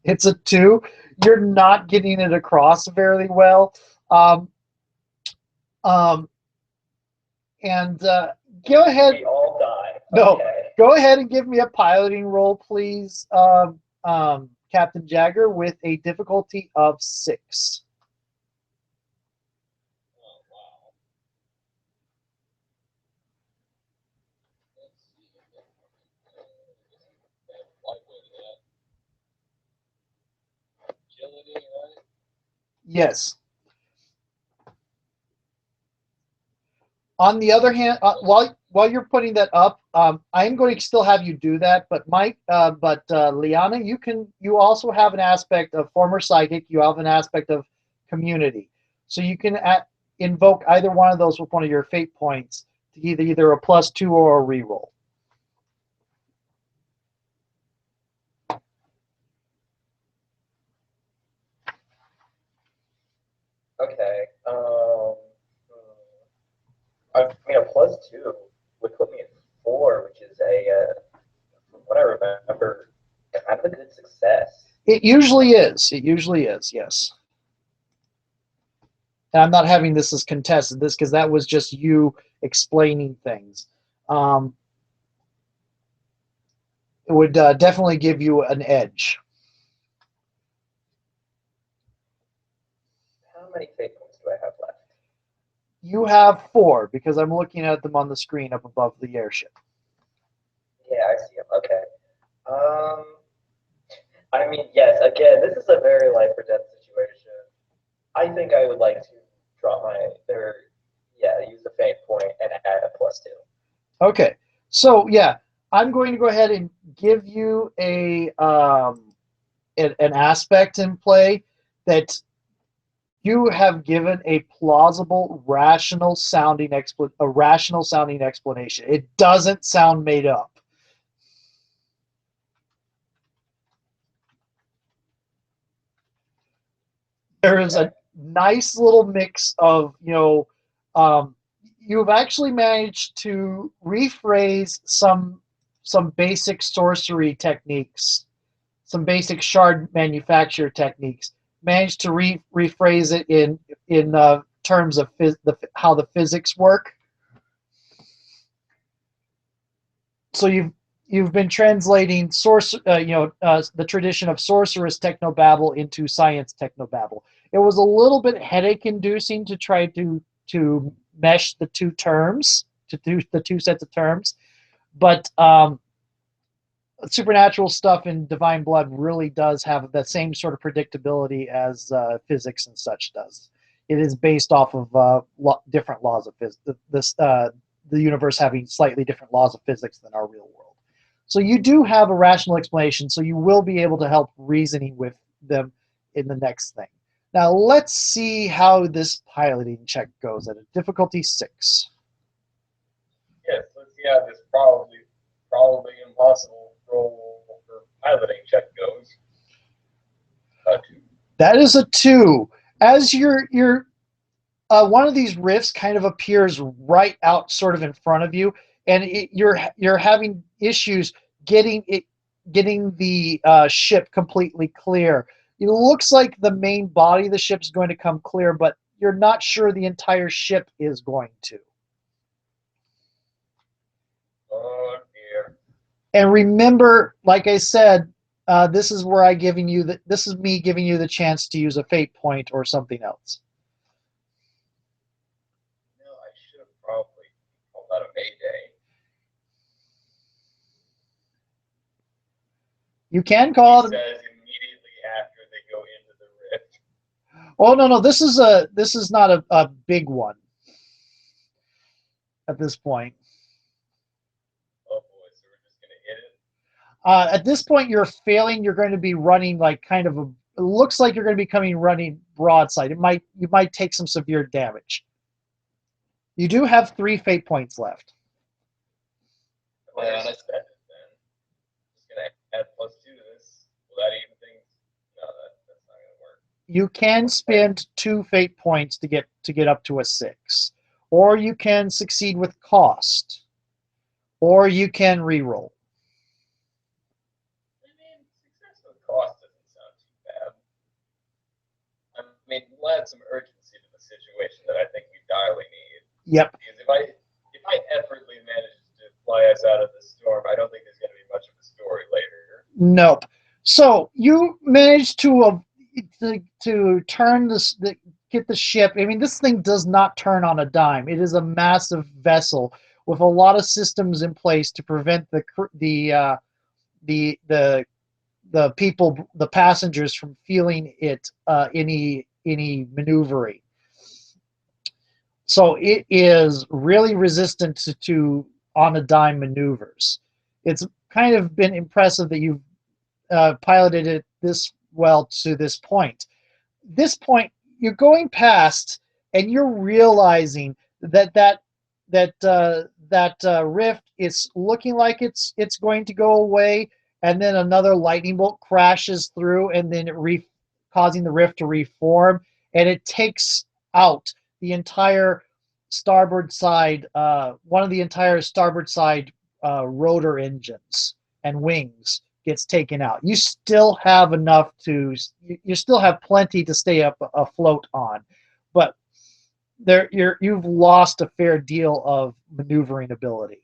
It's a 2. You're not getting it across very well. And go ahead. We all die. No, okay. Go ahead and give me a piloting roll, please, Captain Jagger, with a difficulty of 6. Oh, wow. Let's see. Lightweight of that. Agility, right? Yes. On the other hand, while you're putting that up, I'm going to still have you do that. But Liana, you also have an aspect of former psychic. You have an aspect of community, so you can invoke either one of those with one of your fate points to either a +2 or a reroll. Okay. I mean, a +2 would put me at 4, which is from what I remember, kind of a good success. It usually is. It usually is. Yes. And I'm not having this as contested because that was just you explaining things. It would definitely give you an edge. How many fate points do I have left? You have 4 because I'm looking at them on the screen up above the airship. Yeah, I see them. Okay. I mean, yes. Again, this is a very life or death situation. I think I would like to use the fate point and add a +2. Okay, so yeah, I'm going to go ahead and give you an aspect in play that you have given a plausible, rational sounding explanation. It doesn't sound made up. There is a nice little mix of, you've actually managed to rephrase some basic sorcery techniques, some basic shard manufacture techniques, managed to rephrase it in terms of how the physics work. So you've been translating the tradition of sorceress technobabble into science technobabble. It was a little bit headache inducing to try to mesh the two terms, to do the two sets of terms, but supernatural stuff in Divine Blood really does have the same sort of predictability as physics and such does. It is based off of different laws of physics. The universe having slightly different laws of physics than our real world. So you do have a rational explanation, so you will be able to help reasoning with them in the next thing. Now let's see how this piloting check goes at a difficulty 6. Yes, let's see how this probably impossible roll for piloting check goes. 2. That is a 2. As your one of these rifts kind of appears right out, sort of in front of you, and you're having issues getting the ship completely clear. It looks like the main body of the ship is going to come clear, but you're not sure the entire ship is going to. Oh dear. And remember, like I said, this is where this is me giving you the chance to use a fate point or something else. I should have probably called that a Mayday. You can call it. Says immediately after they go into the rift. Oh no, this is not a big one at this point. At this point, you're failing. You're going to be running like kind of a. It looks like you're going to be running broadside. You might take some severe damage. You do have 3 fate points left. Well, I spend it then. Just gonna add +2 to this. Will that even things? No, that's not gonna work. You can spend 2 fate points to get up to a 6, or you can succeed with cost, or you can reroll. I mean, success with cost doesn't sound too bad. I mean, we'll add some urgency to the situation that I think we direly need. Yep. Because if I effortlessly manage to fly us out of the storm, I don't think there's going to be much of a story later. Nope. So you managed to turn get the ship. I mean, this thing does not turn on a dime. It is a massive vessel with a lot of systems in place to prevent the people, the passengers, from feeling it any maneuvering. So it is really resistant to on a dime maneuvers. It's kind of been impressive that you've piloted it this well to this point. This point, you're going past, and you're realizing that rift is looking like it's going to go away, and then another lightning bolt crashes through, and then causing the rift to reform, and it takes out the entire starboard side, one of the entire starboard side rotor engines and wings gets taken out. You still have enough you still have plenty to stay up afloat on, but you've lost a fair deal of maneuvering ability.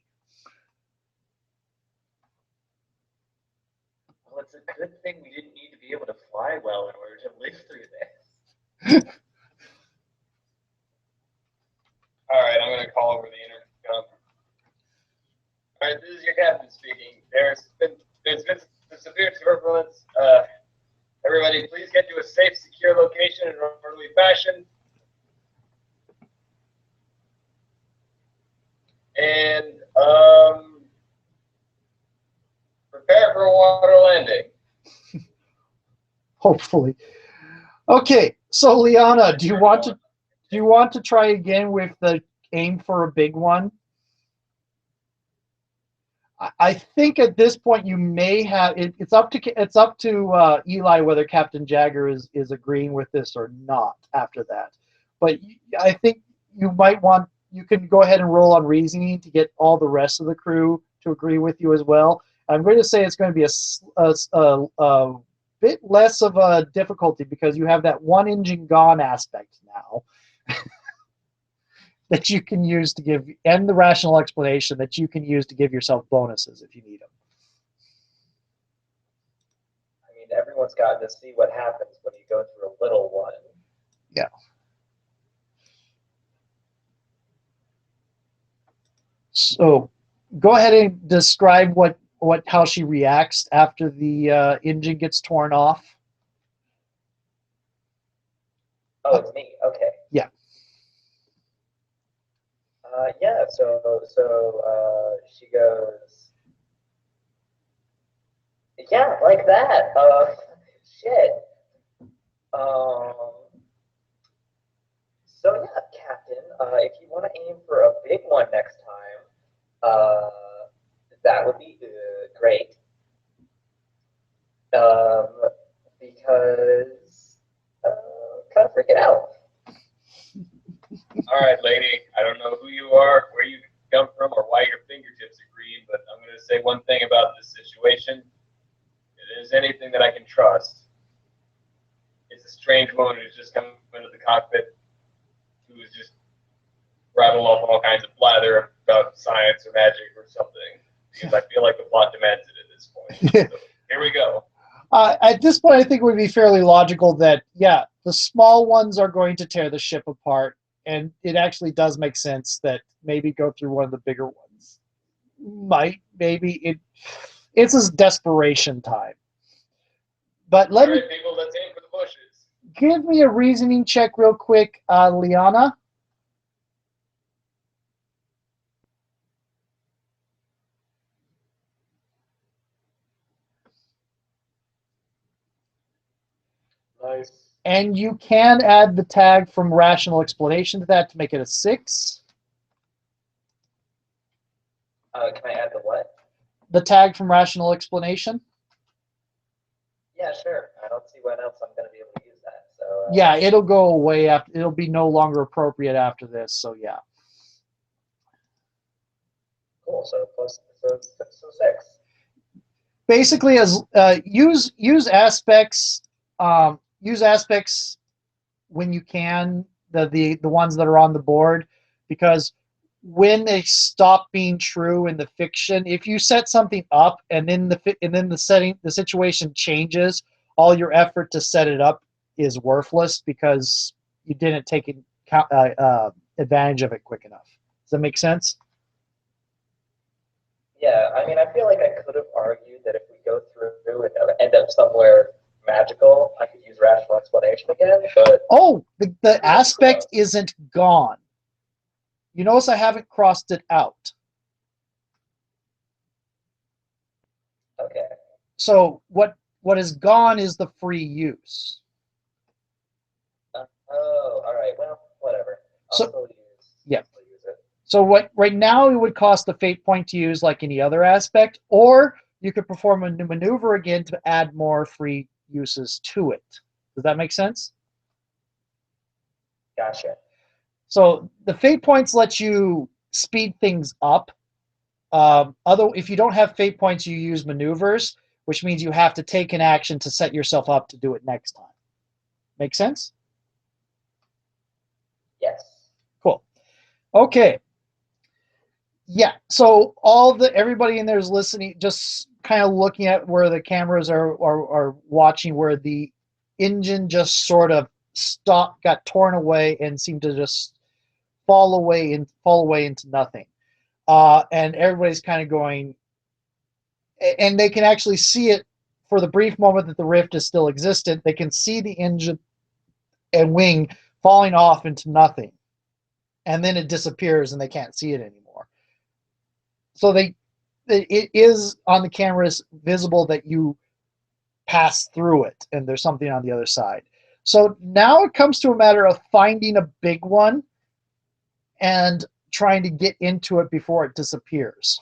Well, it's a good thing we didn't need to be able to fly well in order to live through this. All right, I'm going to call over the intercom. All right, this is your captain speaking. There's been some severe turbulence. Everybody, please get to a safe, secure location in an orderly fashion. And prepare for a water landing. Hopefully. Okay, so Liana, do you want to try again with the aim for a big one? I think at this point you may have it's up to Eli whether Captain Jagger is agreeing with this or not after that. But I think you can go ahead and roll on reasoning to get all the rest of the crew to agree with you as well. I'm going to say it's going to be a bit less of a difficulty because you have that one engine gone aspect now. That you can use to give, and the rational explanation that you can use to give yourself bonuses if you need them. I mean, everyone's gotten to see what happens when you go through a little one. Yeah. So, go ahead and describe how she reacts after the engine gets torn off. Oh, it's me. Okay. Yeah. Yeah. So she goes. Yeah, like that. Shit. So yeah, Captain. If you want to aim for a big one next time, that would be great. Because kind of freaking out. All right, lady. I don't know who you are, where you come from, or why your fingertips are green, but I'm going to say one thing about this situation. If there's anything that I can trust, it's a strange woman who's just come into the cockpit who is just rattle off all kinds of blather about science or magic or something, because I feel like the plot demands it at this point. So, here we go. At this point, I think it would be fairly logical that, yeah, the small ones are going to tear the ship apart, and it actually does make sense that maybe go through one of the bigger ones. It's a desperation time. But All right, people, let's aim for the bushes. Give me a reasoning check real quick, Liana. Nice. And you can add the tag from rational explanation to that to make it a 6. Can I add the what? The tag from rational explanation. Yeah, sure. I don't see when else I'm going to be able to use that. So Yeah, it'll go away after. It'll be no longer appropriate after this. So yeah. cool. So 6. Basically, as use aspects when you can, the ones that are on the board, because when they stop being true in the fiction, if you set something up and then the situation changes, all your effort to set it up is worthless because you didn't take advantage of it quick enough. Does that make sense? Yeah, I mean, I feel like I could have argued that if we go through and end up somewhere magical, I could use rational explanation again, but... Oh, the aspect isn't gone. You notice I haven't crossed it out. Okay. So what is gone is the free use. Oh, all right. Well, whatever. I'll still use it. So what right now it would cost the fate point to use like any other aspect, or you could perform a maneuver again to add more free uses to it. Does that make sense? Gotcha. So the fate points let you speed things up. If you don't have fate points, you use maneuvers, which means you have to take an action to set yourself up to do it next time. Make sense? Yes. Cool. Okay. Yeah. So everybody in there is listening, just kind of looking at where the cameras are watching, where the engine just sort of got torn away and seemed to just fall away into nothing. And everybody's kind of going, and they can actually see it for the brief moment that the rift is still existent. They can see the engine and wing falling off into nothing, and then it disappears and they can't see it anymore. So it is on the cameras visible that you pass through it and there's something on the other side. So now it comes to a matter of finding a big one and trying to get into it before it disappears.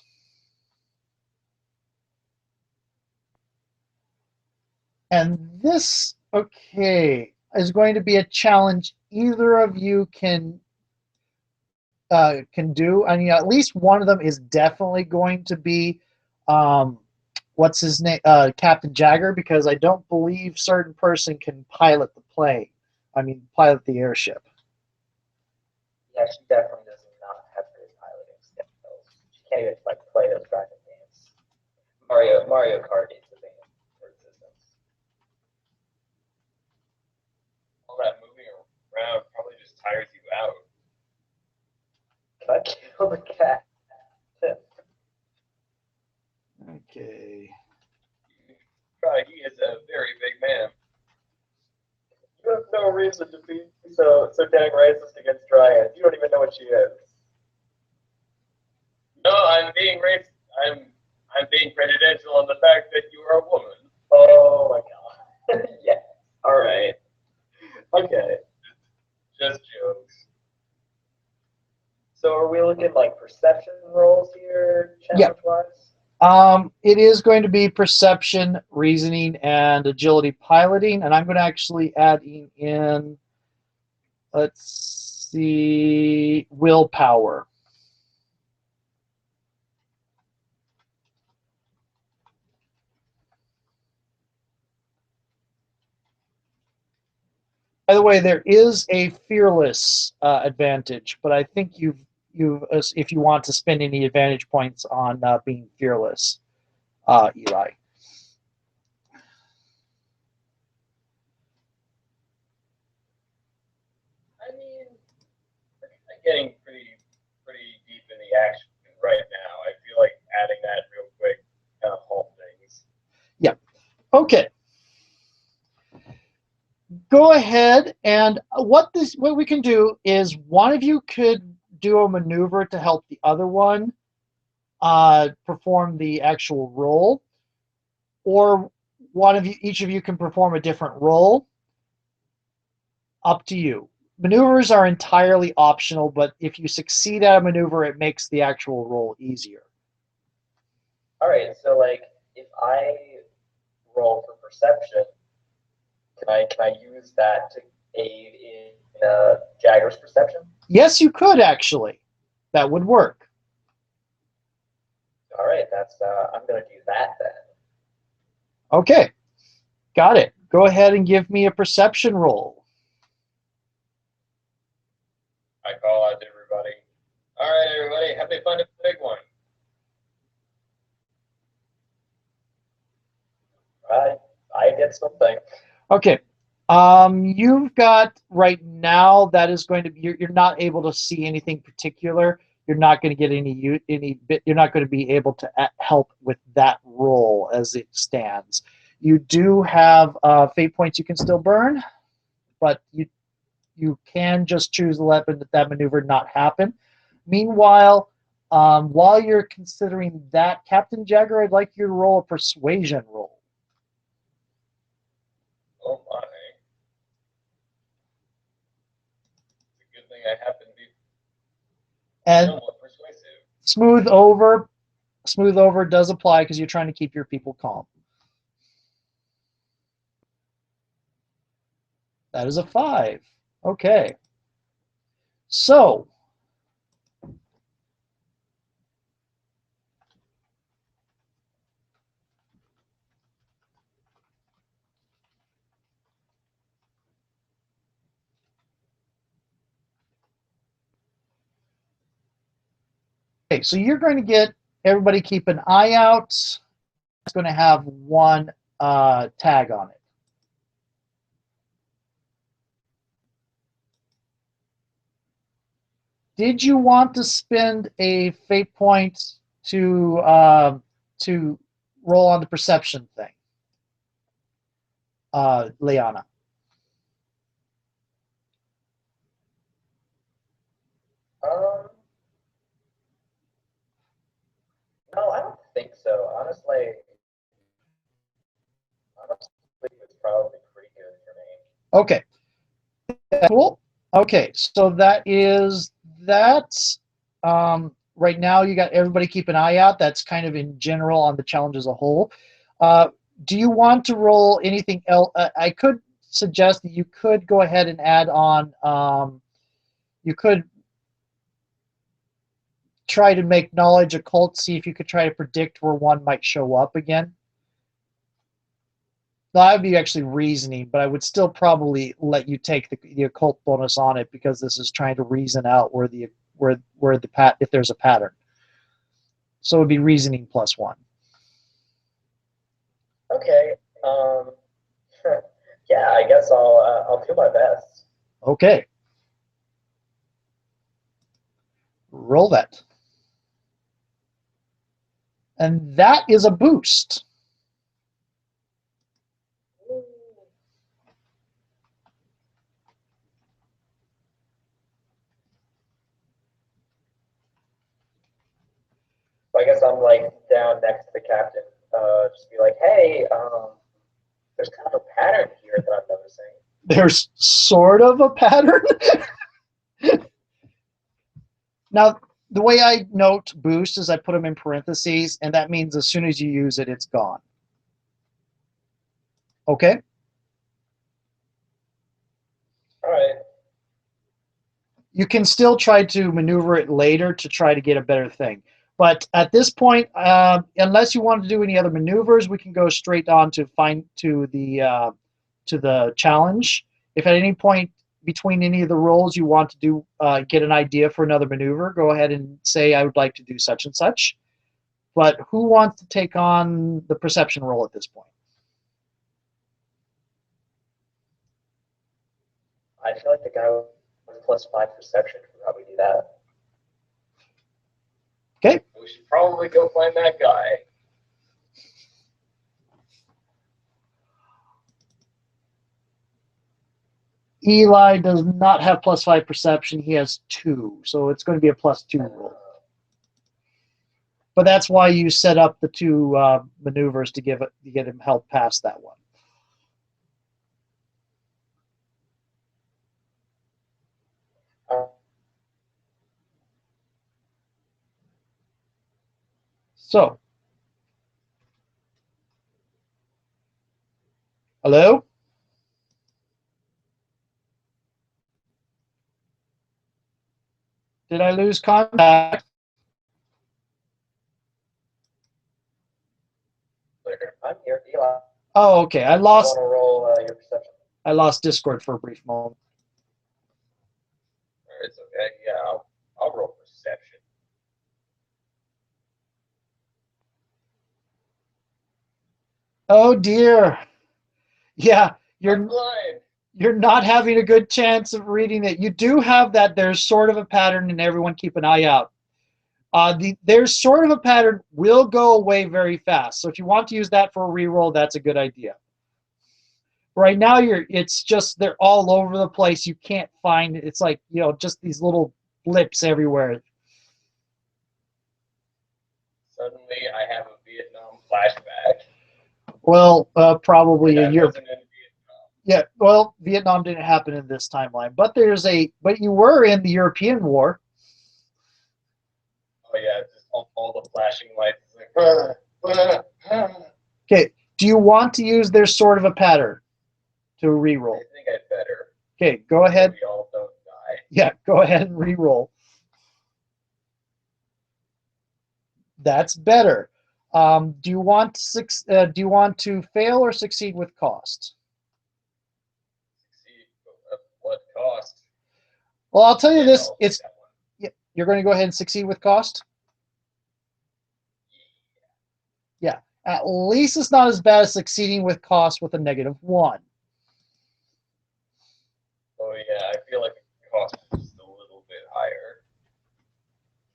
And this, okay, is going to be a challenge either of you can do. I mean, at least one of them is definitely going to be, what's his name, Captain Jagger, because I don't believe certain person can pilot the plane. I mean, pilot the airship. Yeah, she definitely does not have good piloting skills. She can't even like play those driving games. Mario Kart needs the game for existence. All that moving around probably just tires you out. Can I kill the cat? Okay. He is a very big man. You have no reason to be so dang racist against Dryads. You don't even know what she is. No, I'm being racist. I'm being prejudicial on the fact that you are a woman. Oh my god. Yeah. All right. Okay. Just jokes. So are we looking like perception rolls here, challenge-wise? It is going to be perception, reasoning, and agility piloting, and I'm going to actually add in, let's see, willpower. By the way, there is a fearless advantage, but I think you've if you want to spend any advantage points on being fearless, Eli. I mean, I'm getting pretty deep in the action right now. I feel like adding that real quick kind of halt things. Yeah. Okay. Go ahead, and what we can do is one of you could do a maneuver to help the other one perform the actual roll, or each of you can perform a different roll, Up to you. Maneuvers are entirely optional, but if you succeed at a maneuver, it makes the actual roll easier. All right, so like if I roll for perception, can I use that to aid in Jagger's perception? Yes, you could actually. That would work. All right, that's I'm gonna do that then. Okay, got it. Go ahead and give me a perception roll. I call out to everybody. All right, everybody, have they found a big one? I get something. Okay. You've got right now that is going to be you're not able to see anything particular. You're not going to get any bit. You're not going to be able to help with that roll as it stands. You do have fate points you can still burn, but you can just choose to let that maneuver not happen. Meanwhile, while you're considering that, Captain Jagger, I'd like you to roll a persuasion roll. Oh my. It's a good thing I happen to be And somewhat persuasive. smooth over does apply because you're trying to keep your people calm. That is a 5. Okay. So, okay, so you're going to get everybody keep an eye out. It's going to have one tag on it. Did you want to spend a fate point to roll on the perception thing, Liana? No, I don't think so. Honestly, it's probably pretty good for me. Okay. Cool. Okay, so that is that. Right now, you got everybody keep an eye out. That's kind of in general on the challenge as a whole. Do you want to roll anything else? I could suggest that you could go ahead and add on. You could try to make knowledge occult, see if you could try to predict where one might show up again. That would be actually reasoning, but I would still probably let you take the occult bonus on it because this is trying to reason out where the if there's a pattern. So it would be reasoning +1. Okay. Yeah, I guess I'll do my best. Okay. Roll that. And that is a boost. So I guess I'm like down next to the captain. Just be like, hey, there's kind of a pattern here that I'm noticing. There's sort of a pattern. Now, the way I note boost is I put them in parentheses, and that means as soon as you use it, it's gone. Okay? All right. You can still try to maneuver it later to try to get a better thing. But at this point, unless you want to do any other maneuvers, we can go straight on to the challenge. If at any point between any of the rolls you want to do get an idea for another maneuver, go ahead and say I would like to do such and such. But who wants to take on the perception roll at this point? I feel like the guy with +5 perception could probably do that. Okay. We should probably go find that guy. Eli does not have +5 perception. He has 2, so it's going to be a +2 roll. But that's why you set up the 2 maneuvers to get him help past that one. So, hello? Did I lose contact? I'm here, Eli. Oh, okay. I You lost. want to roll your perception? I lost Discord for a brief moment. It's okay. Yeah, I'll roll perception. Oh dear. Yeah, I'm you're blind. you're not having a good chance of reading it. You do have that. There's sort of a pattern, and everyone keep an eye out. There's sort of a pattern will go away very fast. So if you want to use that for a reroll, that's a good idea. Right now, it's just they're all over the place. You can't find it. It's like, just these little blips everywhere. Suddenly, I have a Vietnam flashback. Well, probably And a I year. wasn't in Vietnam. Yeah, well, Vietnam didn't happen in this timeline, but but you were in the European War. Oh yeah, just all the flashing lights. Like, Okay, do you want to use their sort of a pattern to reroll? I think I'd better. Okay, go ahead. We all don't die. Yeah, go ahead and reroll. That's better. Do you want to fail or succeed with cost? See at what cost? Well, I'll tell you this. I'll take that one. You're going to go ahead and succeed with cost. Yeah, at least it's not as bad as succeeding with cost with a -1. Oh yeah, I feel like the cost is just a little bit higher.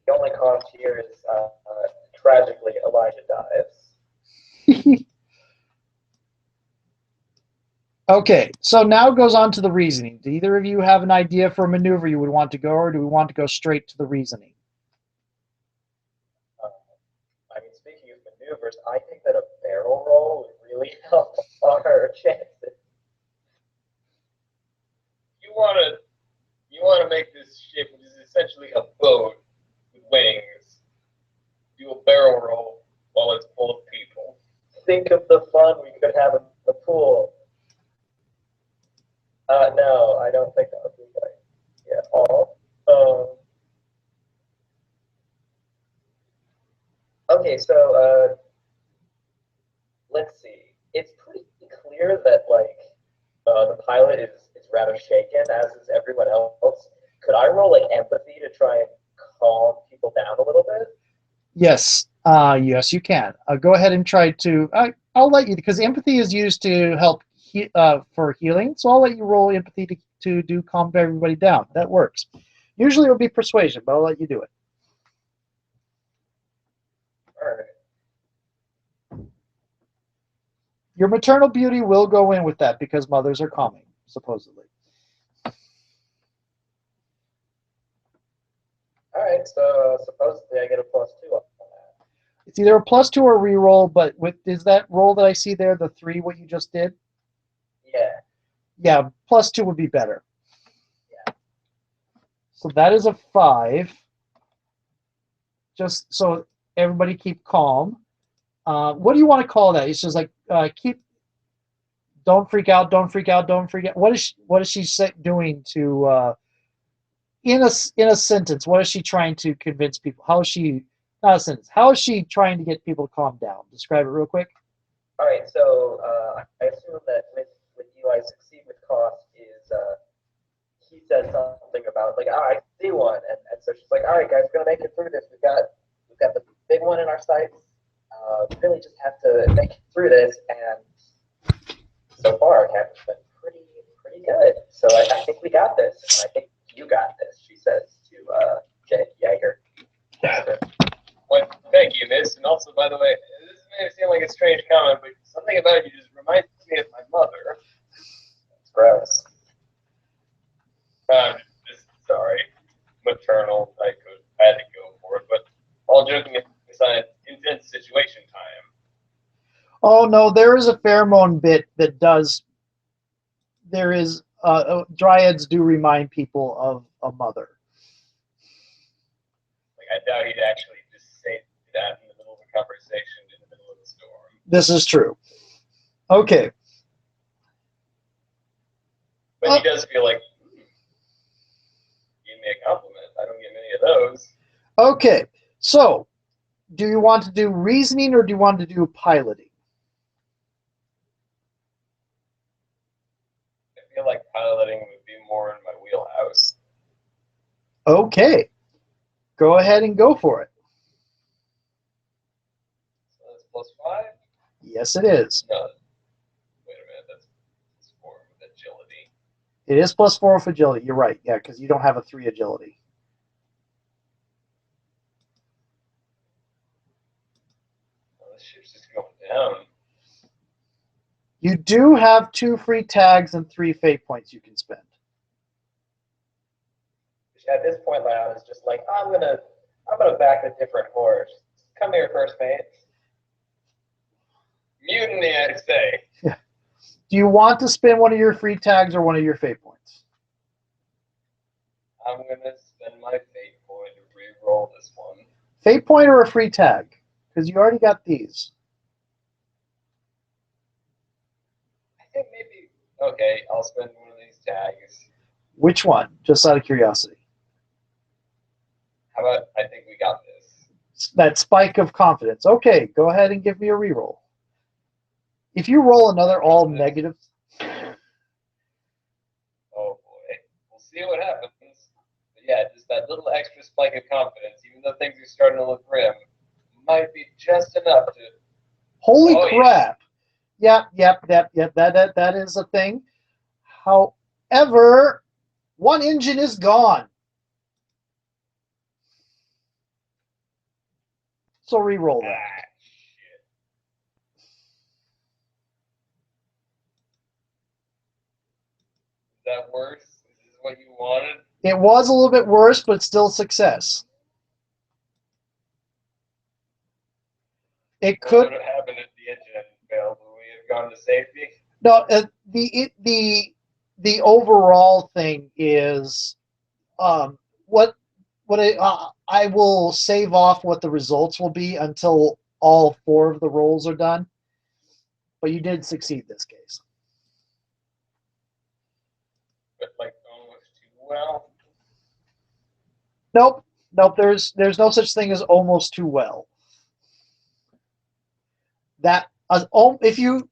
The only cost here is tragically Elijah dies. Okay, so now it goes on to the reasoning. Do either of you have an idea for a maneuver you would want to go, or do we want to go straight to the reasoning? I mean, speaking of maneuvers, I think that a barrel roll would really help our chances. You wanna make this ship, which is essentially a boat with wings, do a barrel roll while it's full of people. Think of the fun we could have in the pool. No, I don't think that would be right. Yeah, all. Okay, so let's see. It's pretty clear that the pilot is rather shaken, as is everyone else. Could I roll empathy to try and calm people down a little bit? Yes, yes, you can. Go ahead and try to. I'll let you, because empathy is used to help for healing. So I'll let you roll empathy to do calm everybody down. That works. Usually it would be persuasion, but I'll let you do it. All right. Your maternal beauty will go in with that because mothers are calming, supposedly. All right, so supposedly I get a +2 on that. It's either a +2 or reroll, but is that roll that I see there, the 3, what you just did? Yeah. Yeah, +2 would be better. Yeah. So that is a 5. Just so everybody keep calm. What do you want to call that? It's just like don't freak out, don't freak out, don't freak out. What is she doing to in a sentence? What is she trying to convince people? How is she not a sentence? How is she trying to get people to calm down? Describe it real quick. All right, so I assume that with Eli succeed with cost is he says something about I see one, and so she's like, all right, guys, we're gonna make it through this. We've got the big one in our sights. We really just have to make it through this, and so far our captain's been pretty good. So I think we got this, and I think you got this. She says to Jaeger. Well, thank you, miss. And also, by the way, this may seem like a strange comment, but something about you just reminds me of my mother. It's gross. Sorry, maternal. I had to go for it, but all joking aside, intense situation time. Oh no, there is a pheromone bit that does. There is dryads do remind people of a mother. Like I doubt he'd actually just say that in the middle of a conversation in the middle of the storm. This is true. Okay. But he does feel like, give me a compliment. I don't get many of those. Okay. So, do you want to do reasoning or do you want to do piloting? I feel like piloting would be more in my wheelhouse. Okay. Go ahead and go for it. So that's +5? Yes, it is. No. Wait a minute. That's +4 with agility. It is +4 with agility. You're right. Yeah, because you don't have a 3 agility. Well, the ship's just going down. You do have 2 free tags and 3 fate points you can spend. At this point, Leon is just like, I'm gonna back a different horse. Come here, first mate. Mutiny, I'd say. Do you want to spend one of your free tags or one of your fate points? I'm going to spend my fate point to re-roll this one. Fate point or a free tag? Because you already got these. I think maybe, okay, I'll spend one of these tags. Which one? Just out of curiosity. How about, I think we got this. That spike of confidence. Okay, go ahead and give me a reroll. If you roll another all negative. Oh boy. We'll see what happens. But yeah, just that little extra spike of confidence, even though things are starting to look grim, might be just enough to... Holy Oh, crap. Yep. That is a thing. However, one engine is gone. So re-roll that. Ah, shit. Is that worse? Is this what you wanted? It was a little bit worse, but still success. It What could would have happened if the engine hadn't failed? Would we have gone to safety? no. The overall thing is what I will save off what the results will be until all 4 of the rolls are done. But you did succeed this case. But like almost too well. Nope. There's no such thing as almost too well. That if you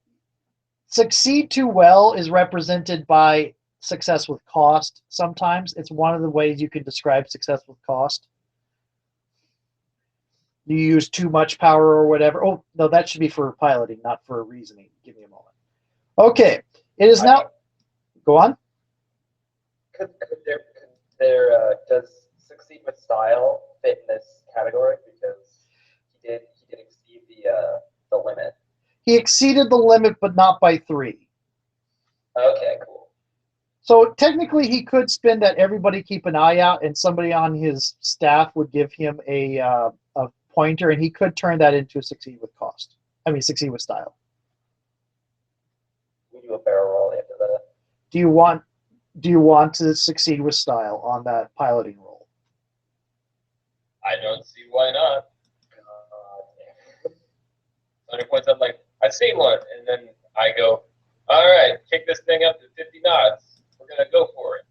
succeed too well is represented by success with cost. Sometimes it's one of the ways you can describe success with cost. You use too much power or whatever. Oh no, that should be for piloting, not for reasoning. Give me a moment. Okay, it is now. Go on. Could there does succeed with style fit in this category because he did exceed the limit. He exceeded the limit, but not by 3. Okay, cool. So technically, he could spin that everybody keep an eye out, and somebody on his staff would give him a pointer, and he could turn that into a succeed with cost. I mean, succeed with style. We do a barrel roll after that. Do you want to succeed with style on that piloting roll? I don't see why not. 100 points, I'm like, I've seen one. And then I go, all right, kick this thing up to 50 knots. We're going to go for it.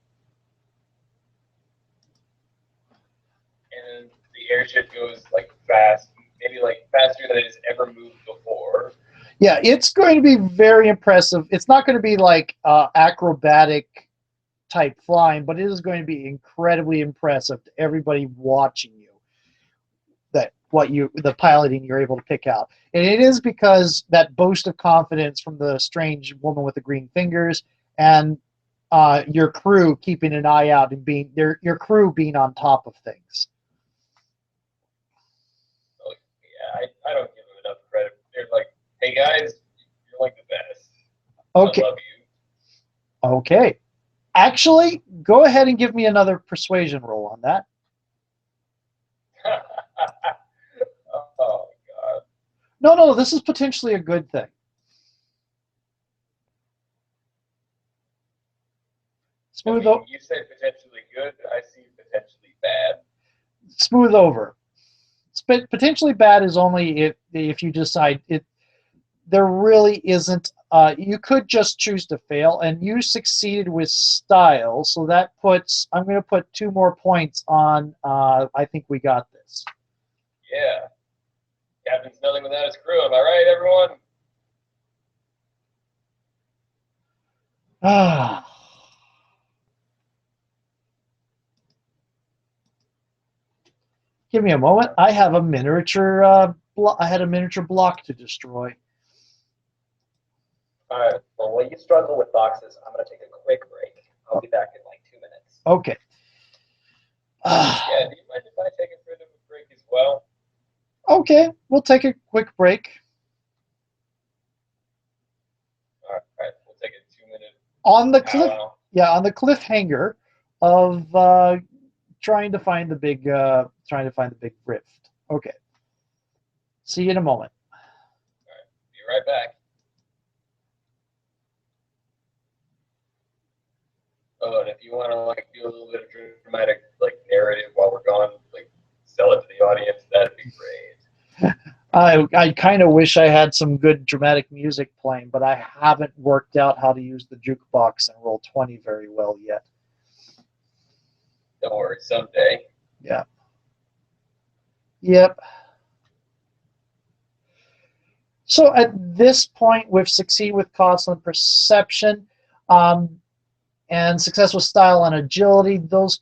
And the airship goes like fast, maybe like faster than it's ever moved before. Yeah, it's going to be very impressive. It's not going to be like acrobatic type flying, but it is going to be incredibly impressive to everybody watching you. The piloting you're able to pick out, and it is because that boast of confidence from the strange woman with the green fingers and your crew keeping an eye out and your crew being on top of things. So, yeah, I don't give them enough credit. They're like, hey guys, you're like the best. Okay. I love you. Okay. Actually, go ahead and give me another persuasion roll on that. Oh god. No, this is potentially a good thing. Smooth over. You said potentially good, I see potentially bad. Smooth over. potentially bad is only if you decide it. There really isn't. You could just choose to fail, and you succeeded with style. So that puts. I'm going to put 2 more points on. I think we got this. Yeah. Captain's nothing without his crew. Am I right, everyone? Ah. Give me a moment. I have a miniature. I had a miniature block to destroy. All right. Well, while you struggle with boxes, I'm going to take a quick break. I'll be back in like 2 minutes. Okay. Yeah, do you mind if I take a bit of a break as well? Okay, we'll take a quick break. All right, we'll take a 2-minute On the cliff, powwow. yeah, on the cliffhanger of trying to find the big rift. Okay. See you in a moment. All right, be right back. Oh, and if you want to like do a little bit of dramatic like narrative while we're gone, like sell it to the audience, that'd be great. I kind of wish I had some good dramatic music playing, but I haven't worked out how to use the jukebox and Roll20 very well yet. Don't worry, someday. Yeah. Yep. So at this point, we've succeeded with cost and perception, and success with style and agility. Those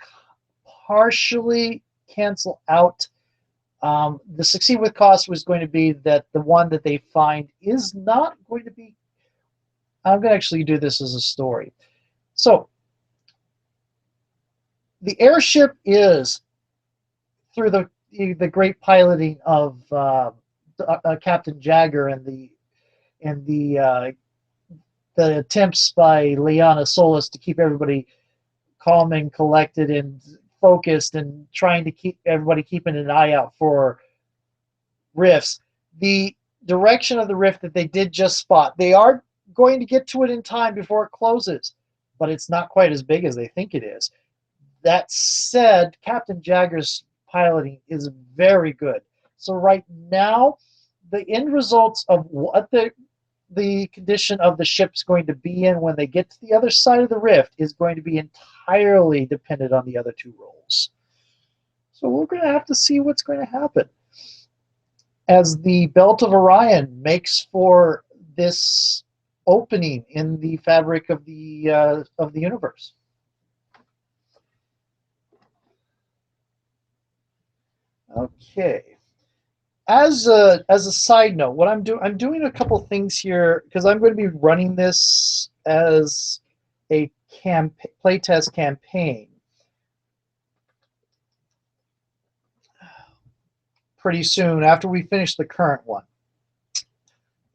partially cancel out. The succeed with cost was going to be that the one that they find is not going to be. I'm going to actually do this as a story. So the airship is through the great piloting of Captain Jagger and the attempts by Liana Solis to keep everybody calm and collected and focused and trying to keep everybody keeping an eye out for rifts. The direction of the rift that they did just spot, they are going to get to it in time before it closes, but it's not quite as big as they think it is. That said, Captain Jagger's piloting is very good. So right now, the end results of what the condition of the ship's going to be in when they get to the other side of the rift is going to be entirely dependent on the other 2 rolls. So we're going to have to see what's going to happen as the Belt of Orion makes for this opening in the fabric of the universe. Okay. As a side note, what I'm doing a couple things here because I'm going to be running this as a playtest campaign pretty soon after we finish the current one.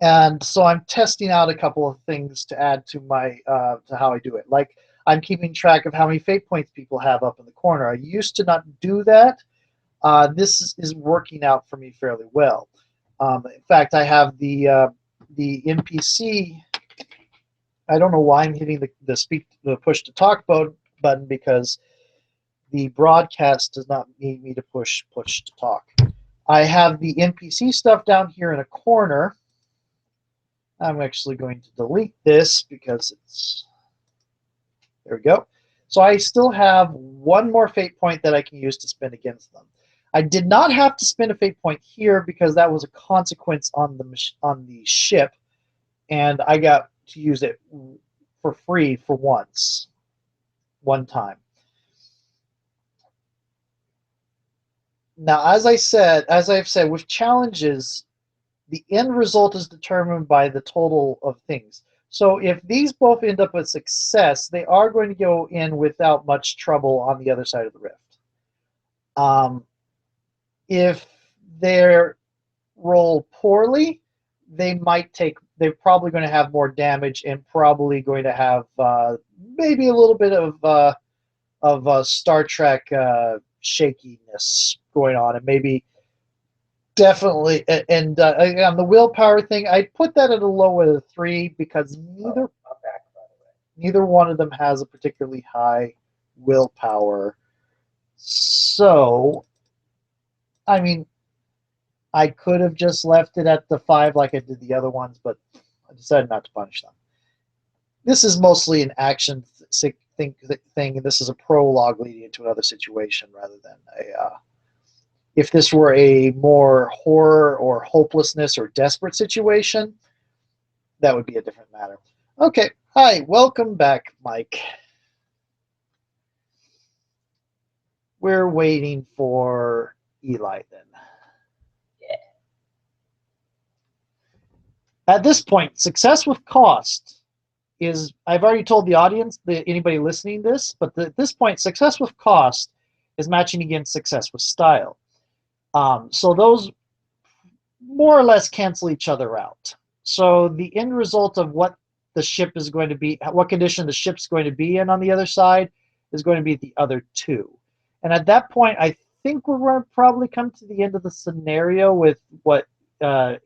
And so I'm testing out a couple of things to add to my to how I do it. Like I'm keeping track of how many fate points people have up in the corner. I used to not do that. This is working out for me fairly well. In fact, I have the NPC. I don't know why I'm hitting the push to talk button because the broadcast does not need me to push to talk. I have the NPC stuff down here in a corner. I'm actually going to delete this because it's there we go. So I still have 1 more fate point that I can use to spend against them. I did not have to spend a fate point here because that was a consequence on the ship, and I got to use it for free for one time. Now, as I've said, with challenges, the end result is determined by the total of things. So if these both end up with success, they are going to go in without much trouble on the other side of the rift. If they roll poorly, they're probably going to have more damage and probably going to have maybe a little bit of Star Trek shakiness going on, and maybe definitely. And on the willpower thing, I put that at a low of 3 because neither one of them has a particularly high willpower. So, I mean, I could have just left it at the 5 like I did the other ones, but I decided not to punish them. This is mostly an action thing, and this is a prologue leading into another situation rather than a. If this were a more horror or hopelessness or desperate situation, that would be a different matter. Okay, hi, welcome back, Mike. We're waiting for Eli then. Yeah. At this point, success with cost is, I've already told the audience, anybody listening to this, but at this point, success with cost is matching against success with style. So those more or less cancel each other out. So the end result of what the ship is going to be, what condition the ship's going to be in on the other side is going to be the other two. And at that point, I think we're going to probably come to the end of the scenario with what the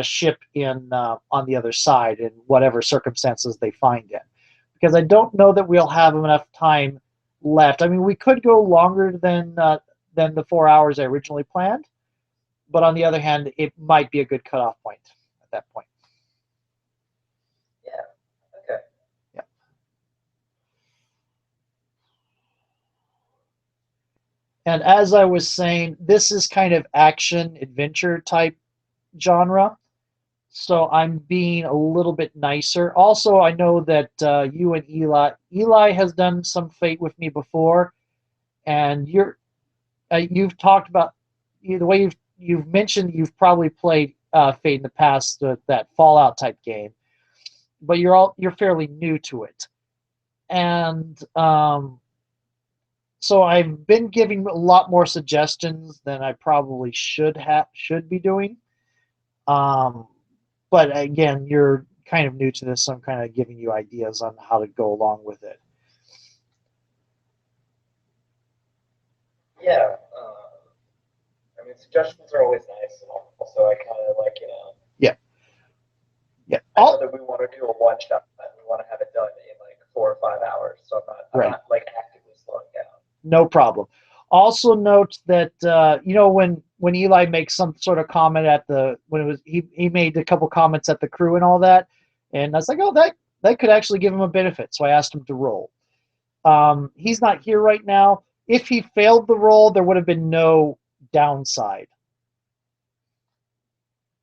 ship in on the other side in whatever circumstances they find in. Because I don't know that we'll have enough time left. I mean, we could go longer than the 4 hours I originally planned. But on the other hand, it might be a good cutoff point at that point. Yeah. Okay. Yeah. And as I was saying, this is kind of action adventure type genre. So I'm being a little bit nicer. Also, I know that you and Eli has done some Fate with me before, and you've talked about the way you've mentioned you've probably played Fate in the past, that Fallout type game, but you're fairly new to it, and so I've been giving a lot more suggestions than I probably should be doing. But again, you're kind of new to this, so I'm kind of giving you ideas on how to go along with it. Yeah. I mean, suggestions are always nice, and also I kind of like, Yeah. I know that we want to do a one shot, and we want to have it done in like 4 or 5 hours, so I'm not like actively slowing down. No problem. Also note that when Eli makes some sort of comment at he made a couple comments at the crew and all that, and I was like, oh, that could actually give him a benefit, so I asked him to roll. He's not here right now. If he failed the roll, there would have been no downside.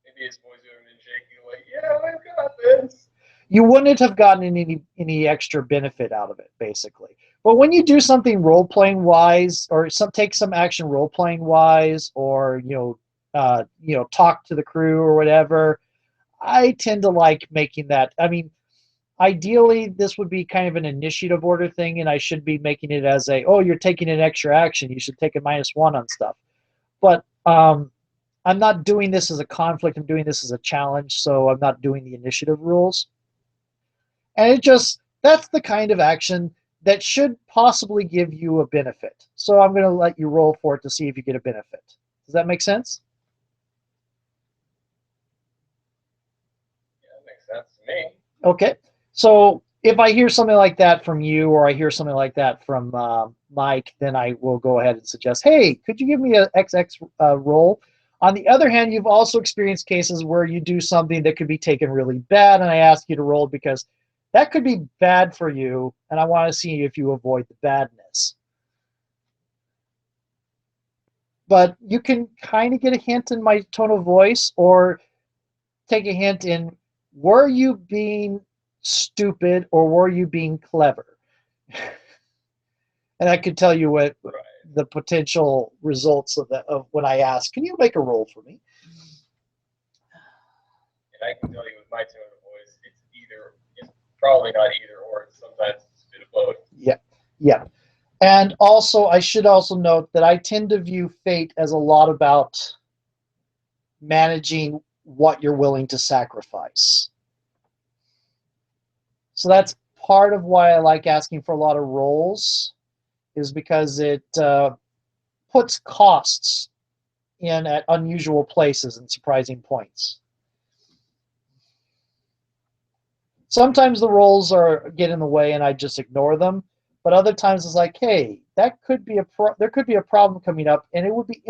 Maybe his voice would have been shaking, like, yeah, I've got this. You wouldn't have gotten any extra benefit out of it, basically. But when you do something role playing wise, or take some action role playing wise, or talk to the crew or whatever, I tend to like making that. I mean, ideally, this would be kind of an initiative order thing, and I should be making it as you're taking an extra action, you should take a -1 on stuff. But I'm not doing this as a conflict. I'm doing this as a challenge, so I'm not doing the initiative rules. And that's the kind of action that should possibly give you a benefit. So I'm going to let you roll for it to see if you get a benefit. Does that make sense? Yeah, that makes sense to me. Okay. So if I hear something like that from you, or I hear something like that from Mike, then I will go ahead and suggest, hey, could you give me an XX roll? On the other hand, you've also experienced cases where you do something that could be taken really bad, and I ask you to roll because that could be bad for you, and I want to see if you avoid the badness. But you can kind of get a hint in my tone of voice, or take a hint in, were you being stupid or were you being clever? And I could tell you what the potential results of when I ask, can you make a roll for me? And I can tell you with my tone of voice, it's probably not either or. Sometimes it's a bit of both. Yeah. And also, I should also note that I tend to view Fate as a lot about managing what you're willing to sacrifice. So that's part of why I like asking for a lot of rolls, is because it puts costs in at unusual places and surprising points. Sometimes the rolls get in the way and I just ignore them, but other times it's like, hey, that could be there could be a problem coming up, and it would be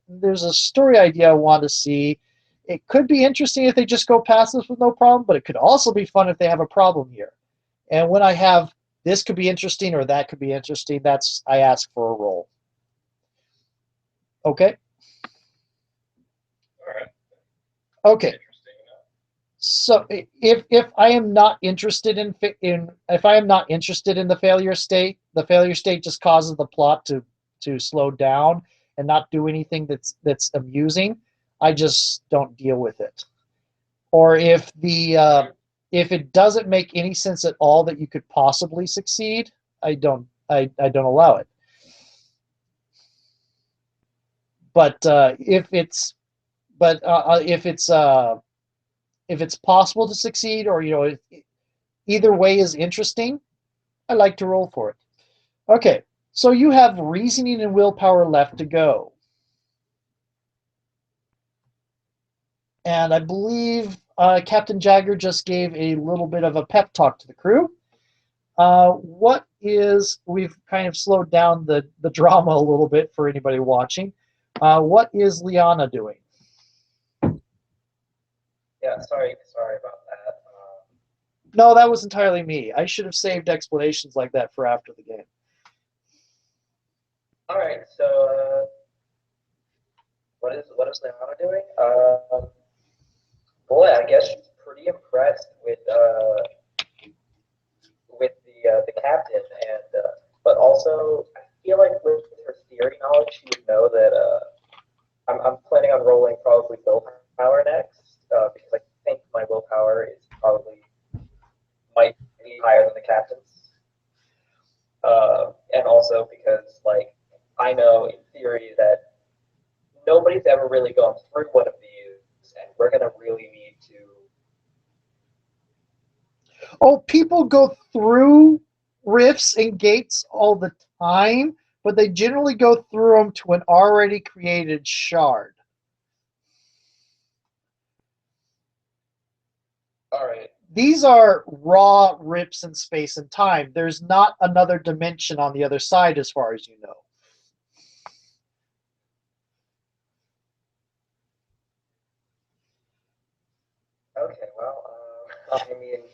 there's a story idea I want to see. It could be interesting if they just go past this with no problem, but it could also be fun if they have a problem here. And when I have this could be interesting or that could be interesting, that's I ask for a roll. Okay. All right. Okay. Interesting enough. So if I am not interested in if I am not interested in the failure state just causes the plot to slow down and not do anything that's amusing. I just don't deal with it. Or if if it doesn't make any sense at all that you could possibly succeed, I don't allow it. But if it's possible to succeed, or either way is interesting, I like to roll for it. Okay, so you have reasoning and willpower left to go. And I believe Captain Jagger just gave a little bit of a pep talk to the crew. We've kind of slowed down the drama a little bit for anybody watching. What is Liana doing? Yeah, sorry about that. No, that was entirely me. I should have saved explanations like that for after the game. All right, so what is Leona doing? Boy, I guess she's pretty impressed with the captain, and but also I feel like with her theory knowledge, she would know that I'm planning on rolling probably willpower next because I think my willpower is probably might be higher than the captain's, and also because like I know in theory that nobody's ever really gone through one of these, and we're gonna really need to. Oh, people go through rifts and gates all the time, but they generally go through them to an already created shard. All right. These are raw rips in space and time. There's not another dimension on the other side, as far as you know. Okay, well, I mean,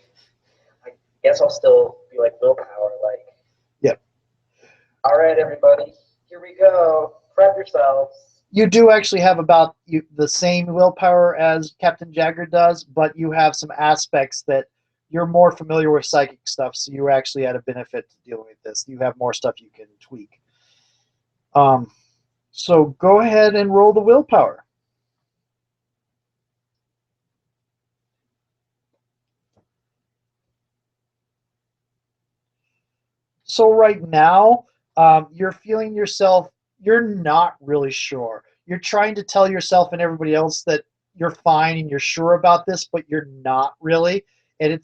I guess I'll still be like willpower, like. Yep. All right, everybody, here we go. Prep yourselves. You do actually have about the same willpower as Captain Jagger does, but you have some aspects that you're more familiar with psychic stuff, so you're actually at a benefit to dealing with this. You have more stuff you can tweak. So go ahead and roll the willpower. So right now, you're feeling yourself, you're not really sure. You're trying to tell yourself and everybody else that you're fine and you're sure about this, but you're not really. And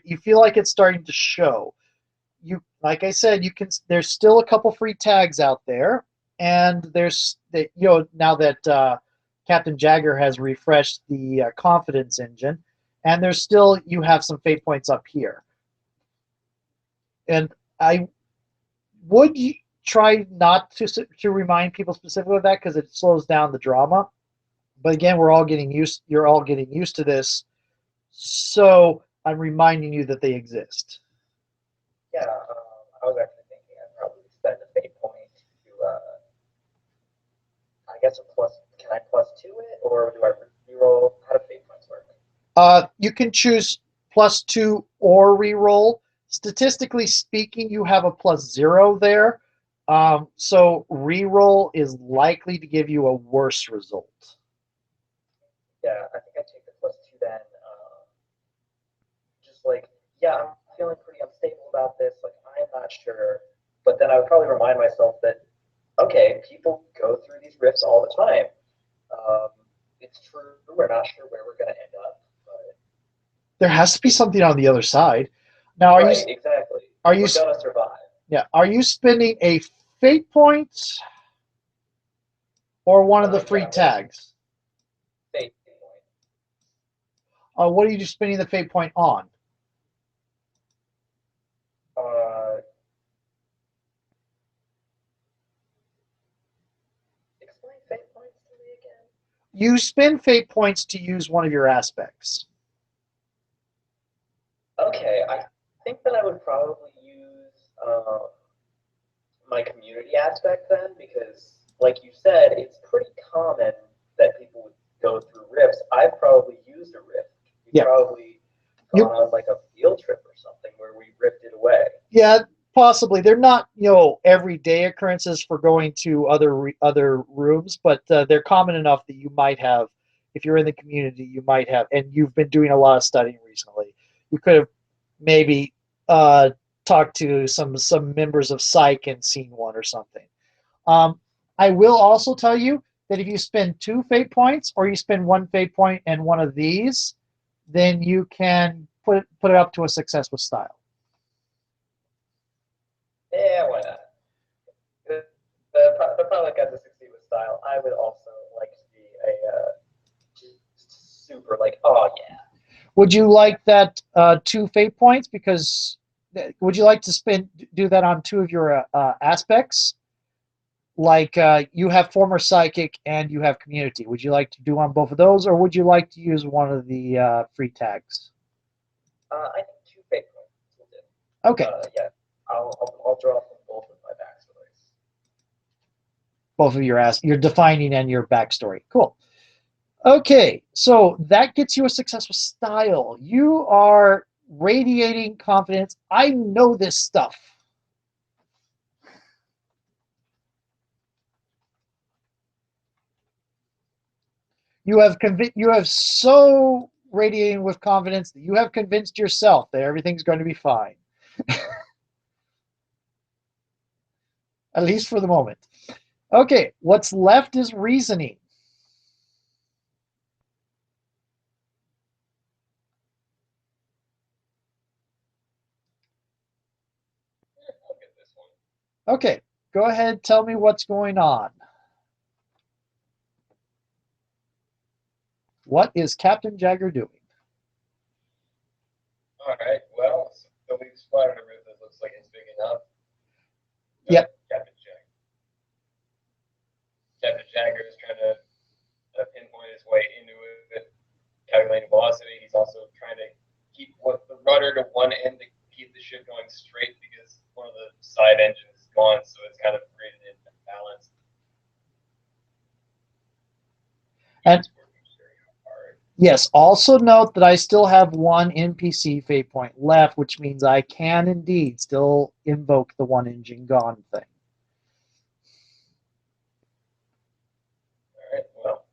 you feel like it's starting to show. Like I said, there's still a couple free tags out there. And now that Captain Jagger has refreshed the confidence engine, and you have some fate points up here. And I would try not to remind people specifically of that because it slows down the drama. But again, you're all getting used to this, so I'm reminding you that they exist. Yeah, I was actually thinking I'd probably spend a fate point to, I guess can I plus 2 it, or do I reroll? How do fate points work? You can choose +2 or reroll. Statistically speaking, you have a +0 there. So reroll is likely to give you a worse result. Yeah, I think I take the +2 then. Just like, yeah, I'm feeling pretty unstable about this. Like, I'm not sure. But then I would probably remind myself that, okay, people go through these rifts all the time. It's true. We're not sure where we're going to end up. But there has to be something on the other side. Now, exactly. We're going to survive. Yeah. Are you spending a fate point or one of the free tags? Fate point. What are you spending the fate point on? You spend fate points to use one of your aspects. Okay, I think that I would probably use my community aspect then, because, like you said, it's pretty common that people would go through rifts. I've probably used a rift. You've Yeah. probably You- gone on like a field trip or something where we rifted away. Yeah, possibly. They're not, everyday occurrences for going to other rooms, but they're common enough that you might have, if you're in the community, you might have, and you've been doing a lot of studying recently. You could have maybe talked to some members of Psych and seen one or something. I will also tell you that if you spend 2 fate points, or you spend 1 fate point and one of these, then you can put it up to a success with style. Yeah, why not? The pilot got to succeed with style. I would also like to be just super like, oh yeah. Would you like that 2 fate points? Because would you like to do that on 2 of your aspects? Like you have former psychic and you have community. Would you like to do on both of those, or would you like to use one of the free tags? I think 2 fake points will do. Okay. Yeah, I'll draw from both of my backstories. Both of your defining and your backstory. Cool. Okay, so that gets you a success with style. You are radiating confidence. I know this stuff. You have so radiating with confidence that you have convinced yourself that everything's going to be fine. At least for the moment. Okay, what's left is reasoning. I'll get this one. Okay, go ahead, tell me what's going on. What is Captain Jagger doing? All right. Well, so we've spotted a roof that looks like it's big enough. Yep. Captain Jagger. Captain Jagger is trying to pinpoint his way into it, calculating velocity. He's also trying to keep the rudder to one end to keep the ship going straight, because one of the side engines is gone, so it's kind of created an imbalance. And yes, also note that I still have 1 NPC fate point left, which means I can indeed still invoke the 1 engine gone thing. All right, well,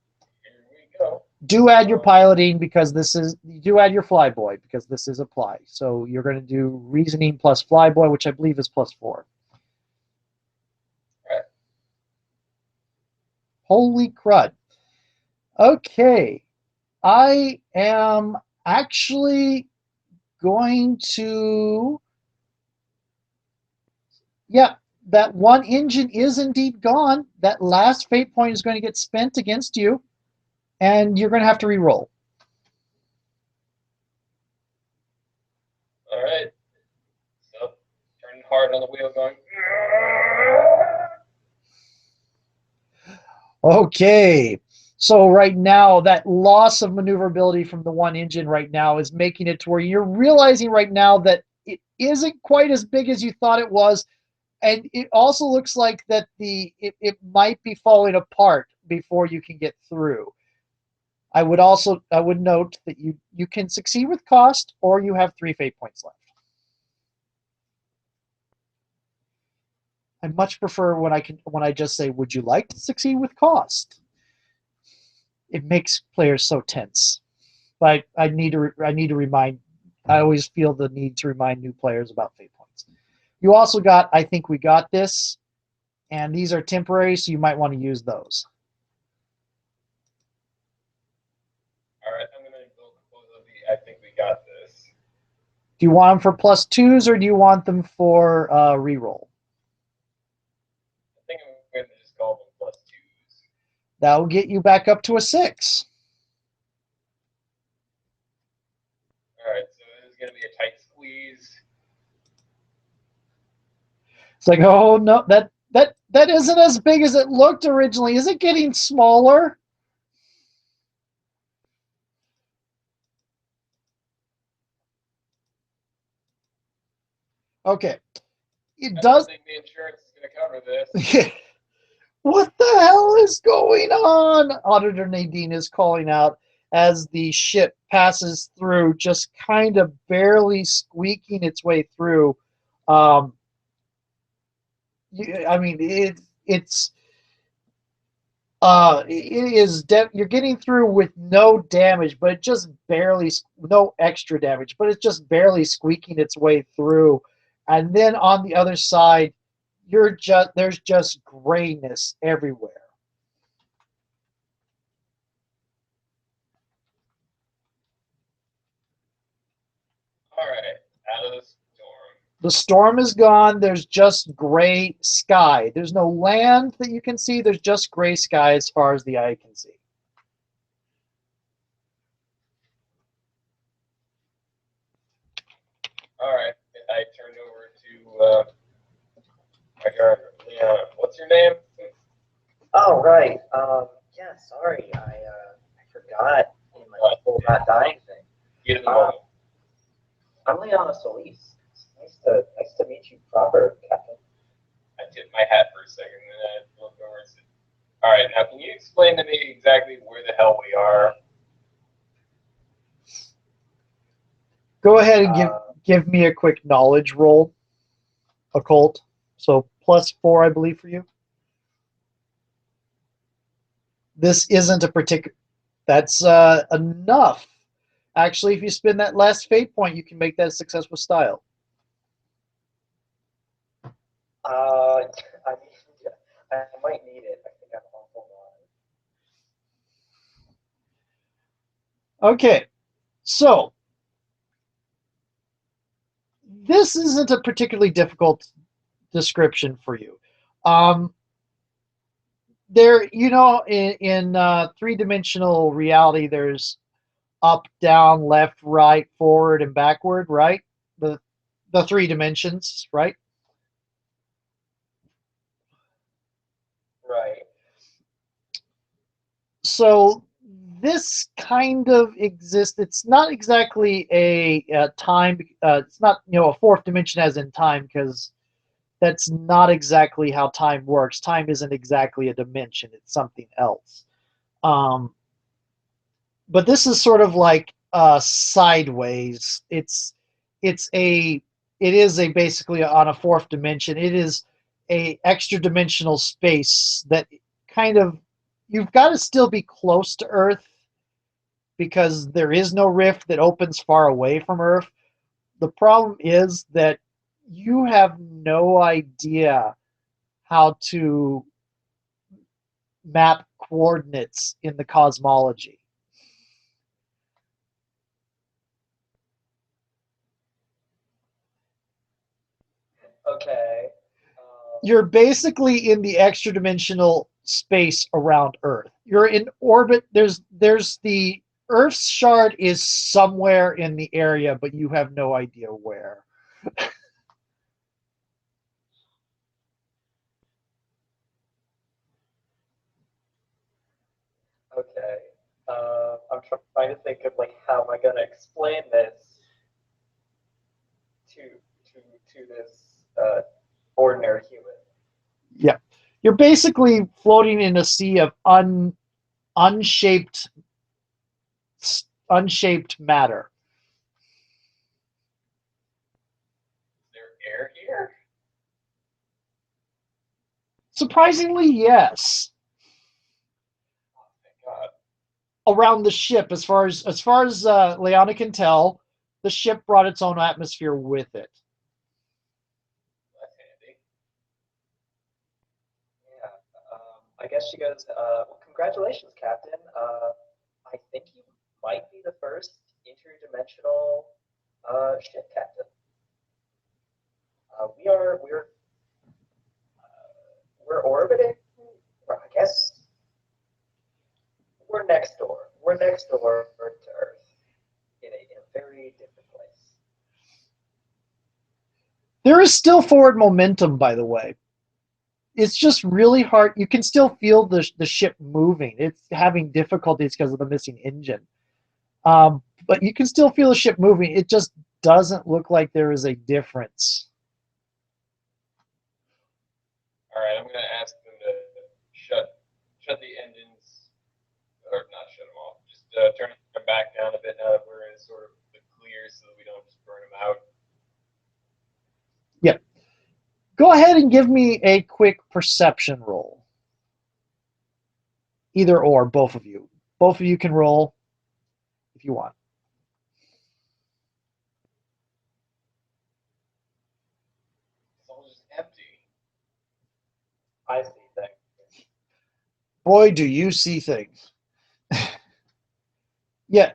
here we go. Do add your piloting, because do add your flyboy, because this is apply. So you're going to do reasoning plus flyboy, which I believe is +4. All right. Holy crud. Okay. I am actually going to... Yeah, that 1 engine is indeed gone. That last fate point is going to get spent against you, and you're going to have to re-roll. All right. So, turning hard on the wheel, going. Okay. So right now, that loss of maneuverability from the 1 engine right now is making it to where you're realizing right now that it isn't quite as big as you thought it was. And it also looks like that it might be falling apart before you can get through. I would note that you can succeed with cost, or you have 3 fate points left. I much prefer when I just say, would you like to succeed with cost? It makes players so tense. But I need to remind. I always feel the need to remind new players about fate points. You also got, I think we got this, and these are temporary, so you might want to use those. All right, I'm going to go close of the I think we got this. Do you want them for +2s, or do you want them for reroll? I think I'm going to just call them +2s. That will get you back up to a 6. All right, so this is going to be a tight squeeze. It's like, oh no, that isn't as big as it looked originally. Is it getting smaller? Okay. It I don't does. think the insurance is going to cover this. What the hell is going on? Auditor Nadine is calling out as the ship passes through, just kind of barely squeaking its way through. Um, I mean, it is you're getting through with no damage, but it just barely, no extra damage, but it's just barely squeaking its way through. And then on the other side, there's just grayness everywhere. All right, out of the storm. The storm is gone. There's just gray sky. There's no land that you can see. There's just gray sky as far as the eye can see. All right, I turned over to my girl, Leon. What's your name? Oh, right. Yeah, sorry. I forgot in my whole not dying thing. Get in the moment. I'm Liana Solis. Nice to meet you proper, Captain. I tipped my hat for a second, and then I looked over and said, "All right, now can you explain to me exactly where the hell we are?" Go ahead and give me a quick knowledge roll. Occult. So +4, I believe, for you. This isn't a particular. That's enough. Actually, if you spend that last fate point, you can make that a success with style. I mean, I might need it. I think I'm awful wrong. Okay, so this isn't a particularly difficult description for you. There, in three-dimensional reality, there's up, down, left, right, forward, and backward, right? The three dimensions, right? Right. So this kind of exists. It's not exactly a time. It's not a fourth dimension as in time, because that's not exactly how time works. Time isn't exactly a dimension. It's something else. But this is sort of like sideways. It is a basically on a fourth dimension. It is a extra dimensional space that kind of, you've got to still be close to Earth because there is no rift that opens far away from Earth. The problem is that you have no idea how to map coordinates in the cosmology. Okay. You're basically in the extra dimensional space around Earth. You're in orbit. There's the Earth's shard is somewhere in the area, but you have no idea where. Okay. I'm trying to think of how am I gonna explain this to this ordinary human. Yeah, you're basically floating in a sea of unshaped matter. Is there air here? Surprisingly, yes. Oh, thank God. Around the ship, as far as Leona can tell, the ship brought its own atmosphere with it. That's handy. Yeah. I guess she goes, well, congratulations, Captain. I think you might be the first interdimensional ship captain. We're orbiting. Or I guess we're next door. We're next door to Earth in a very different place. There is still forward momentum, by the way. It's just really hard. You can still feel the ship moving. It's having difficulties because of the missing engine. But you can still feel the ship moving. It just doesn't look like there is a difference. All right, I'm going to ask them to shut the engines, or not shut them off. Just turn them back down a bit now that we're in sort of the clear, so that we don't just burn them out. Yep. Go ahead and give me a quick perception roll. Either or, both of you. Both of you can roll if you want. It's all just empty. I see things. Boy, do you see things. Yeah,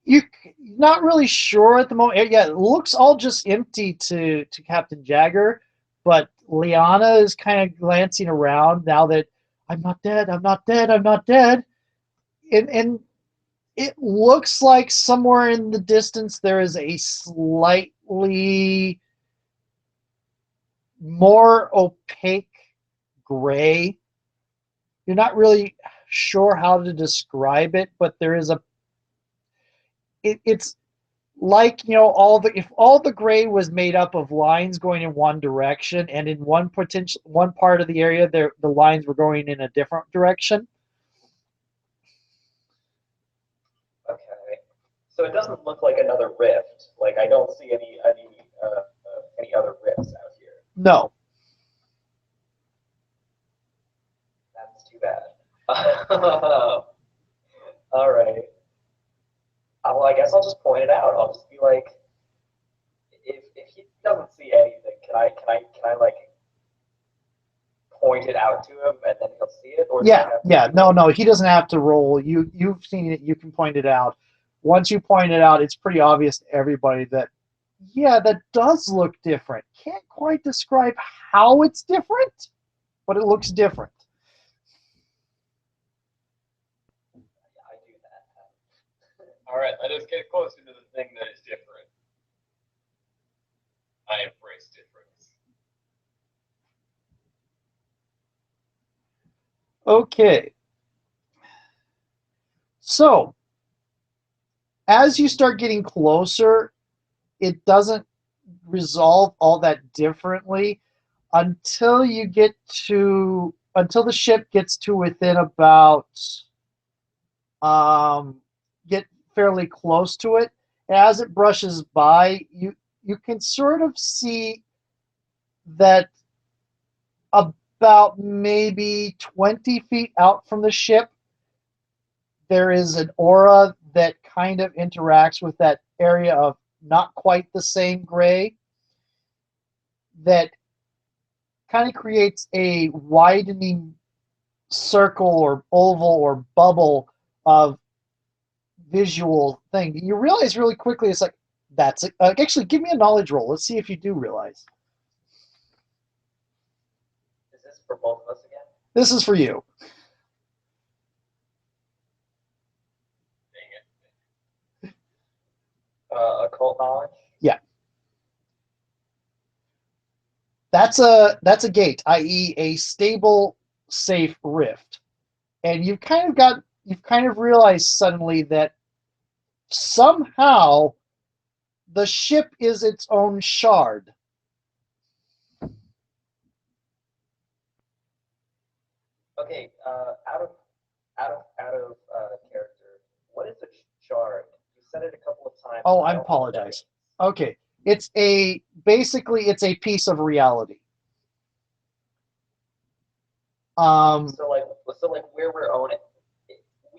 you're not really sure at the moment. Yeah, it looks all just empty to Captain Jagger, but Liana is kind of glancing around now that I'm not dead, I'm not dead, I'm not dead. And it looks like somewhere in the distance there is a slightly more opaque gray. You're not really sure how to describe it, but there is it's like, you know, if all the gray was made up of lines going in one direction, and in one part of the area the lines were going in a different direction. Okay. So it doesn't look like another rift. Like I don't see any other rifts out here. No. That's too bad. All right. Well, I guess I'll just point it out. I'll just be like, if he doesn't see anything, can I like point it out to him and then he'll see it? Or Yeah. No. He doesn't have to roll. You've seen it. You can point it out. Once you point it out, it's pretty obvious to everybody that, yeah, that does look different. Can't quite describe how it's different, but it looks different. I do that. All right, let us get closer to the thing that is different. I embrace difference. Okay. So, as you start getting closer, it doesn't resolve all that differently until the ship gets to within about get fairly close to it. As it brushes by, you can sort of see that about maybe 20 feet out from the ship, there is an aura that kind of interacts with that area of not quite the same gray that kind of creates a widening circle or oval or bubble of visual thing. You realize really quickly it's like, that's it. Actually, give me a knowledge roll. Let's see if you do realize. Is this for both of us again? This is for you. Occult knowledge? Yeah. That's a gate, i.e. a stable, safe rift. And you've kind of realized suddenly that somehow the ship is its own shard. Okay, out of character, what is a shard? You said it a couple of times. Oh, I apologize. Okay, basically it's a piece of reality. So like we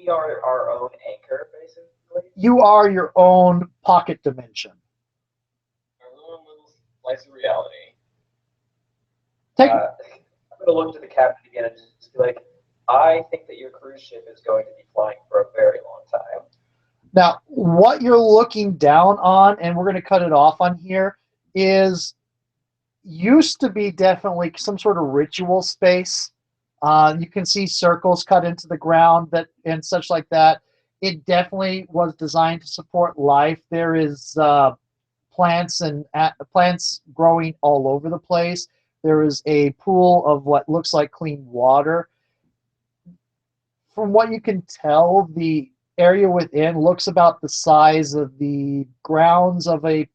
are our own anchor, basically. You are your own pocket dimension. Our own little slice of reality. Take, I'm going to look to the captain again and just be like, I think that your cruise ship is going to be flying for a very long time. now, what you're looking down on, and we're going to cut it off on here, is used to be definitely some sort of ritual space. You can see circles cut into the ground and such like that. It definitely was designed to support life. There is plants growing all over the place. There is a pool of what looks like clean water. From what you can tell, the area within looks about the size of the grounds of a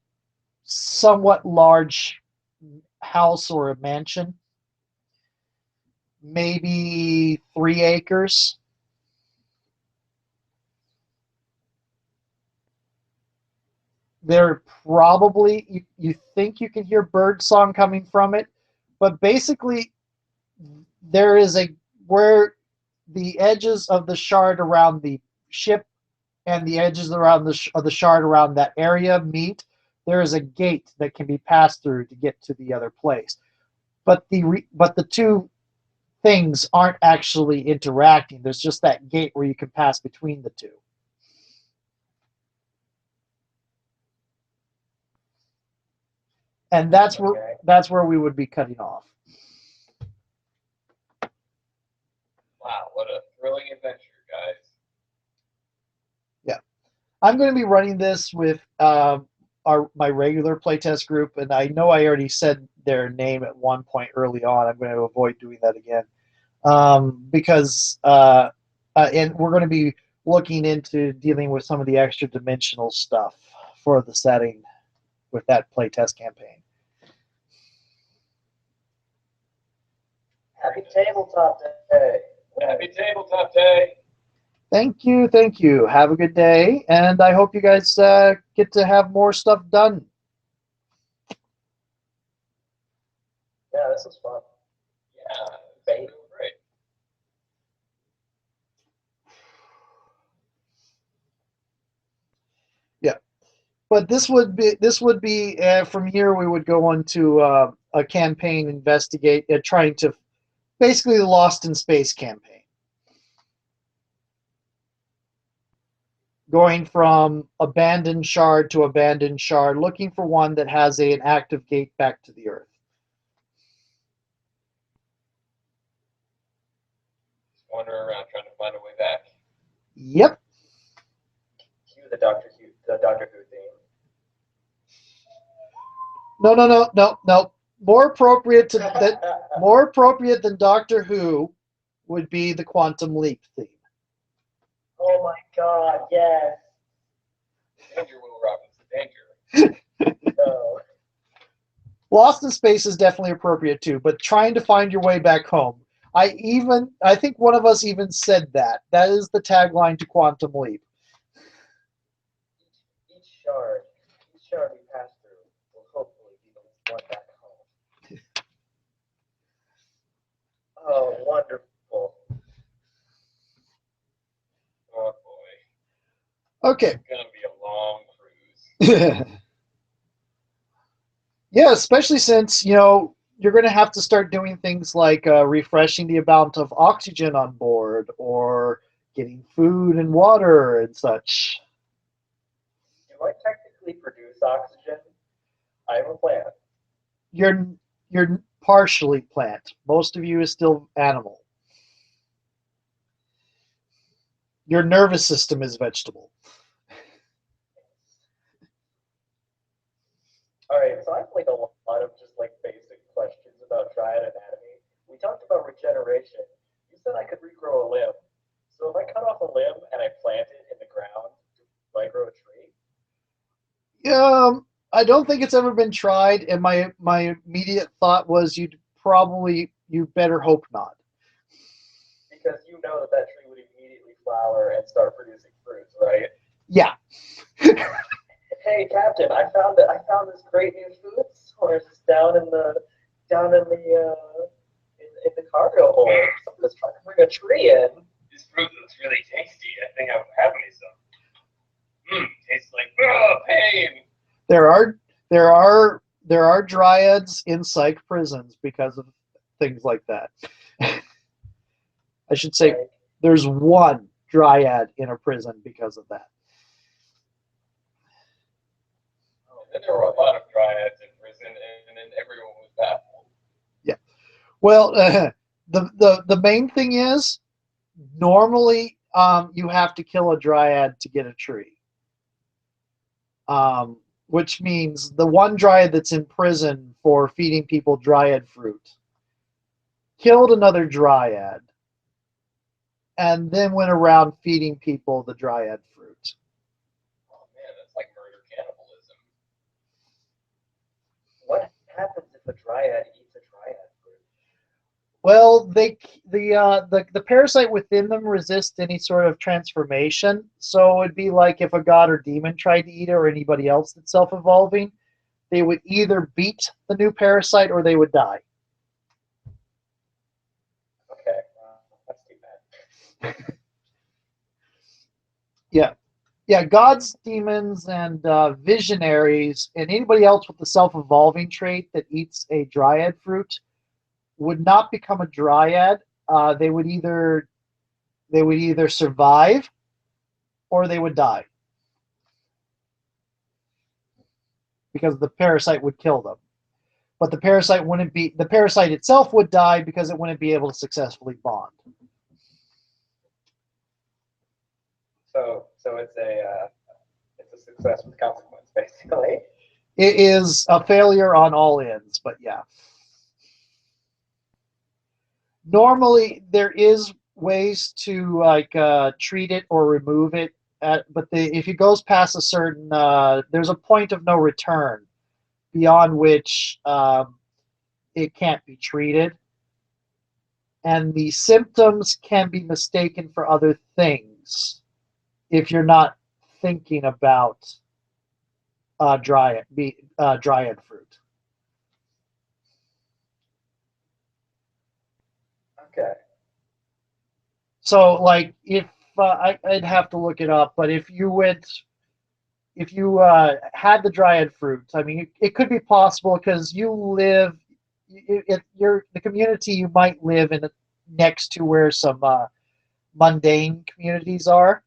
somewhat large house or a mansion. maybe 3 acres. They're probably, you think you can hear bird song coming from it, but basically there is a, where the edges of the shard around the ship and the edges around of the shard around that area meet, there is a gate that can be passed through to get to the other place. But the two things aren't actually interacting. There's just that gate where you can pass between the two. And that's where we would be cutting off. Wow, what a thrilling adventure, guys. Yeah. I'm going to be running this with my regular playtest group, and I know I already said their name at one point early on. I'm going to avoid doing that again because and we're going to be looking into dealing with some of the extra dimensional stuff for the setting with that playtest campaign. Happy tabletop day. Happy tabletop day. Thank you, thank you. Have a good day, and I hope you guys get to have more stuff done. Yeah, this was fun. Yeah, great. Yeah, but this would be from here we would go on to a campaign investigate trying to basically the Lost in Space campaign. Going from abandoned shard to abandoned shard, looking for one that has an active gate back to the Earth. Just wandering around trying to find a way back. Yep. Cue the Doctor Who theme. No. More appropriate than Doctor Who would be the Quantum Leap theme. Oh my God! Yes. Danger, Will Robinson, danger. No. Lost in Space is definitely appropriate too, but trying to find your way back home. I think one of us even said that. That is the tagline to Quantum Leap. Each shard we pass through will hopefully be the one back home. Oh, wonderful. Oh boy. Okay. It's gonna be a long cruise. Yeah, especially since, you're going to have to start doing things like refreshing the amount of oxygen on board or getting food and water and such. Do I technically produce oxygen? I'm a plant. You're partially plant. Most of you is still animal. Your nervous system is vegetable. All right, so I have like a lot of just like basic questions about dryad anatomy. We talked about regeneration. You said I could regrow a limb. So if I cut off a limb and I plant it in the ground, do I grow a tree? I don't think it's ever been tried, and my immediate thought was you better hope not. Because you know that tree would immediately flower and start producing fruits, right? Yeah. Hey, Captain, I found this great new food source down in the in the cargo hold. Someone's trying to bring a tree in. This fruit looks really tasty. I think I'll have me some. Tastes like pain. There are dryads in psych prisons because of things like that. I should say Right. there's one dryad in a prison because of that. And there were a lot of dryads in prison, and then everyone was baffled. Yeah. Well, the main thing is normally you have to kill a dryad to get a tree. Which means the one dryad that's in prison for feeding people dryad fruit killed another dryad and then went around feeding people the dryad fruit. Oh man, that's like murder cannibalism. What happens if a dryad eats a dryad fruit? Well, the parasite within them resists any sort of transformation. So it'd be like if a god or demon tried to eat it, or anybody else that's self-evolving, they would either beat the new parasite or they would die. Okay, that's too bad. Yeah, yeah. Gods, demons, and visionaries, and anybody else with the self-evolving trait that eats a dryad fruit would not become a dryad. They would either survive or they would die because the parasite would kill them. But the parasite itself would die because it wouldn't be able to successfully bond. So it's a success with consequence, basically. It is a failure on all ends, but yeah. Normally, there is ways to treat it or remove it, if it goes past a certain, there's a point of no return beyond which it can't be treated, and the symptoms can be mistaken for other things if you're not thinking about dryad fruit. Okay. So, like, if I'd have to look it up, but if you had the dryad fruit, I mean, it could be possible because you live, if you're the community you might live in next to where some mundane communities are.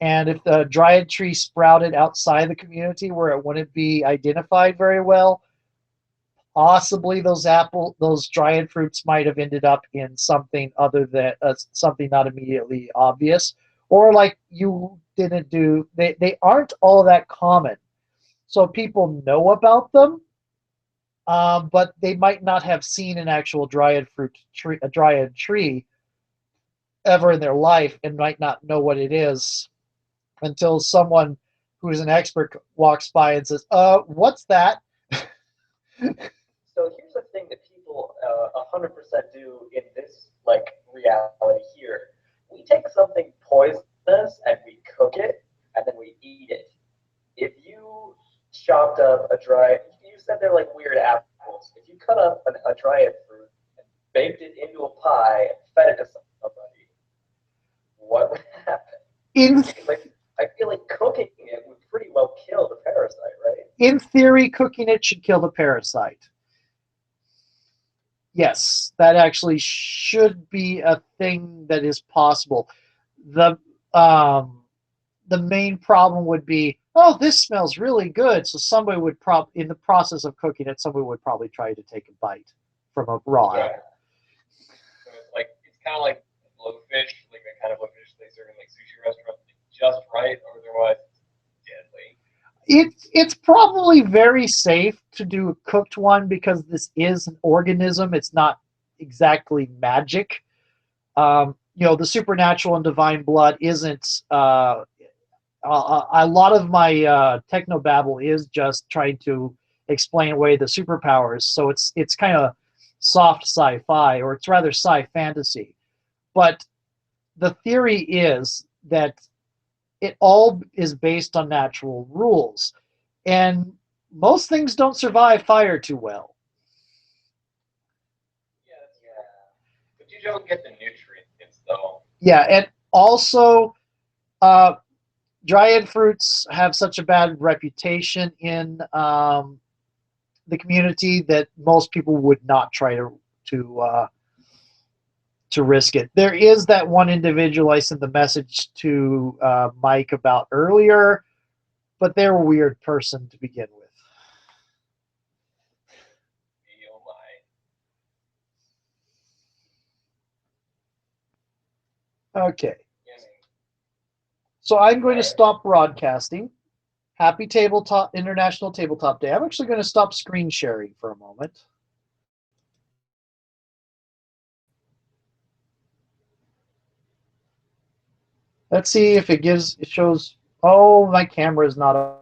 And if the dryad tree sprouted outside the community where it wouldn't be identified very well, possibly those dryad fruits might have ended up in something other than something not immediately obvious, or like you didn't do. They aren't all that common, so people know about them, but they might not have seen an actual dryad tree ever in their life, and might not know what it is until someone who is an expert walks by and says, what's that?" So here's the thing that people 100% do in this like reality here. We take something poisonous and we cook it and then we eat it. If you chopped up a dry, you said they're like weird apples. If you cut up a dryad fruit and baked it into a pie and fed it to somebody, what would happen? In Like, I feel like cooking it would pretty well kill the parasite, right? in theory, cooking it should kill the parasite. Yes, that actually should be a thing that is possible. The um, the main problem would be, oh, this smells really good. So somebody would in the process of cooking it, somebody would probably try to take a bite from a raw Yeah. apple. So it's kind of like blowfish, like the kind of blowfish they serve in like sushi restaurants, just right, or otherwise it's deadly. It's probably very safe to do a cooked one because this is an organism. It's not exactly magic. The supernatural and divine blood isn't. A lot of my technobabble is just trying to explain away the superpowers. So it's kind of soft sci-fi, or it's rather sci-fantasy. But the theory is that it all is based on natural rules, and most things don't survive fire too well. Yeah, but you don't get the nutrients though. Yeah, and also uh, dryad fruits have such a bad reputation in the community that most people would not try to risk it. There is that one individual I sent the message to Mike about earlier, but they're a weird person to begin with. Oh my. Okay, so I'm going to stop broadcasting. Happy Tabletop International Tabletop Day. I'm actually going to stop screen sharing for a moment. Let's see if it shows. Oh, my camera is not on.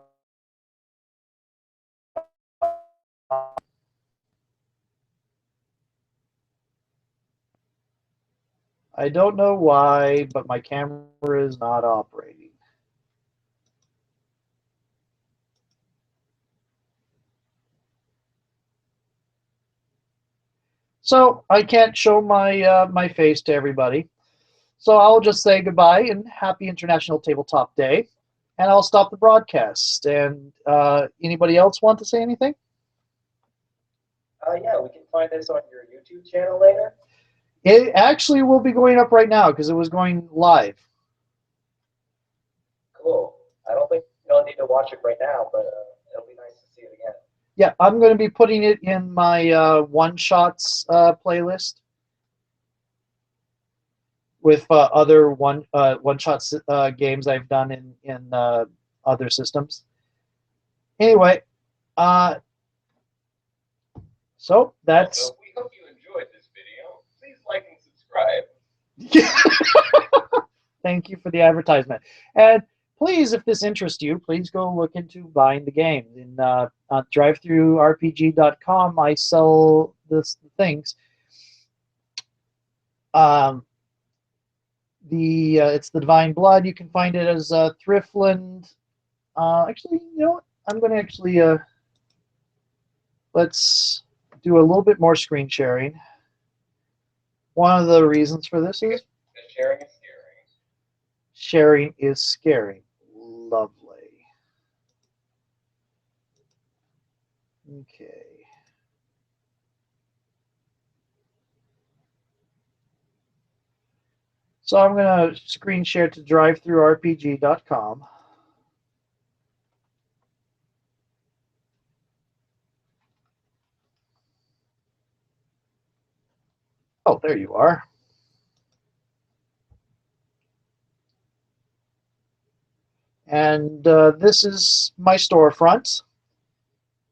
I don't know why, but my camera is not operating. So I can't show my face to everybody. So I'll just say goodbye and happy International Tabletop Day, and I'll stop the broadcast. And anybody else want to say anything? Yeah, we can find this on your YouTube channel later. It actually will be going up right now because it was going live. Cool. I don't think you'll need to watch it right now, but it'll be nice to see it again. Yeah, I'm going to be putting it in my one-shots playlist with other one-shots games I've done in other systems. Anyway, so that's. Also, we hope you enjoyed this video. Please like and subscribe. Thank you for the advertisement. And please, if this interests you, please go look into buying the game. On drivethroughrpg.com, I sell the things. It's the Divine Blood. You can find it as Thriftland. Actually, you know what? I'm going to actually let's do a little bit more screen sharing. One of the reasons for this is Sharing is scary. sharing is scary. Lovely. Okay. So I'm going to screen share to drivethroughrpg.com. Oh, there you are. And this is my storefront.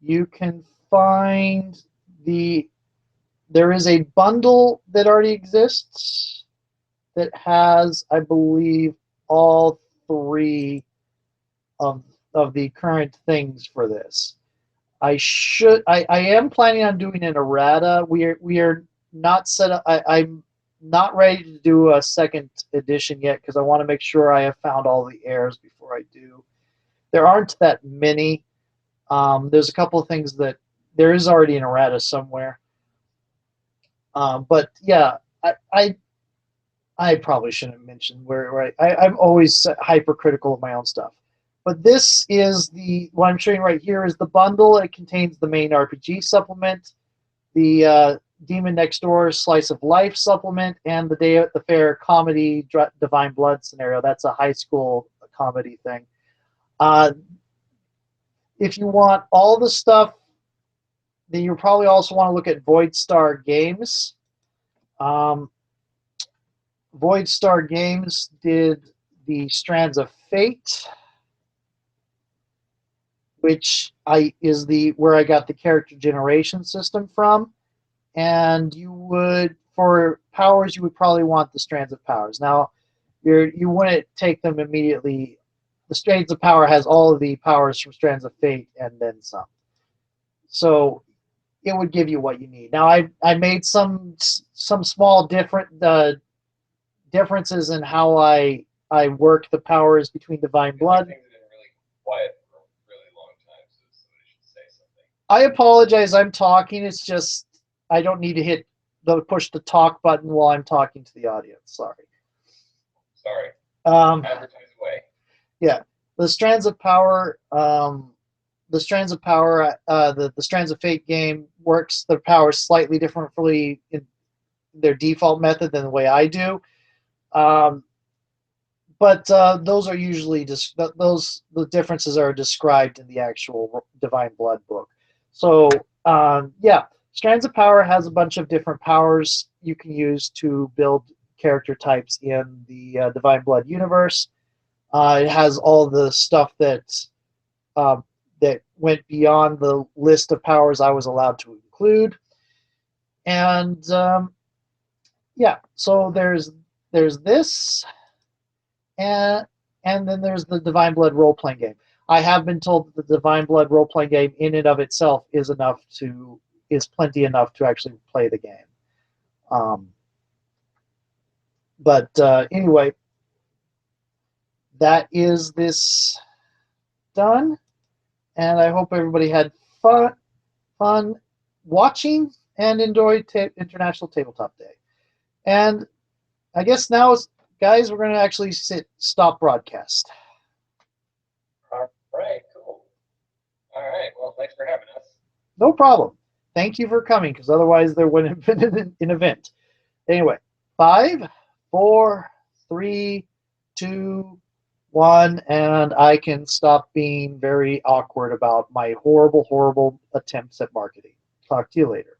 You can find there is a bundle that already exists that has, I believe, all three of the current things for this. I am planning on doing an errata. We are not set up. I'm not ready to do a second edition yet because I want to make sure I have found all the heirs before I do. There aren't that many. There's a couple of things that there is already an errata somewhere. But yeah, I probably shouldn't mention where I'm always hypercritical of my own stuff. But this is what I'm showing right here is the bundle. It contains the main RPG supplement, the Demon Next Door Slice of Life supplement, and the Day at the Fair comedy Divine Blood scenario. That's a high school comedy thing. If you want all the stuff, then you probably also want to look at Void Star Games. Void Star Games did the Strands of Fate, which is where I got the character generation system from. And for powers, you would probably want the Strands of Powers. Now, you wouldn't take them immediately. The Strands of Power has all of the powers from Strands of Fate and then some. So it would give you what you need. Now, I made some small differences in how I work the powers between Divine Blood. Things have been really quiet for a really long time, so somebody should say something. I apologize. I'm talking. It's just I don't need to push the talk button while I'm talking to the audience. Sorry. Sorry. Advertise away. Yeah, the Strands of Power. The Strands of Power. The Strands of Fate game works the powers slightly differently in their default method than the way I do. But those are usually the differences are described in the actual Divine Blood book. So yeah, Strands of Power has a bunch of different powers you can use to build character types in the Divine Blood universe. It has all the stuff that went beyond the list of powers I was allowed to include, and yeah. So there's this. And then there's the Divine Blood role-playing game. I have been told that the Divine Blood role-playing game in and of itself is plenty enough to actually play the game. But anyway, that is this done, and I hope everybody had fun watching and enjoyed International Tabletop Day. And I guess now, guys, we're going to actually stop broadcast. All right, cool. All right, well, thanks for having us. No problem. Thank you for coming, because otherwise there wouldn't have been an event. Anyway, 5, 4, 3, 2, 1, and I can stop being very awkward about my horrible attempts at marketing. Talk to you later.